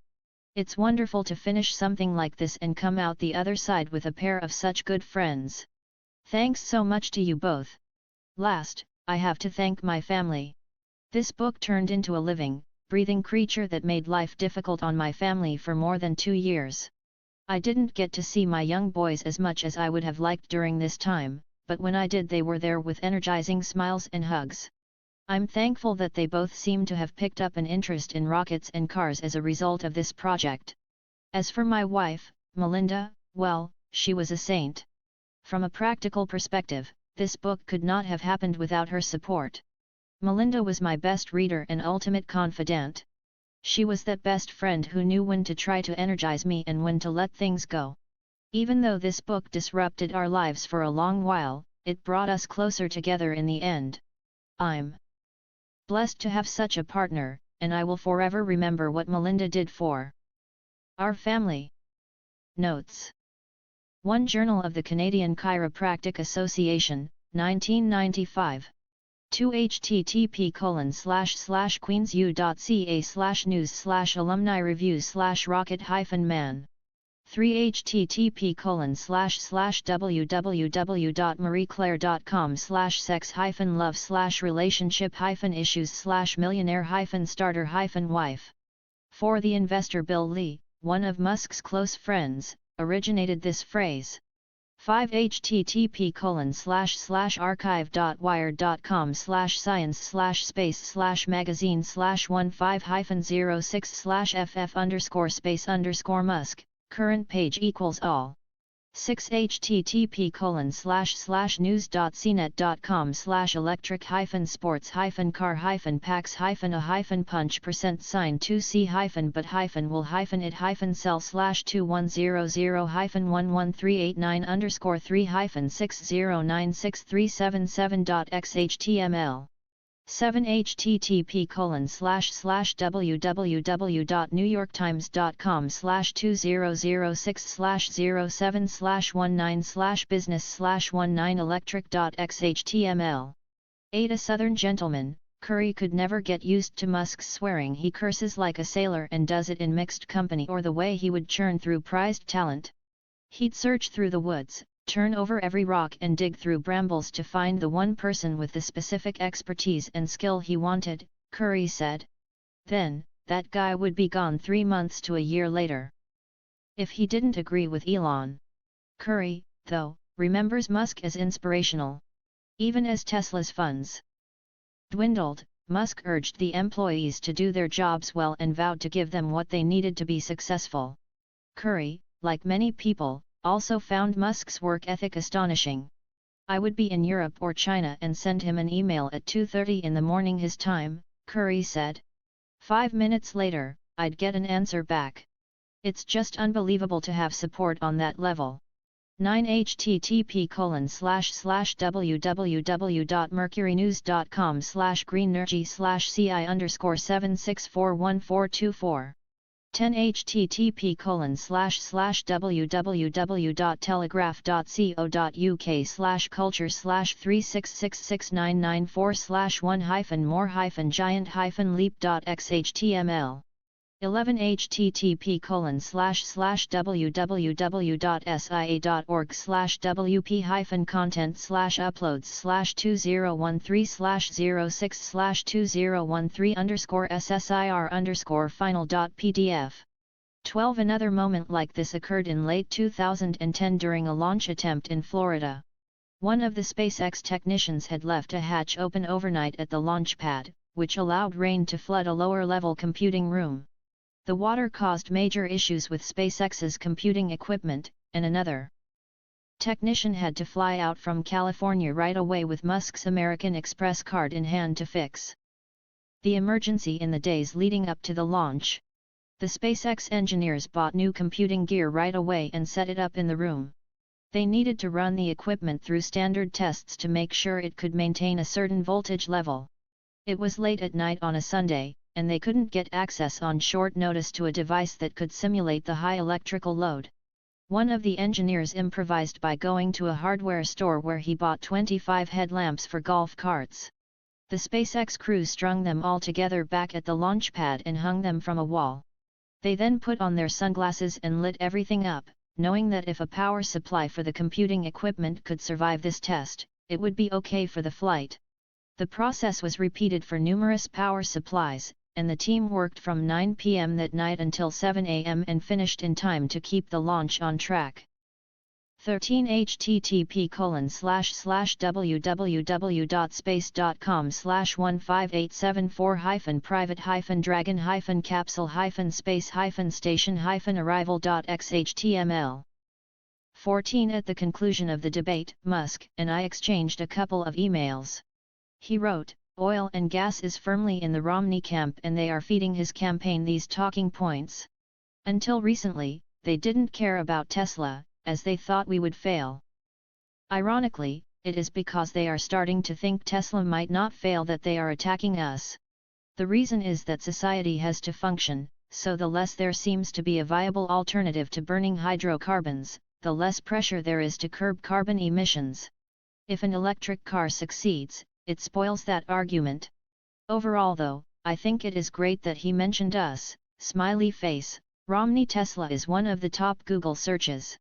It's wonderful to finish something like this and come out the other side with a pair of such good friends. Thanks so much to you both. Last, I have to thank my family. This book turned into a living, breathing creature that made life difficult on my family for more than 2 years. I didn't get to see my young boys as much as I would have liked during this time, but when I did they were there with energizing smiles and hugs. I'm thankful that they both seem to have picked up an interest in rockets and cars as a result of this project. As for my wife, Melinda, well, she was a saint. From a practical perspective, this book could not have happened without her support. Melinda was my best reader and ultimate confidant. She was that best friend who knew when to try to energize me and when to let things go. Even though this book disrupted our lives for a long while, it brought us closer together in the end. I'm blessed to have such a partner, and I will forever remember what Melinda did for our family. Notes. 1 Journal of the Canadian Chiropractic Association, 1995. 2 http://queensu.ca/news/alumni reviews/rocket-man 3 http://www.marieclaire.com/sex-love/relationship-issues/millionaire-starter-wife. 4 The investor Bill Lee, one of Musk's close friends, originated this phrase. 5 http://archive.wired.com/science/space/magazine/1506/ff_space_Musk, current page equals all. 6 http://news.cnet.com/electric-sports-icon-pax-1-but-138-9_337.xhtml 7 http://www.newyorktimes.com/2006/07/business/19electric.xhtml 8 A Southern gentleman, Curry could never get used to Musk's swearing. He curses like a sailor and does it in mixed company or the way he would churn through prized talent. He'd search through the woods, turn over every rock and dig through brambles to find the one person with the specific expertise and skill he wanted, Curry said. Then, that guy would be gone 3 months to a year later. If he didn't agree with Elon. Curry, though, remembers Musk as inspirational. Even as Tesla's funds dwindled, Musk urged the employees to do their jobs well and vowed to give them what they needed to be successful. Curry, like many people, also found Musk's work ethic astonishing. I would be in Europe or China and send him an email at 2:30 in the morning his time, Curry said. 5 minutes later, I'd get an answer back. It's just unbelievable to have support on that level. 9 http://www.mercurynews.com/greenergy/ci_76414424 10 http://www.telegraph.co.uk/culture/3666994/one-more-giant-leap.xhtml 11 http://www.sia.org/wp-content/uploads/2013/06/2013_SSIR_final.pdf 12 Another moment like this occurred in late 2010 during a launch attempt in Florida. One of the SpaceX technicians had left a hatch open overnight at the launch pad, which allowed rain to flood a lower-level computing room. The water caused major issues with SpaceX's computing equipment, and another technician had to fly out from California right away with Musk's American Express card in hand to fix the emergency in the days leading up to the launch. The SpaceX engineers bought new computing gear right away and set it up in the room. They needed to run the equipment through standard tests to make sure it could maintain a certain voltage level. It was late at night on a Sunday, and they couldn't get access on short notice to a device that could simulate the high electrical load. One of the engineers improvised by going to a hardware store where he bought 25 headlamps for golf carts. The SpaceX crew strung them all together back at the launch pad and hung them from a wall. They then put on their sunglasses and lit everything up, knowing that if a power supply for the computing equipment could survive this test, it would be okay for the flight. The process was repeated for numerous power supplies, and the team worked from 9 p.m. that night until 7 a.m. and finished in time to keep the launch on track. 13 http://www.space.com/15874-private-dragon-space-station-arrival.xhtml 14 At the conclusion of the debate, Musk and I exchanged a couple of emails. He wrote, "Oil and gas is firmly in the Romney camp and they are feeding his campaign these talking points. Until recently, they didn't care about Tesla, as they thought we would fail. Ironically, it is because they are starting to think Tesla might not fail that they are attacking us. The reason is that society has to function, so the less there seems to be a viable alternative to burning hydrocarbons, the less pressure there is to curb carbon emissions. If an electric car succeeds, it spoils that argument. Overall though, I think it is great that he mentioned us, smiley face, Romney Tesla is one of the top Google searches.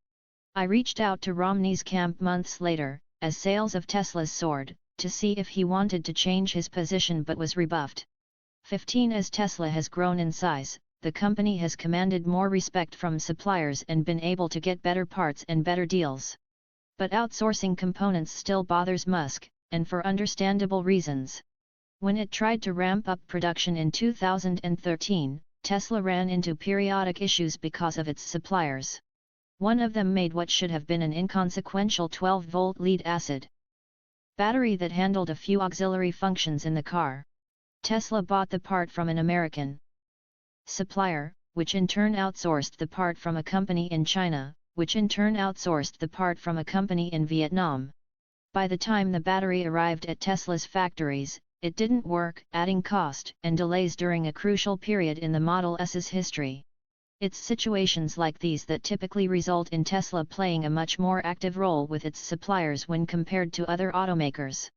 I reached out to Romney's camp months later, as sales of Teslas soared, to see if he wanted to change his position but was rebuffed. 15 As Tesla has grown in size, the company has commanded more respect from suppliers and been able to get better parts and better deals. But outsourcing components still bothers Musk, and for understandable reasons. When it tried to ramp up production in 2013, Tesla ran into periodic issues because of its suppliers. One of them made what should have been an inconsequential 12-volt lead-acid battery that handled a few auxiliary functions in the car. Tesla bought the part from an American supplier, which in turn outsourced the part from a company in China, which in turn outsourced the part from a company in Vietnam. By the time the battery arrived at Tesla's factories, it didn't work, adding cost and delays during a crucial period in the Model S's history. It's situations like these that typically result in Tesla playing a much more active role with its suppliers when compared to other automakers.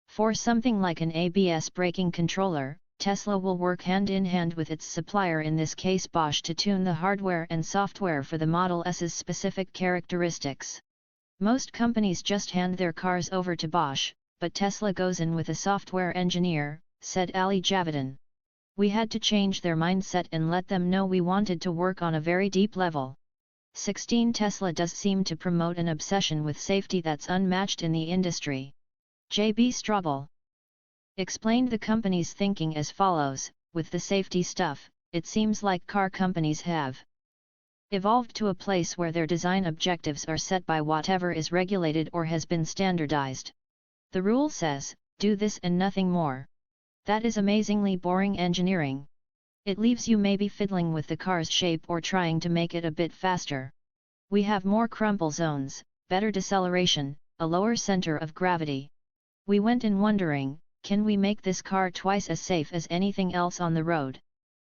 For something like an ABS braking controller, Tesla will work hand-in-hand with its supplier, in this case Bosch, to tune the hardware and software for the Model S's specific characteristics. Most companies just hand their cars over to Bosch, but Tesla goes in with a software engineer, said Ali Javidan. We had to change their mindset and let them know we wanted to work on a very deep level. 16 Tesla does seem to promote an obsession with safety that's unmatched in the industry. J.B. Straubel explained the company's thinking as follows: with the safety stuff, it seems like car companies have evolved to a place where their design objectives are set by whatever is regulated or has been standardized. The rule says, do this and nothing more. That is amazingly boring engineering. It leaves you maybe fiddling with the car's shape or trying to make it a bit faster. We have more crumple zones, better deceleration, a lower center of gravity. We went in wondering, can we make this car twice as safe as anything else on the road?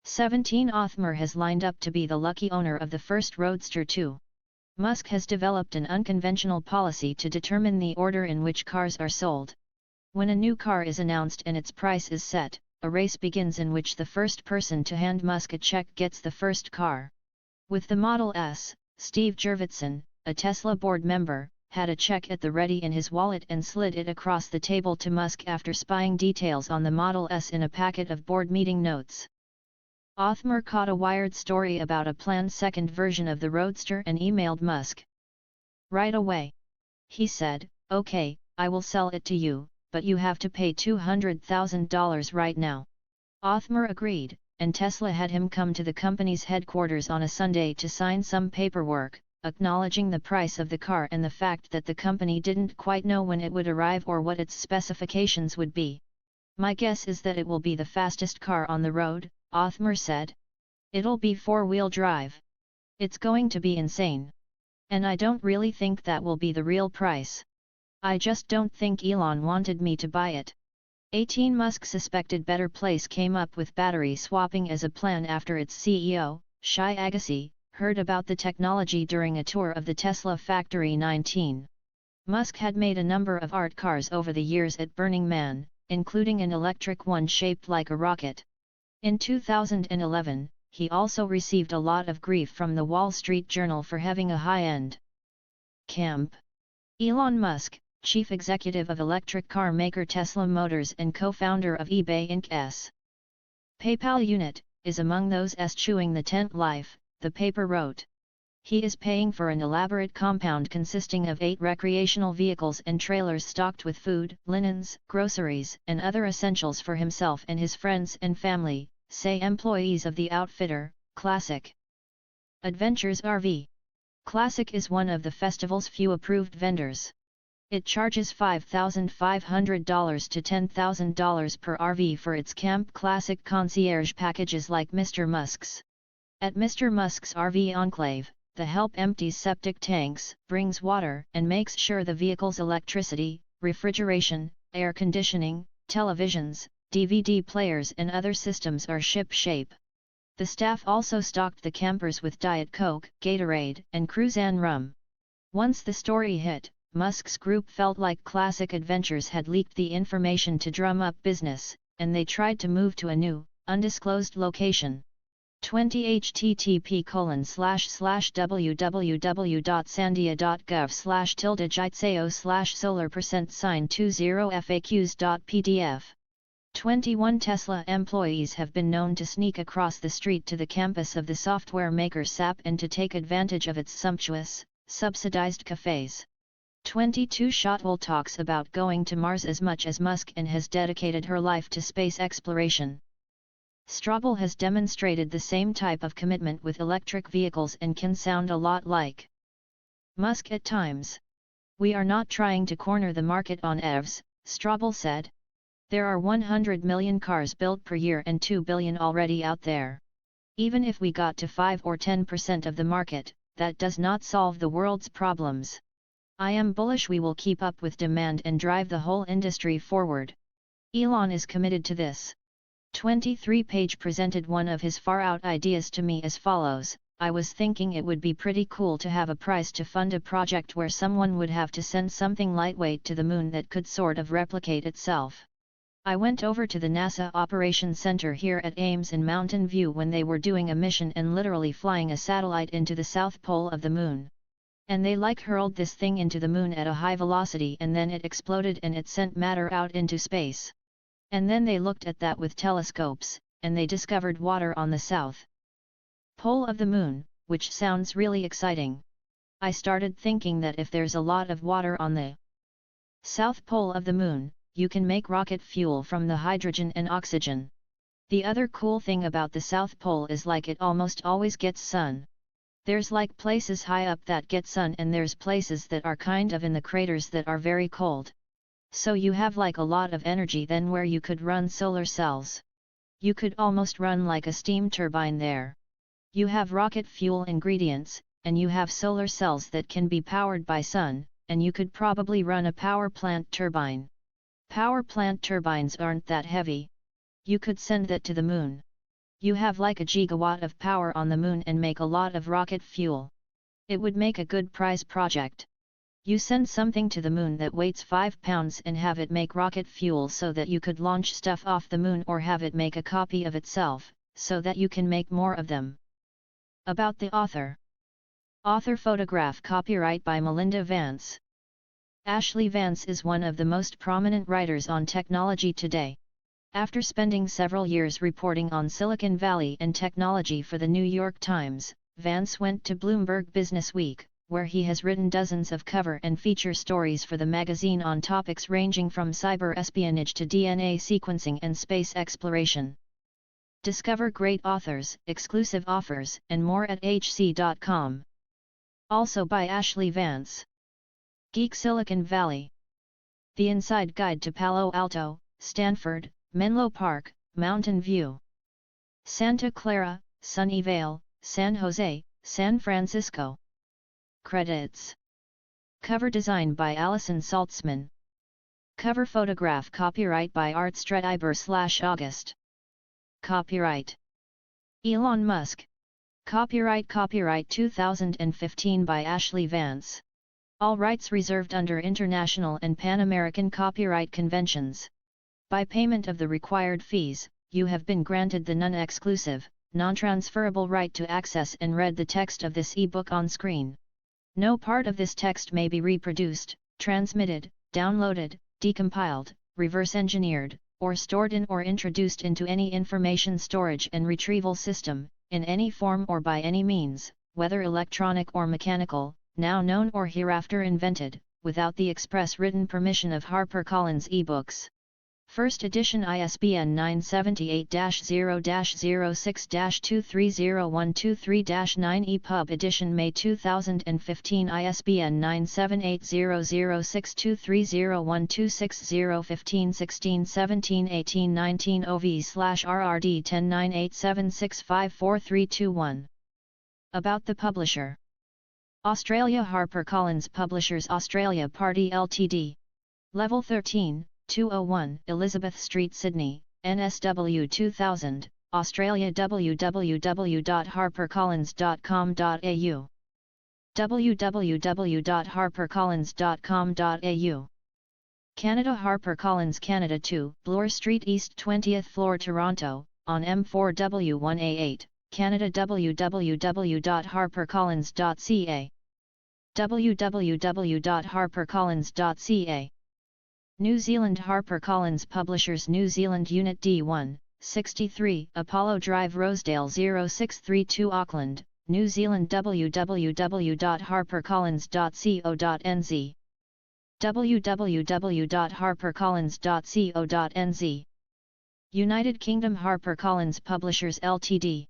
17 Othmer has lined up to be the lucky owner of the first Roadster 2. Musk has developed an unconventional policy to determine the order in which cars are sold. When a new car is announced and its price is set, a race begins in which the first person to hand Musk a check gets the first car. With the Model S, Steve Jurvetson, a Tesla board member, had a check at the ready in his wallet and slid it across the table to Musk after spying details on the Model S in a packet of board meeting notes. Othmer caught a Wired story about a planned second version of the Roadster and emailed Musk. Right away. He said, "Okay, I will sell it to you, but you have to pay $200,000 right now." Othmer agreed, and Tesla had him come to the company's headquarters on a Sunday to sign some paperwork, acknowledging the price of the car and the fact that the company didn't quite know when it would arrive or what its specifications would be. "My guess is that it will be the fastest car on the road," Othmer said. "It'll be four-wheel drive. It's going to be insane. And I don't really think that will be the real price. I just don't think Elon wanted me to buy it." 18 Musk suspected Better Place came up with battery swapping as a plan after its CEO, Shai Agassi, heard about the technology during a tour of the Tesla Factory 19. Musk had made a number of art cars over the years at Burning Man, including an electric one shaped like a rocket. In 2011, he also received a lot of grief from the Wall Street Journal for having a high-end camp. Elon Musk, chief executive of electric car maker Tesla Motors and co-founder of eBay Inc.'s PayPal unit, is among those eschewing the tent life, the paper wrote. He is paying for an elaborate compound consisting of 8 recreational vehicles and trailers stocked with food, linens, groceries, and other essentials for himself and his friends and family, say employees of the outfitter, Classic Adventures RV. Classic is one of the festival's few approved vendors. It charges $5,500 to $10,000 per RV for its Camp Classic concierge packages like Mr. Musk's. At Mr. Musk's RV Enclave, the help empties septic tanks, brings water, and makes sure the vehicle's electricity, refrigeration, air conditioning, televisions, DVD players and other systems are ship-shape. The staff also stocked the campers with Diet Coke, Gatorade, and Cruzan rum. Once the story hit, Musk's group felt like Classic Adventures had leaked the information to drum up business, and they tried to move to a new, undisclosed location. 20 http://www.sandia.gov/tilde-jitseo/solar%20 FAQs.pdf 21 employees have been known to sneak across the street to the campus of the software maker SAP and to take advantage of its sumptuous, subsidized cafes. 22 Shotwell talks about going to Mars as much as Musk and has dedicated her life to space exploration. Strobel has demonstrated the same type of commitment with electric vehicles and can sound a lot like Musk at times. We are not trying to corner the market on EVs, Strobel said. There are 100 million cars built per year and 2 billion already out there. Even if we got to 5 or 10% of the market, that does not solve the world's problems. I am bullish we will keep up with demand and drive the whole industry forward. Elon is committed to this. 23-page presented one of his far-out ideas to me as follows: I was thinking it would be pretty cool to have a prize to fund a project where someone would have to send something lightweight to the moon that could sort of replicate itself. I went over to the NASA Operations Center here at Ames in Mountain View when they were doing a mission and literally flying a satellite into the south pole of the moon. And they hurled this thing into the moon at a high velocity and then it exploded and it sent matter out into space. And then they looked at that with telescopes, and they discovered water on the south pole of the moon, which sounds really exciting. I started thinking that if there's a lot of water on the south pole of the moon, you can make rocket fuel from the hydrogen and oxygen. The other cool thing about the South Pole is it almost always gets sun. There's places high up that get sun and there's places that are kind of in the craters that are very cold. So you have a lot of energy then where you could run solar cells. You could almost run a steam turbine there. You have rocket fuel ingredients, and you have solar cells that can be powered by sun, and you could probably run a power plant turbine. Power plant turbines aren't that heavy. You could send that to the moon. You have a gigawatt of power on the moon and make a lot of rocket fuel. It would make a good prize project. You send something to the moon that weighs 5 pounds and have it make rocket fuel so that you could launch stuff off the moon or have it make a copy of itself, so that you can make more of them. About the author. Author photograph copyright by Melinda Vance. Ashlee Vance is one of the most prominent writers on technology today. After spending several years reporting on Silicon Valley and technology for the New York Times, Vance went to Bloomberg Businessweek, where he has written dozens of cover and feature stories for the magazine on topics ranging from cyber espionage to DNA sequencing and space exploration. Discover great authors, exclusive offers, and more at hc.com. Also by Ashlee Vance. Geek Silicon Valley. The Inside Guide to Palo Alto, Stanford, Menlo Park, Mountain View, Santa Clara, Sunnyvale, San Jose, San Francisco. Credits. Cover design by Allison Saltzman. Cover photograph copyright by Artstreiber/August. Copyright Elon Musk. Copyright 2015 by Ashlee Vance. All rights reserved under international and Pan-American copyright conventions. By payment of the required fees, you have been granted the non-exclusive, non-transferable right to access and read the text of this ebook on screen. No part of this text may be reproduced, transmitted, downloaded, decompiled, reverse-engineered, or stored in or introduced into any information storage and retrieval system, in any form or by any means, whether electronic or mechanical, now known or hereafter invented, without the express written permission of HarperCollins eBooks. First edition ISBN 978-0-06-230123-9 EPUB edition May 2015 ISBN 978-006-230126 15 16 17 19 OV/RRD 109876544321. About the publisher. Australia HarperCollins Publishers Australia Party Ltd. Level 13, 201 Elizabeth Street Sydney, NSW 2000, Australia www.harpercollins.com.au www.harpercollins.com.au Canada HarperCollins Canada 2, Bloor Street East 20th floor Toronto, on M4W1A8, Canada www.harpercollins.ca www.harpercollins.ca New Zealand HarperCollins Publishers New Zealand Unit D1, 63 Apollo Drive Rosedale 0632 Auckland, New Zealand www.harpercollins.co.nz www.harpercollins.co.nz United Kingdom HarperCollins Publishers Ltd.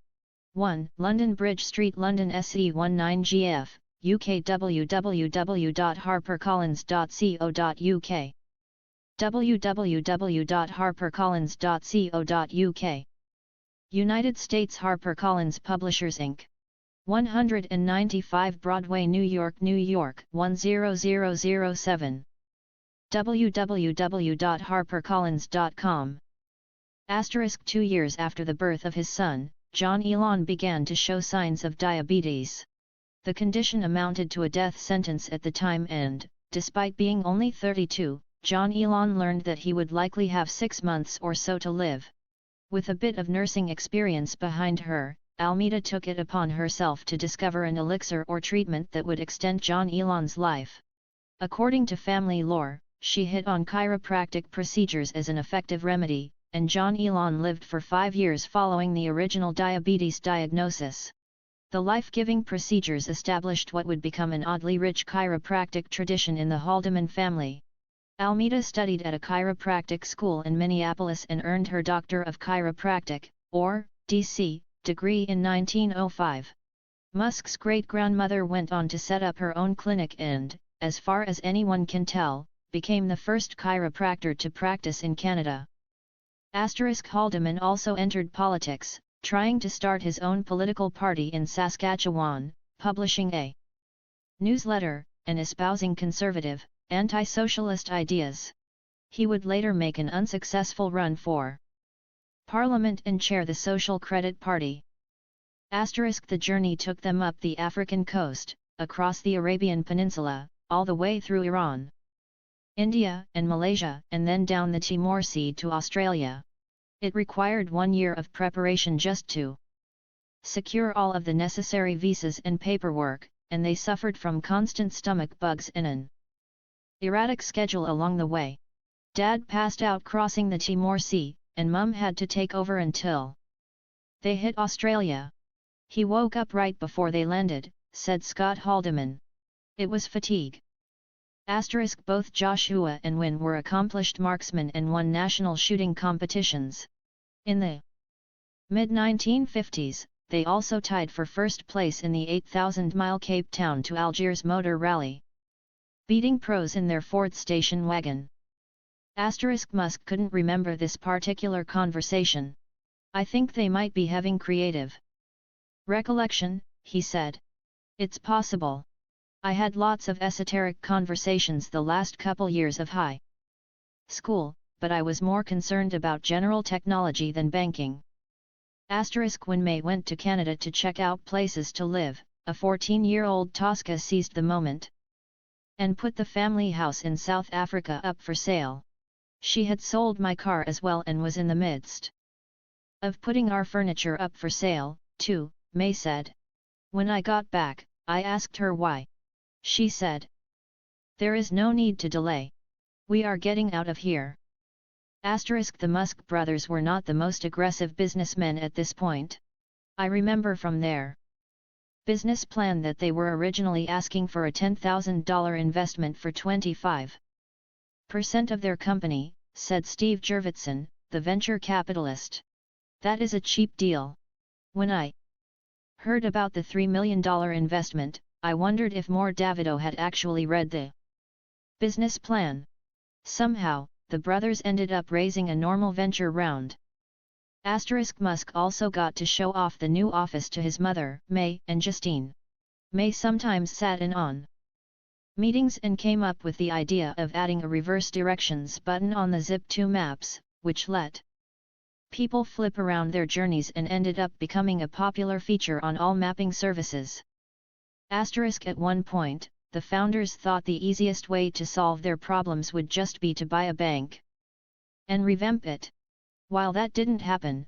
1 London Bridge Street London SE19GF, UK www.harpercollins.co.uk www.harpercollins.co.uk United States HarperCollins Publishers Inc. 195 Broadway New York 10007 www.harpercollins.com 2 years after the birth of his son, John Elon began to show signs of diabetes. The condition amounted to a death sentence at the time and, despite being only 32, John Elon learned that he would likely have 6 months or so to live. With a bit of nursing experience behind her, Almeida took it upon herself to discover an elixir or treatment that would extend John Elon's life. According to family lore, she hit on chiropractic procedures as an effective remedy, and John Elon lived for 5 years following the original diabetes diagnosis. The life-giving procedures established what would become an oddly rich chiropractic tradition in the Haldeman family. Almeida studied at a chiropractic school in Minneapolis and earned her Doctor of Chiropractic, or D.C., degree in 1905. Musk's great-grandmother went on to set up her own clinic and, as far as anyone can tell, became the first chiropractor to practice in Canada. Haldeman also entered politics, trying to start his own political party in Saskatchewan, publishing a newsletter, and espousing conservative, anti-socialist ideas. He would later make an unsuccessful run for Parliament and chair the Social Credit Party. The journey took them up the African coast, across the Arabian Peninsula, all the way through Iran, India and Malaysia, and then down the Timor Sea to Australia. It required 1 year of preparation just to secure all of the necessary visas and paperwork, and they suffered from constant stomach bugs and an erratic schedule along the way. Dad passed out crossing the Timor Sea, and Mum had to take over until they hit Australia. He woke up right before they landed, said Scott Haldeman. It was fatigue. Both Joshua and Wynne were accomplished marksmen and won national shooting competitions. In the mid-1950s, they also tied for first place in the 8,000-mile Cape Town to Algiers Motor Rally, beating pros in their Ford station wagon. Musk couldn't remember this particular conversation. I think they might be having creative recollection, he said. It's possible. I had lots of esoteric conversations the last couple years of high school, but I was more concerned about general technology than banking. When May went to Canada to check out places to live, a 14-year-old Tosca seized the moment and put the family house in South Africa up for sale. She had sold my car as well and was in the midst of putting our furniture up for sale, too, May said. When I got back, I asked her why. She said, "There is no need to delay. We are getting out of here." The Musk brothers were not the most aggressive businessmen at this point. I remember from their business plan that they were originally asking for a $10,000 investment for 25% of their company, said Steve Jurvetson, the venture capitalist. That is a cheap deal. When I heard about the $3 million investment, I wondered if More Davido had actually read the business plan. Somehow, the brothers ended up raising a normal venture round. Musk also got to show off the new office to his mother, May, and Justine. May sometimes sat in on meetings and came up with the idea of adding a reverse directions button on the Zip2 maps, which let people flip around their journeys and ended up becoming a popular feature on all mapping services. At one point, the founders thought the easiest way to solve their problems would just be to buy a bank and revamp it. While that didn't happen,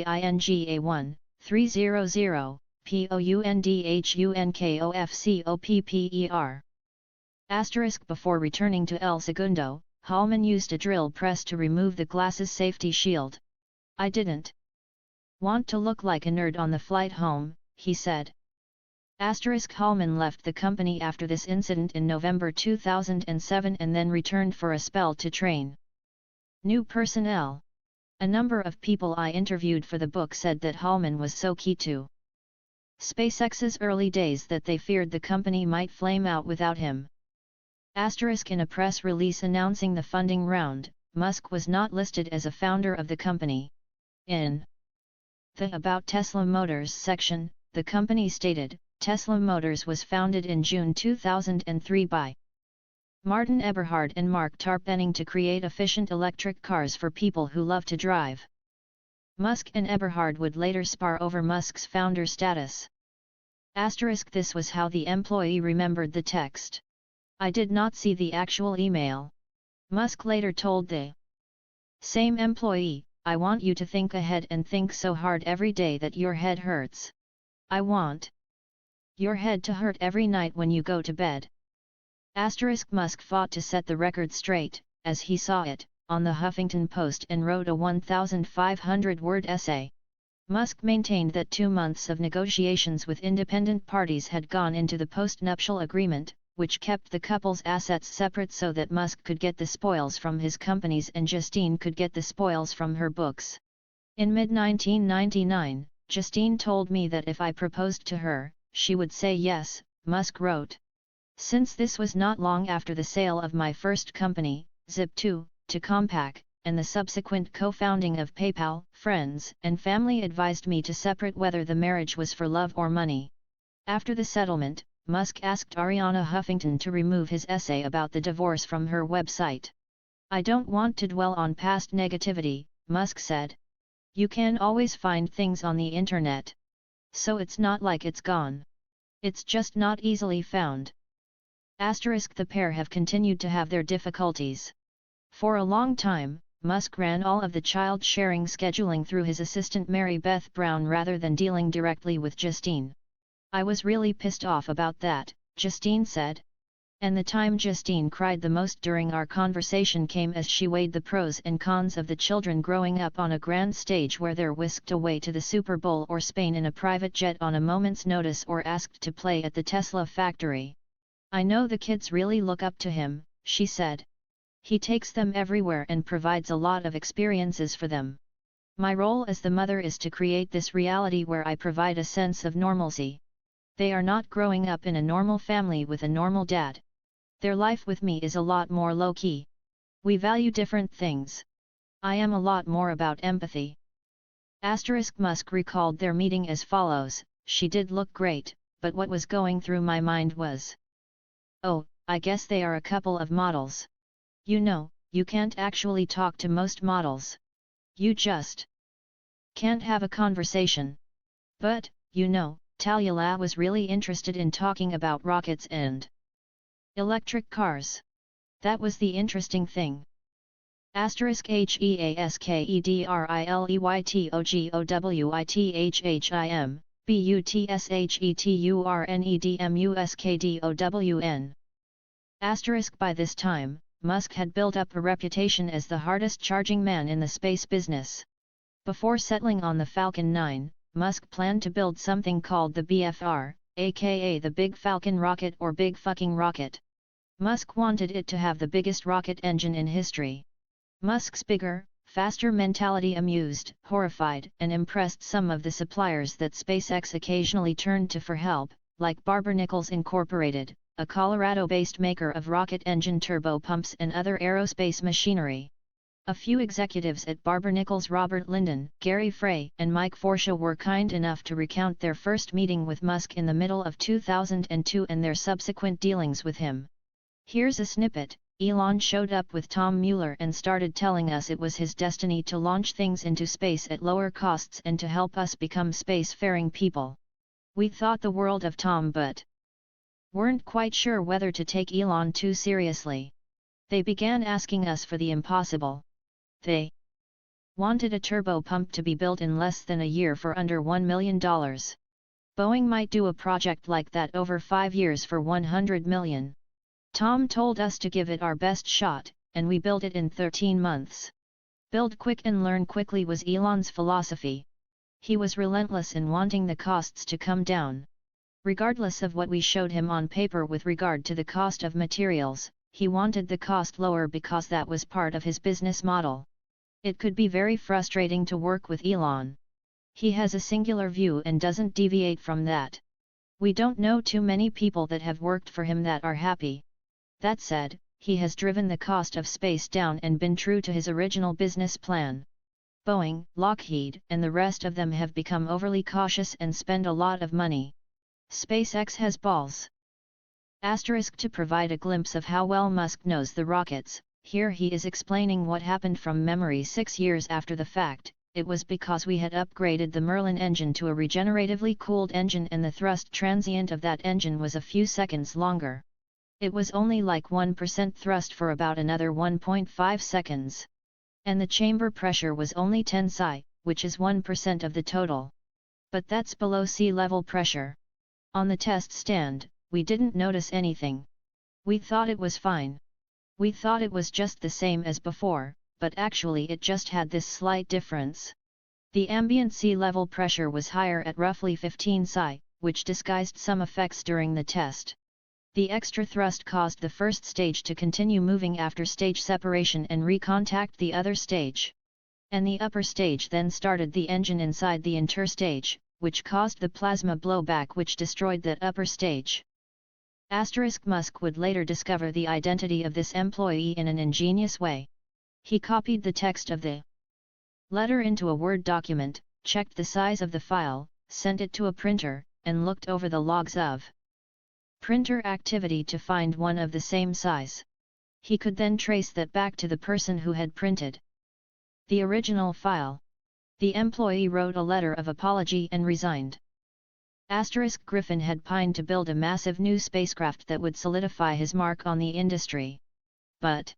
POUNDINGA1, 300, POUNDHUNKOFCOPPER. Asterisk. Before returning to El Segundo, Hallman used a drill press to remove the glass's safety shield. "I didn't want to look like a nerd on the flight home," he said. Asterisk. Hallman left the company after this incident in November 2007 and then returned for a spell to train new personnel. A number of people I interviewed for the book said that Hallman was so key to SpaceX's early days that they feared the company might flame out without him. Asterisk. In a press release announcing the funding round, Musk was not listed as a founder of the company. In the About Tesla Motors section, the company stated, Tesla Motors was founded in June 2003 by Martin Eberhard and Mark Tarpenning to create efficient electric cars for people who love to drive. Musk and Eberhard would later spar over Musk's founder status. This was how the employee remembered the text. I did not see the actual email. Musk later told the same employee, I want you to think ahead and think so hard every day that your head hurts. I want your head to hurt every night when you go to bed. Musk fought to set the record straight, as he saw it, on the Huffington Post and wrote a 1,500-word essay. Musk maintained that 2 months of negotiations with independent parties had gone into the post-nuptial agreement, which kept the couple's assets separate so that Musk could get the spoils from his companies and Justine could get the spoils from her books. In mid-1999, Justine told me that if I proposed to her, she would say yes, Musk wrote. Since this was not long after the sale of my first company, Zip2, to Compaq, and the subsequent co-founding of PayPal, friends and family advised me to separate whether the marriage was for love or money. After the settlement, Musk asked Arianna Huffington to remove his essay about the divorce from her website. I don't want to dwell on past negativity, Musk said. You can always find things on the internet. So it's not like it's gone. It's just not easily found. The pair have continued to have their difficulties. For a long time, Musk ran all of the child-sharing scheduling through his assistant Mary Beth Brown rather than dealing directly with Justine. I was really pissed off about that, Justine said. And the time Justine cried the most during our conversation came as she weighed the pros and cons of the children growing up on a grand stage where they're whisked away to the Super Bowl or Spain in a private jet on a moment's notice or asked to play at the Tesla factory. I know the kids really look up to him, she said. He takes them everywhere and provides a lot of experiences for them. My role as the mother is to create this reality where I provide a sense of normalcy. They are not growing up in a normal family with a normal dad. Their life with me is a lot more low-key. We value different things. I am a lot more about empathy. Musk recalled their meeting as follows, she did look great, but what was going through my mind was, oh, I guess they are a couple of models. You know, you can't actually talk to most models. You just can't have a conversation. But, you know, Talia was really interested in talking about rockets and electric cars. That was the interesting thing. HEASKEDRILEYTOGOWITHHIM, BUTSHETURNEDMUSKDOWN. By this time, Musk had built up a reputation as the hardest charging man in the space business. Before settling on the Falcon 9, Musk planned to build something called the BFR, aka the Big Falcon Rocket or Big Fucking Rocket. Musk wanted it to have the biggest rocket engine in history. Musk's bigger, faster mentality amused, horrified, and impressed some of the suppliers that SpaceX occasionally turned to for help, like Barber-Nichols Incorporated, a Colorado-based maker of rocket engine turbopumps and other aerospace machinery. A few executives at Barber-Nichols, Robert Linden, Gary Frey, and Mike Forsha were kind enough to recount their first meeting with Musk in the middle of 2002 and their subsequent dealings with him. Here's a snippet. Elon showed up with Tom Mueller and started telling us it was his destiny to launch things into space at lower costs and to help us become spacefaring people. We thought the world of Tom but weren't quite sure whether to take Elon too seriously. They began asking us for the impossible. They wanted a turbo pump to be built in less than a year for under $1 million. Boeing might do a project like that over 5 years for $100 million. Tom told us to give it our best shot, and we built it in 13 months. Build quick and learn quickly was Elon's philosophy. He was relentless in wanting the costs to come down. Regardless of what we showed him on paper with regard to the cost of materials, he wanted the cost lower because that was part of his business model. It could be very frustrating to work with Elon. He has a singular view and doesn't deviate from that. We don't know too many people that have worked for him that are happy. That said, he has driven the cost of space down and been true to his original business plan. Boeing, Lockheed, and the rest of them have become overly cautious and spend a lot of money. SpaceX has balls. To provide a glimpse of how well Musk knows the rockets, here he is explaining what happened from memory 6 years after the fact. it was because we had upgraded the Merlin engine to a regeneratively cooled engine and the thrust transient of that engine was a few seconds longer. It was only like 1% thrust for about another 1.5 seconds. And the chamber pressure was only 10 psi, which is 1% of the total. But that's below sea level pressure. On the test stand, we didn't notice anything. We thought it was fine. We thought it was just the same as before, but actually it just had this slight difference. The ambient sea level pressure was higher at roughly 15 psi, which disguised some effects during the test. The extra thrust caused the first stage to continue moving after stage separation and recontact the other stage. And the upper stage then started the engine inside the interstage, which caused the plasma blowback which destroyed that upper stage. Musk would later discover the identity of this employee in an ingenious way. He copied the text of the letter into a Word document, checked the size of the file, sent it to a printer, and looked over the logs of printer activity to find one of the same size. He could then trace that back to the person who had printed the original file. The employee wrote a letter of apology and resigned. Griffin had pined to build a massive new spacecraft that would solidify his mark on the industry. But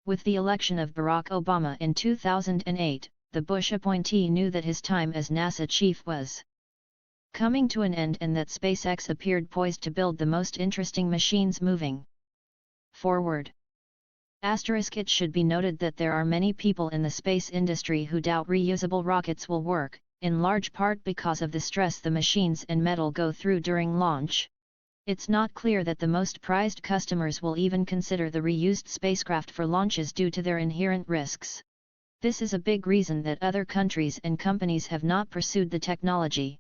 with the election of Barack Obama in 2008, the Bush appointee knew that his time as NASA chief was coming to an end and that SpaceX appeared poised to build the most interesting machines moving forward. It should be noted that there are many people in the space industry who doubt reusable rockets will work, in large part because of the stress the machines and metal go through during launch. It's not clear that the most prized customers will even consider the reused spacecraft for launches due to their inherent risks. This is a big reason that other countries and companies have not pursued the technology.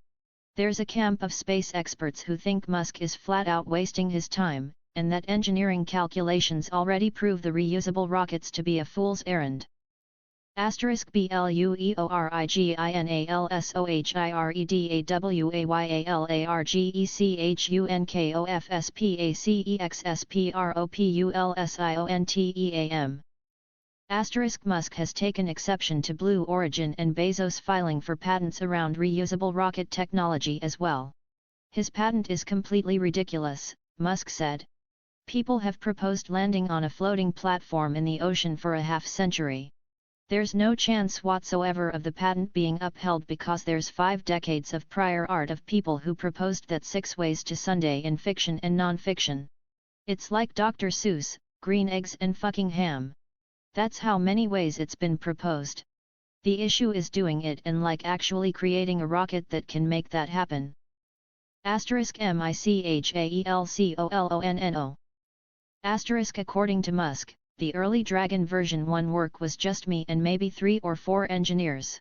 There's a camp of space experts who think Musk is flat out wasting his time, and that engineering calculations already prove the reusable rockets to be a fool's errand. *BLUORIGINALSOHIREDAWAYLARGECSPACEXSPROPULSIONTEAM. Musk has taken exception to Blue Origin and Bezos filing for patents around reusable rocket technology as well. His patent is completely ridiculous, Musk said. People have proposed landing on a floating platform in the ocean for a half-century. There's no chance whatsoever of the patent being upheld because there's 5 decades of prior art of people who proposed that 6 ways to Sunday in fiction and non-fiction. It's like Dr. Seuss, green eggs and fucking ham. That's how many ways it's been proposed. The issue is doing it and like actually creating a rocket that can make that happen. *MICHAELCOLONNO. According to Musk, the early Dragon version 1 work was just me and maybe 3 or 4 engineers.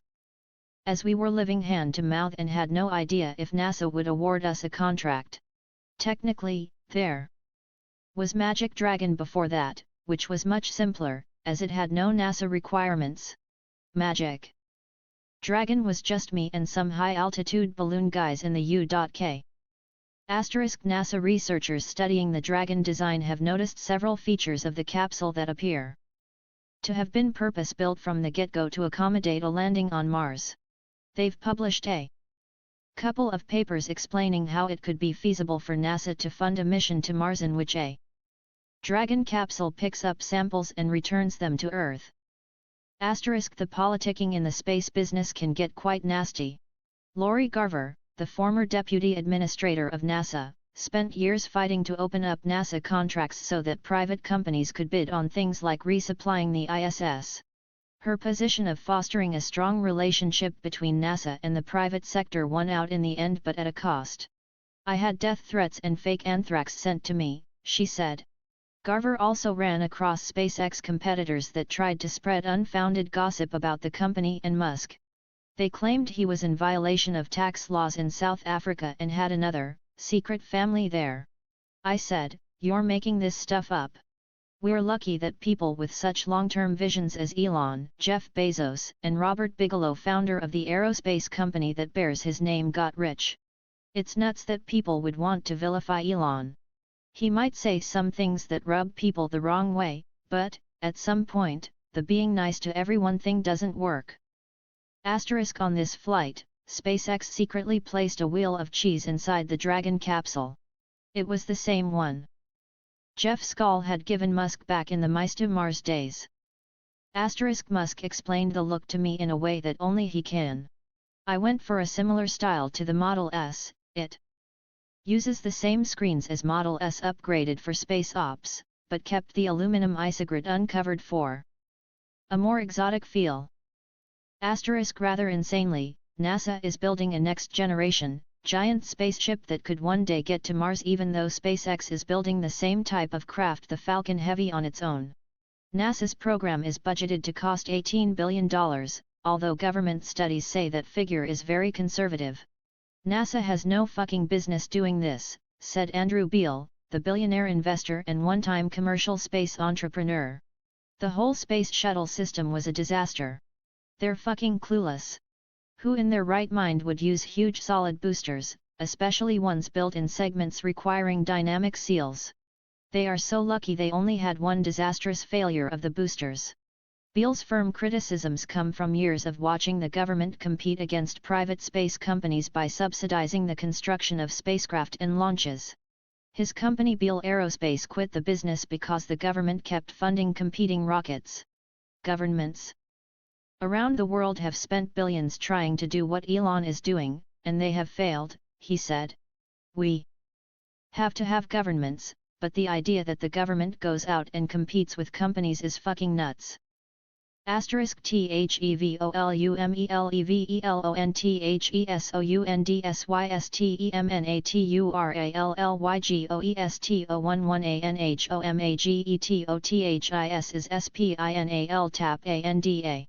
As we were living hand to mouth and had no idea if NASA would award us a contract. Technically, there was Magic Dragon before that, which was much simpler, as it had no NASA requirements. Magic Dragon was just me and some high-altitude balloon guys in the U.K. NASA researchers studying the Dragon design have noticed several features of the capsule that appear to have been purpose-built from the get-go to accommodate a landing on Mars. They've published a couple of papers explaining how it could be feasible for NASA to fund a mission to Mars in which a Dragon capsule picks up samples and returns them to Earth. The politicking in the space business can get quite nasty. Lori Garver, the former deputy administrator of NASA, spent years fighting to open up NASA contracts so that private companies could bid on things like resupplying the ISS. Her position of fostering a strong relationship between NASA and the private sector won out in the end, but at a cost. "I had death threats and fake anthrax sent to me," she said. Garver also ran across SpaceX competitors that tried to spread unfounded gossip about the company and Musk. They claimed he was in violation of tax laws in South Africa and had another, secret family there. I said, "You're making this stuff up. We're lucky that people with such long-term visions as Elon, Jeff Bezos, and Robert Bigelow, founder of the aerospace company that bears his name, got rich. It's nuts that people would want to vilify Elon. He might say some things that rub people the wrong way, but, at some point, the being nice to everyone thing doesn't work." Asterisk on this flight, SpaceX secretly placed a wheel of cheese inside the Dragon capsule. It was the same one Jeff Skoll had given Musk back in the Mr. Mars days. Asterisk Musk explained the look to me in a way that only he can. I went for a similar style to the Model S, it uses the same screens as Model S upgraded for space ops, but kept the aluminum isogrid uncovered for a more exotic feel. Asterisk rather insanely, NASA is building a next-generation, giant spaceship that could one day get to Mars even though SpaceX is building the same type of craft, the Falcon Heavy, on its own. NASA's program is budgeted to cost $18 billion, although government studies say that figure is very conservative. NASA has no fucking business doing this, said Andrew Beale, the billionaire investor and one-time commercial space entrepreneur. The whole space shuttle system was a disaster. They're fucking clueless. Who in their right mind would use huge solid boosters, especially ones built in segments requiring dynamic seals? They are so lucky they only had one disastrous failure of the boosters. Beale's firm criticisms come from years of watching the government compete against private space companies by subsidizing the construction of spacecraft and launches. His company Beale Aerospace quit the business because the government kept funding competing rockets. Governments around the world have spent billions trying to do what Elon is doing, and they have failed, he said. We have to have governments, but the idea that the government goes out and competes with companies is fucking nuts. Asterisk THEVOLUMELEVESOUNDSYSTEMENATURALMAGETOMAGETOTHIS is SPINAL tap ANDA.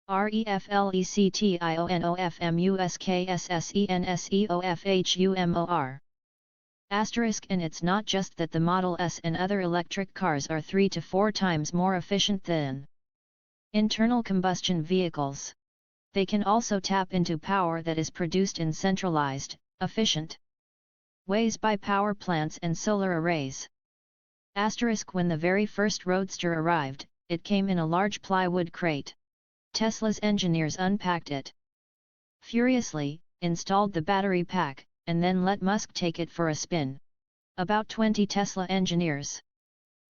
REFLECTIONOFMUSKSSENSEOFHUMOR. Asterisk and it's not just that the Model S and other electric cars are 3 to 4 times more efficient than internal combustion vehicles. They can also tap into power that is produced in centralized, efficient ways by power plants and solar arrays. Asterisk when the very first Roadster arrived, it came in a large plywood crate. Tesla's engineers unpacked it furiously, installed the battery pack, and then let Musk take it for a spin. About 20 Tesla engineers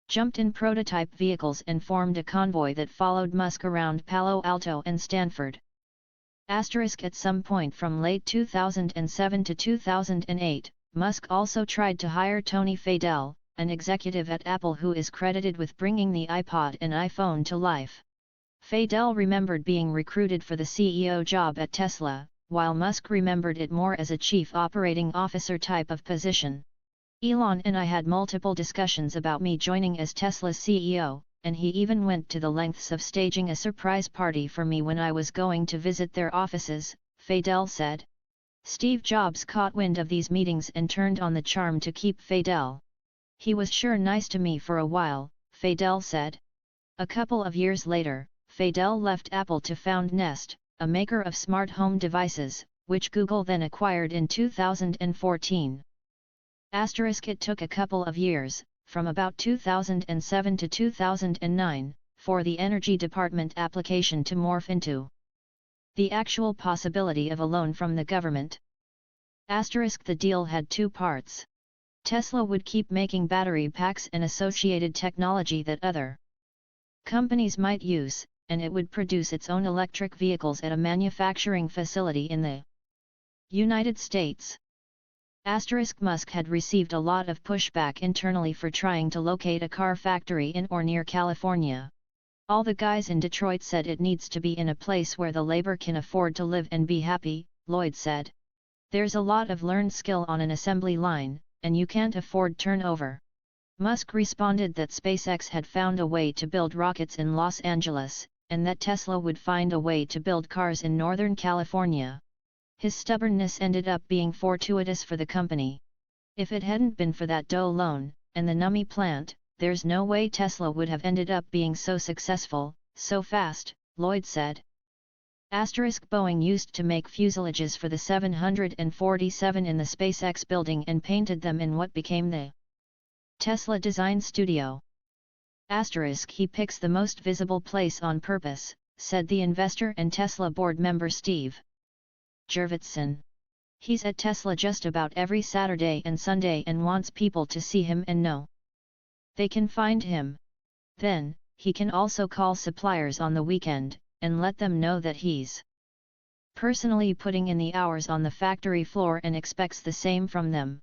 jumped in prototype vehicles and formed a convoy that followed Musk around Palo Alto and Stanford. Asterisk at some point from late 2007 to 2008, Musk also tried to hire Tony Fadell, an executive at Apple who is credited with bringing the iPod and iPhone to life. Fadell remembered being recruited for the CEO job at Tesla, while Musk remembered it more as a chief operating officer type of position. Elon and I had multiple discussions about me joining as Tesla's CEO, and he even went to the lengths of staging a surprise party for me when I was going to visit their offices, Fadell said. Steve Jobs caught wind of these meetings and turned on the charm to keep Fadell. He was sure nice to me for a while, Fadell said. A couple of years later, Fadell left Apple to found Nest, a maker of smart home devices, which Google then acquired in 2014. Asterisk it took a couple of years, from about 2007 to 2009, for the Energy Department application to morph into the actual possibility of a loan from the government. Asterisk the deal had 2 parts. Tesla would keep making battery packs and associated technology that other companies might use, and it would produce its own electric vehicles at a manufacturing facility in the United States. Asterisk Musk had received a lot of pushback internally for trying to locate a car factory in or near California. All the guys in Detroit said it needs to be in a place where the labor can afford to live and be happy, Lloyd said. There's a lot of learned skill on an assembly line, and you can't afford turnover. Musk responded that SpaceX had found a way to build rockets in Los Angeles, and that Tesla would find a way to build cars in Northern California. His stubbornness ended up being fortuitous for the company. If it hadn't been for that dough loan, and the NUMMI plant, there's no way Tesla would have ended up being so successful, so fast, Lloyd said. Asterisk Boeing used to make fuselages for the 747 in the SpaceX building and painted them in what became the Tesla Design Studio. Asterisk he picks the most visible place on purpose, said the investor and Tesla board member Steve Jurvetson. He's at Tesla just about every Saturday and Sunday and wants people to see him and know they can find him. Then, he can also call suppliers on the weekend, and let them know that he's personally putting in the hours on the factory floor and expects the same from them.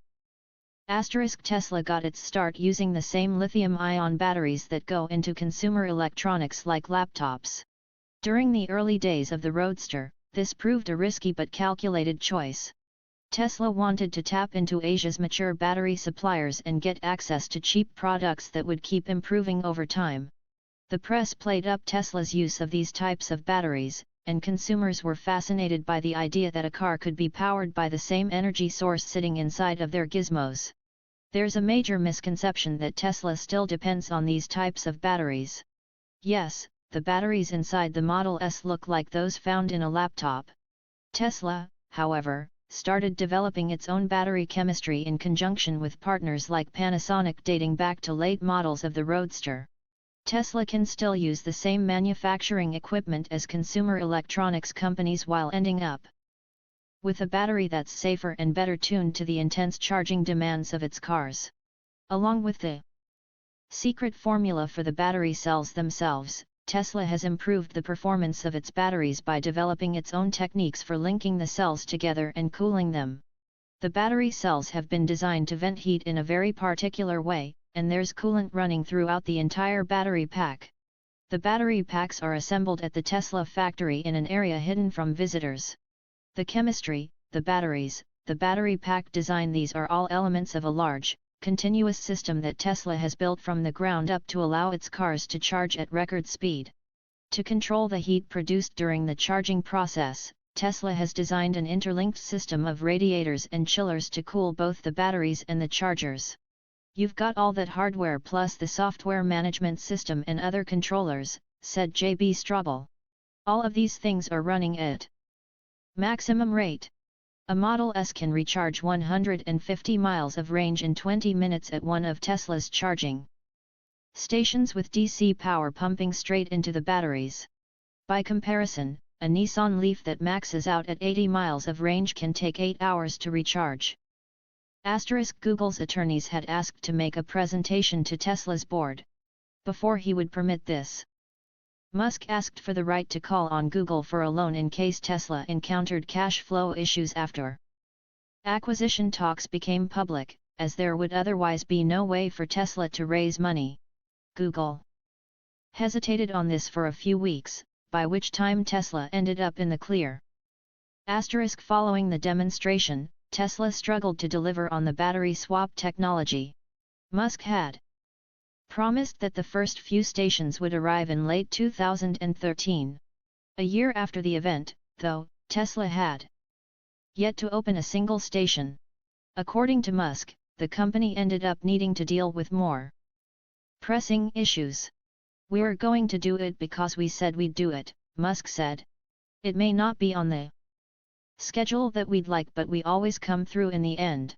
Tesla got its start using the same lithium-ion batteries that go into consumer electronics like laptops. During the early days of the Roadster, this proved a risky but calculated choice. Tesla wanted to tap into Asia's mature battery suppliers and get access to cheap products that would keep improving over time. The press played up Tesla's use of these types of batteries, and consumers were fascinated by the idea that a car could be powered by the same energy source sitting inside of their gizmos. There's a major misconception that Tesla still depends on these types of batteries. Yes, the batteries inside the Model S look like those found in a laptop. Tesla, however, started developing its own battery chemistry in conjunction with partners like Panasonic dating back to late models of the Roadster. Tesla can still use the same manufacturing equipment as consumer electronics companies while ending up with a battery that's safer and better tuned to the intense charging demands of its cars. Along with the secret formula for the battery cells themselves, Tesla has improved the performance of its batteries by developing its own techniques for linking the cells together and cooling them. The battery cells have been designed to vent heat in a very particular way, and there's coolant running throughout the entire battery pack. The battery packs are assembled at the Tesla factory in an area hidden from visitors. The chemistry, the batteries, the battery pack design, these are all elements of a large, continuous system that Tesla has built from the ground up to allow its cars to charge at record speed. To control the heat produced during the charging process, Tesla has designed an interlinked system of radiators and chillers to cool both the batteries and the chargers. You've got all that hardware plus the software management system and other controllers, said J.B. Straubel. All of these things are running at maximum rate. A Model S can recharge 150 miles of range in 20 minutes at one of Tesla's charging stations with DC power pumping straight into the batteries. By comparison, a Nissan Leaf that maxes out at 80 miles of range can take 8 hours to recharge. Google's attorneys had asked to make a presentation to Tesla's board before he would permit this. Musk asked for the right to call on Google for a loan in case Tesla encountered cash flow issues after acquisition talks became public, as there would otherwise be no way for Tesla to raise money. Google hesitated on this for a few weeks, by which time Tesla ended up in the clear. Following the demonstration, Tesla struggled to deliver on the battery swap technology. Musk had promised that the first few stations would arrive in late 2013. A year after the event, though, Tesla had yet to open a single station. According to Musk, the company ended up needing to deal with more pressing issues. "We're going to do it because we said we'd do it," Musk said. "It may not be on the schedule that we'd like, but we always come through in the end."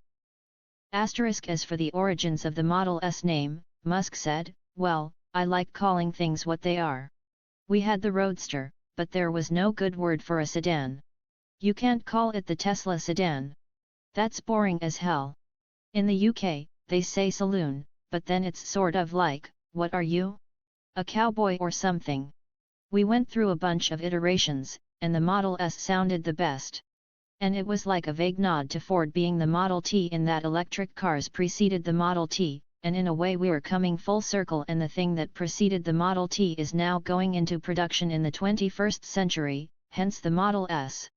As for the origins of the Model S name, Musk said, "Well, I like calling things what they are. We had the Roadster, but there was no good word for a sedan. You can't call it the Tesla sedan. That's boring as hell. In the UK, they say saloon, but then it's sort of like, what are you? A cowboy or something?" We went through a bunch of iterations, and the Model S sounded the best. And it was like a vague nod to Ford being the Model T in that electric cars preceded the Model T, and in a way we're coming full circle, and the thing that preceded the Model T is now going into production in the 21st century, hence the Model S.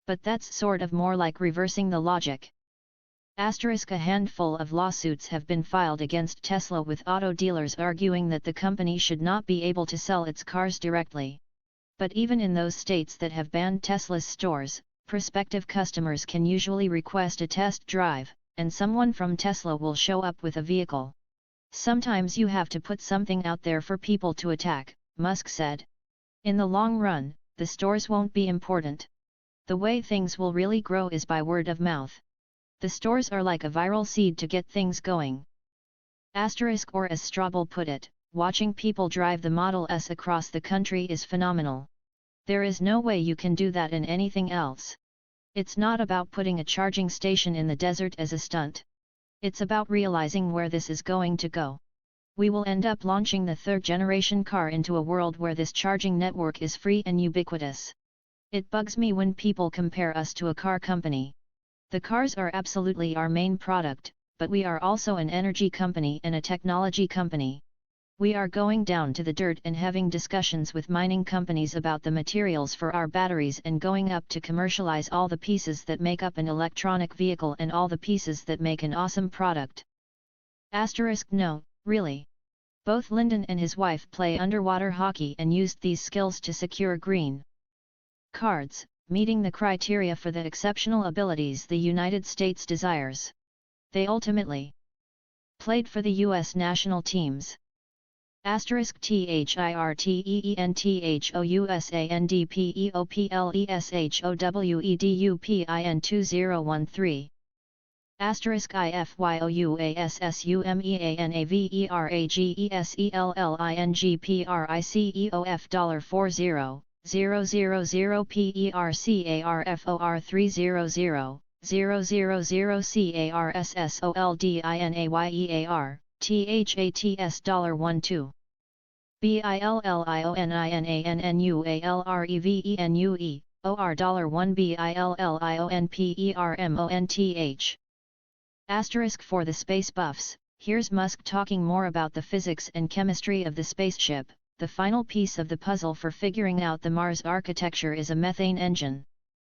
But that's sort of more like reversing the logic. A handful of lawsuits have been filed against Tesla, with auto dealers arguing that the company should not be able to sell its cars directly. But even in those states that have banned Tesla's stores, prospective customers can usually request a test drive, and someone from Tesla will show up with a vehicle. "Sometimes you have to put something out there for people to attack," Musk said. "In the long run, the stores won't be important. The way things will really grow is by word of mouth. The stores are like a viral seed to get things going." Or as Straubel put it, "Watching people drive the Model S across the country is phenomenal. There is no way you can do that in anything else. It's not about putting a charging station in the desert as a stunt. It's about realizing where this is going to go. We will end up launching the third-generation car into a world where this charging network is free and ubiquitous. It bugs me when people compare us to a car company. The cars are absolutely our main product, but we are also an energy company and a technology company. We are going down to the dirt and having discussions with mining companies about the materials for our batteries and going up to commercialize all the pieces that make up an electronic vehicle and all the pieces that make an awesome product. No, really. Both Lyndon and his wife play underwater hockey and used these skills to secure green cards, meeting the criteria for the exceptional abilities the United States desires. They ultimately played for the U.S. national teams. *THIRTENTHOUSANDPEOPLESHOWEDUPIN *IFYOUASSUMEANAVERAGESELLINGPRICEOF $40,000 PERCARFOR300 000CARSSOLDINAYEAR, THATS $12. BILLIONINANNUALREVENUE, OR $1 BILLIONPERMONTH. For the space buffs, here's Musk talking more about the physics and chemistry of the spaceship. The final piece of the puzzle for figuring out the Mars architecture is a methane engine.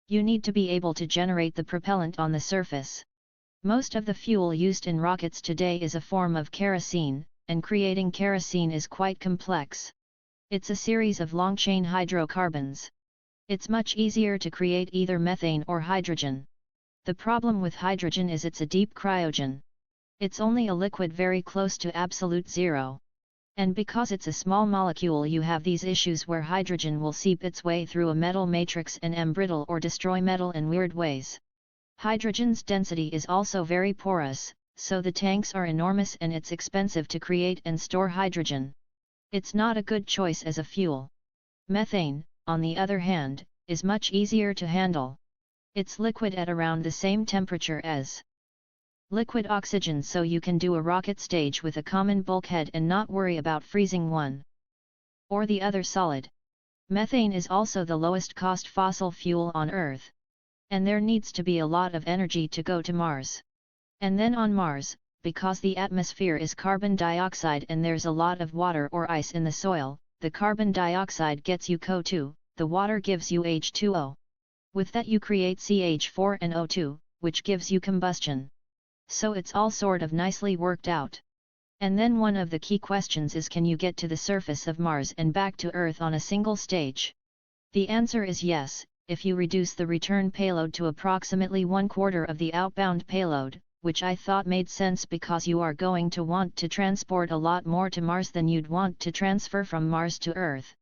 You need to be able to generate the propellant on the surface. Most of the fuel used in rockets today is a form of kerosene, and creating kerosene is quite complex. It's a series of long-chain hydrocarbons. It's much easier to create either methane or hydrogen. The problem with hydrogen is it's a deep cryogen. It's only a liquid very close to absolute zero. And because it's a small molecule, you have these issues where hydrogen will seep its way through a metal matrix and embrittle or destroy metal in weird ways. Hydrogen's density is also very porous, so the tanks are enormous and it's expensive to create and store hydrogen. It's not a good choice as a fuel. Methane, on the other hand, is much easier to handle. It's liquid at around the same temperature as liquid oxygen, so you can do a rocket stage with a common bulkhead and not worry about freezing one or the other solid. Methane is also the lowest cost fossil fuel on Earth. And there needs to be a lot of energy to go to Mars. And then on Mars, because the atmosphere is carbon dioxide and there's a lot of water or ice in the soil, the carbon dioxide gets you CO2, the water gives you H2O. With that you create CH4 and O2, which gives you combustion. So it's all sort of nicely worked out. And then one of the key questions is, can you get to the surface of Mars and back to Earth on a single stage? The answer is yes, if you reduce the return payload to approximately 1/4 of the outbound payload, which I thought made sense because you are going to want to transport a lot more to Mars than you'd want to transfer from Mars to Earth.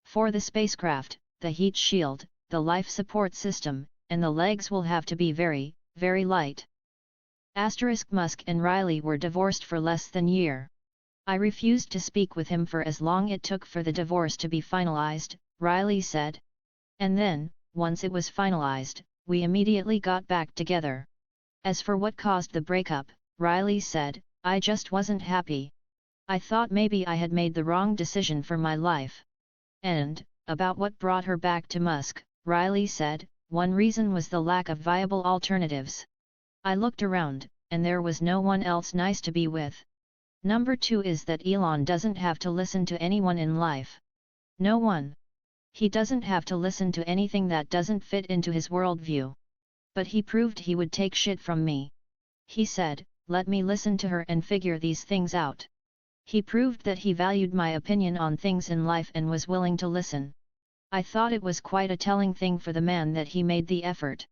For the spacecraft, the heat shield, the life support system, and the legs will have to be very, very light. Musk and Riley were divorced for less than a year. I refused to speak with him for as long it took for the divorce to be finalized, Riley said. And then, once it was finalized, we immediately got back together. As for what caused the breakup, Riley said, I just wasn't happy. I thought maybe I had made the wrong decision for my life. And, about what brought her back to Musk, Riley said, one reason was the lack of viable alternatives. I looked around, and there was no one else nice to be with. Number 2 is that Elon doesn't have to listen to anyone in life. No one. He doesn't have to listen to anything that doesn't fit into his worldview. But he proved he would take shit from me. He said, let me listen to her and figure these things out. He proved that he valued my opinion on things in life and was willing to listen. I thought it was quite a telling thing for the man that he made the effort.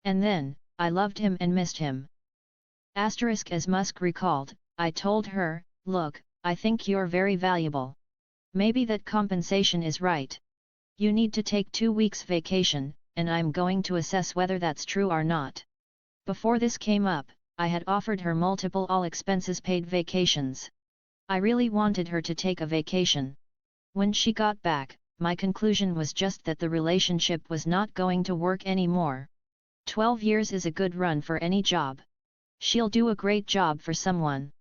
And then, I loved him and missed him. As Musk recalled, I told her, look, I think you're very valuable. Maybe that compensation is right. You need to take 2 weeks vacation, and I'm going to assess whether that's true or not. Before this came up, I had offered her multiple all-expenses-paid vacations. I really wanted her to take a vacation. When she got back, my conclusion was just that the relationship was not going to work anymore. 12 years is a good run for any job. She'll do a great job for someone.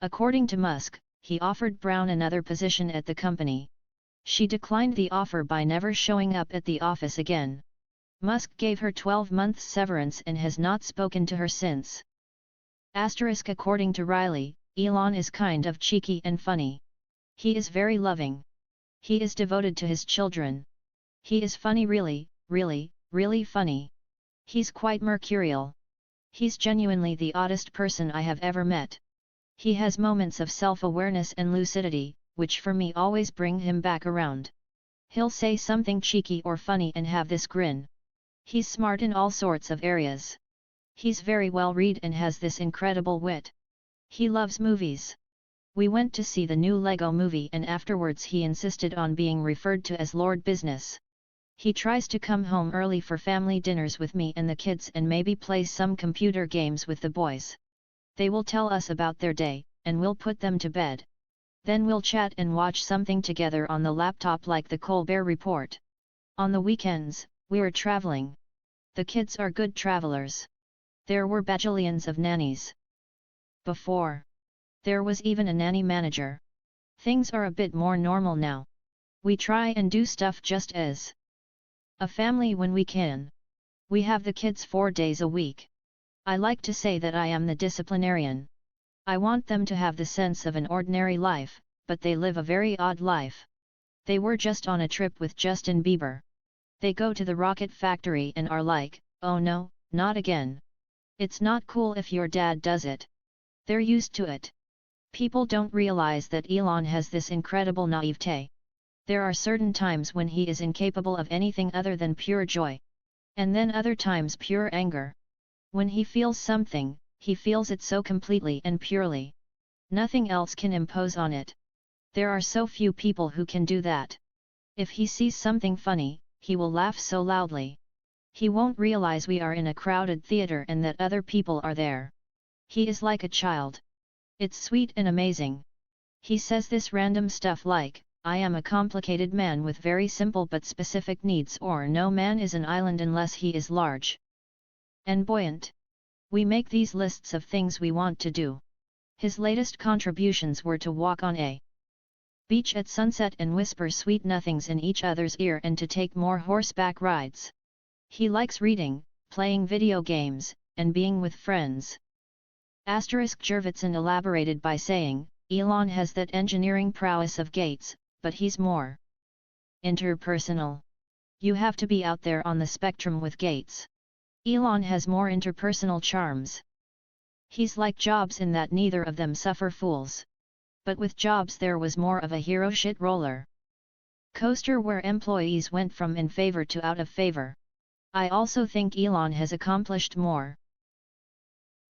According to Musk, he offered Brown another position at the company. She declined the offer by never showing up at the office again. Musk gave her 12 months severance and has not spoken to her since. According to Riley, Elon is kind of cheeky and funny. He is very loving. He is devoted to his children. He is funny, really, really, really funny. He's quite mercurial. He's genuinely the oddest person I have ever met. He has moments of self-awareness and lucidity, which for me always bring him back around. He'll say something cheeky or funny and have this grin. He's smart in all sorts of areas. He's very well read and has this incredible wit. He loves movies. We went to see the new Lego movie and afterwards he insisted on being referred to as Lord Business. He tries to come home early for family dinners with me and the kids and maybe play some computer games with the boys. They will tell us about their day, and we'll put them to bed. Then we'll chat and watch something together on the laptop like the Colbert Report. On the weekends, we're traveling. The kids are good travelers. There were bajillions of nannies. Before. There was even a nanny manager. Things are a bit more normal now. We try and do stuff just as a family when we can. We have the kids 4 days a week. I like to say that I am the disciplinarian. I want them to have the sense of an ordinary life, but they live a very odd life. They were just on a trip with Justin Bieber. They go to the rocket factory and are like, oh no, not again. It's not cool if your dad does it. They're used to it. People don't realize that Elon has this incredible naivete. There are certain times when he is incapable of anything other than pure joy. And then other times pure anger. When he feels something, he feels it so completely and purely. Nothing else can impose on it. There are so few people who can do that. If he sees something funny, he will laugh so loudly. He won't realize we are in a crowded theater and that other people are there. He is like a child. It's sweet and amazing. He says this random stuff like, I am a complicated man with very simple but specific needs, or no man is an island unless he is large and buoyant. We make these lists of things we want to do. His latest contributions were to walk on a beach at sunset and whisper sweet nothings in each other's ear and to take more horseback rides. He likes reading, playing video games, and being with friends. Jurvetson elaborated by saying, Elon has that engineering prowess of Gates, but he's more interpersonal. You have to be out there on the spectrum with Gates. Elon has more interpersonal charms. He's like Jobs in that neither of them suffer fools. But with Jobs there was more of a hero shit roller coaster where employees went from in favor to out of favor. I also think Elon has accomplished more.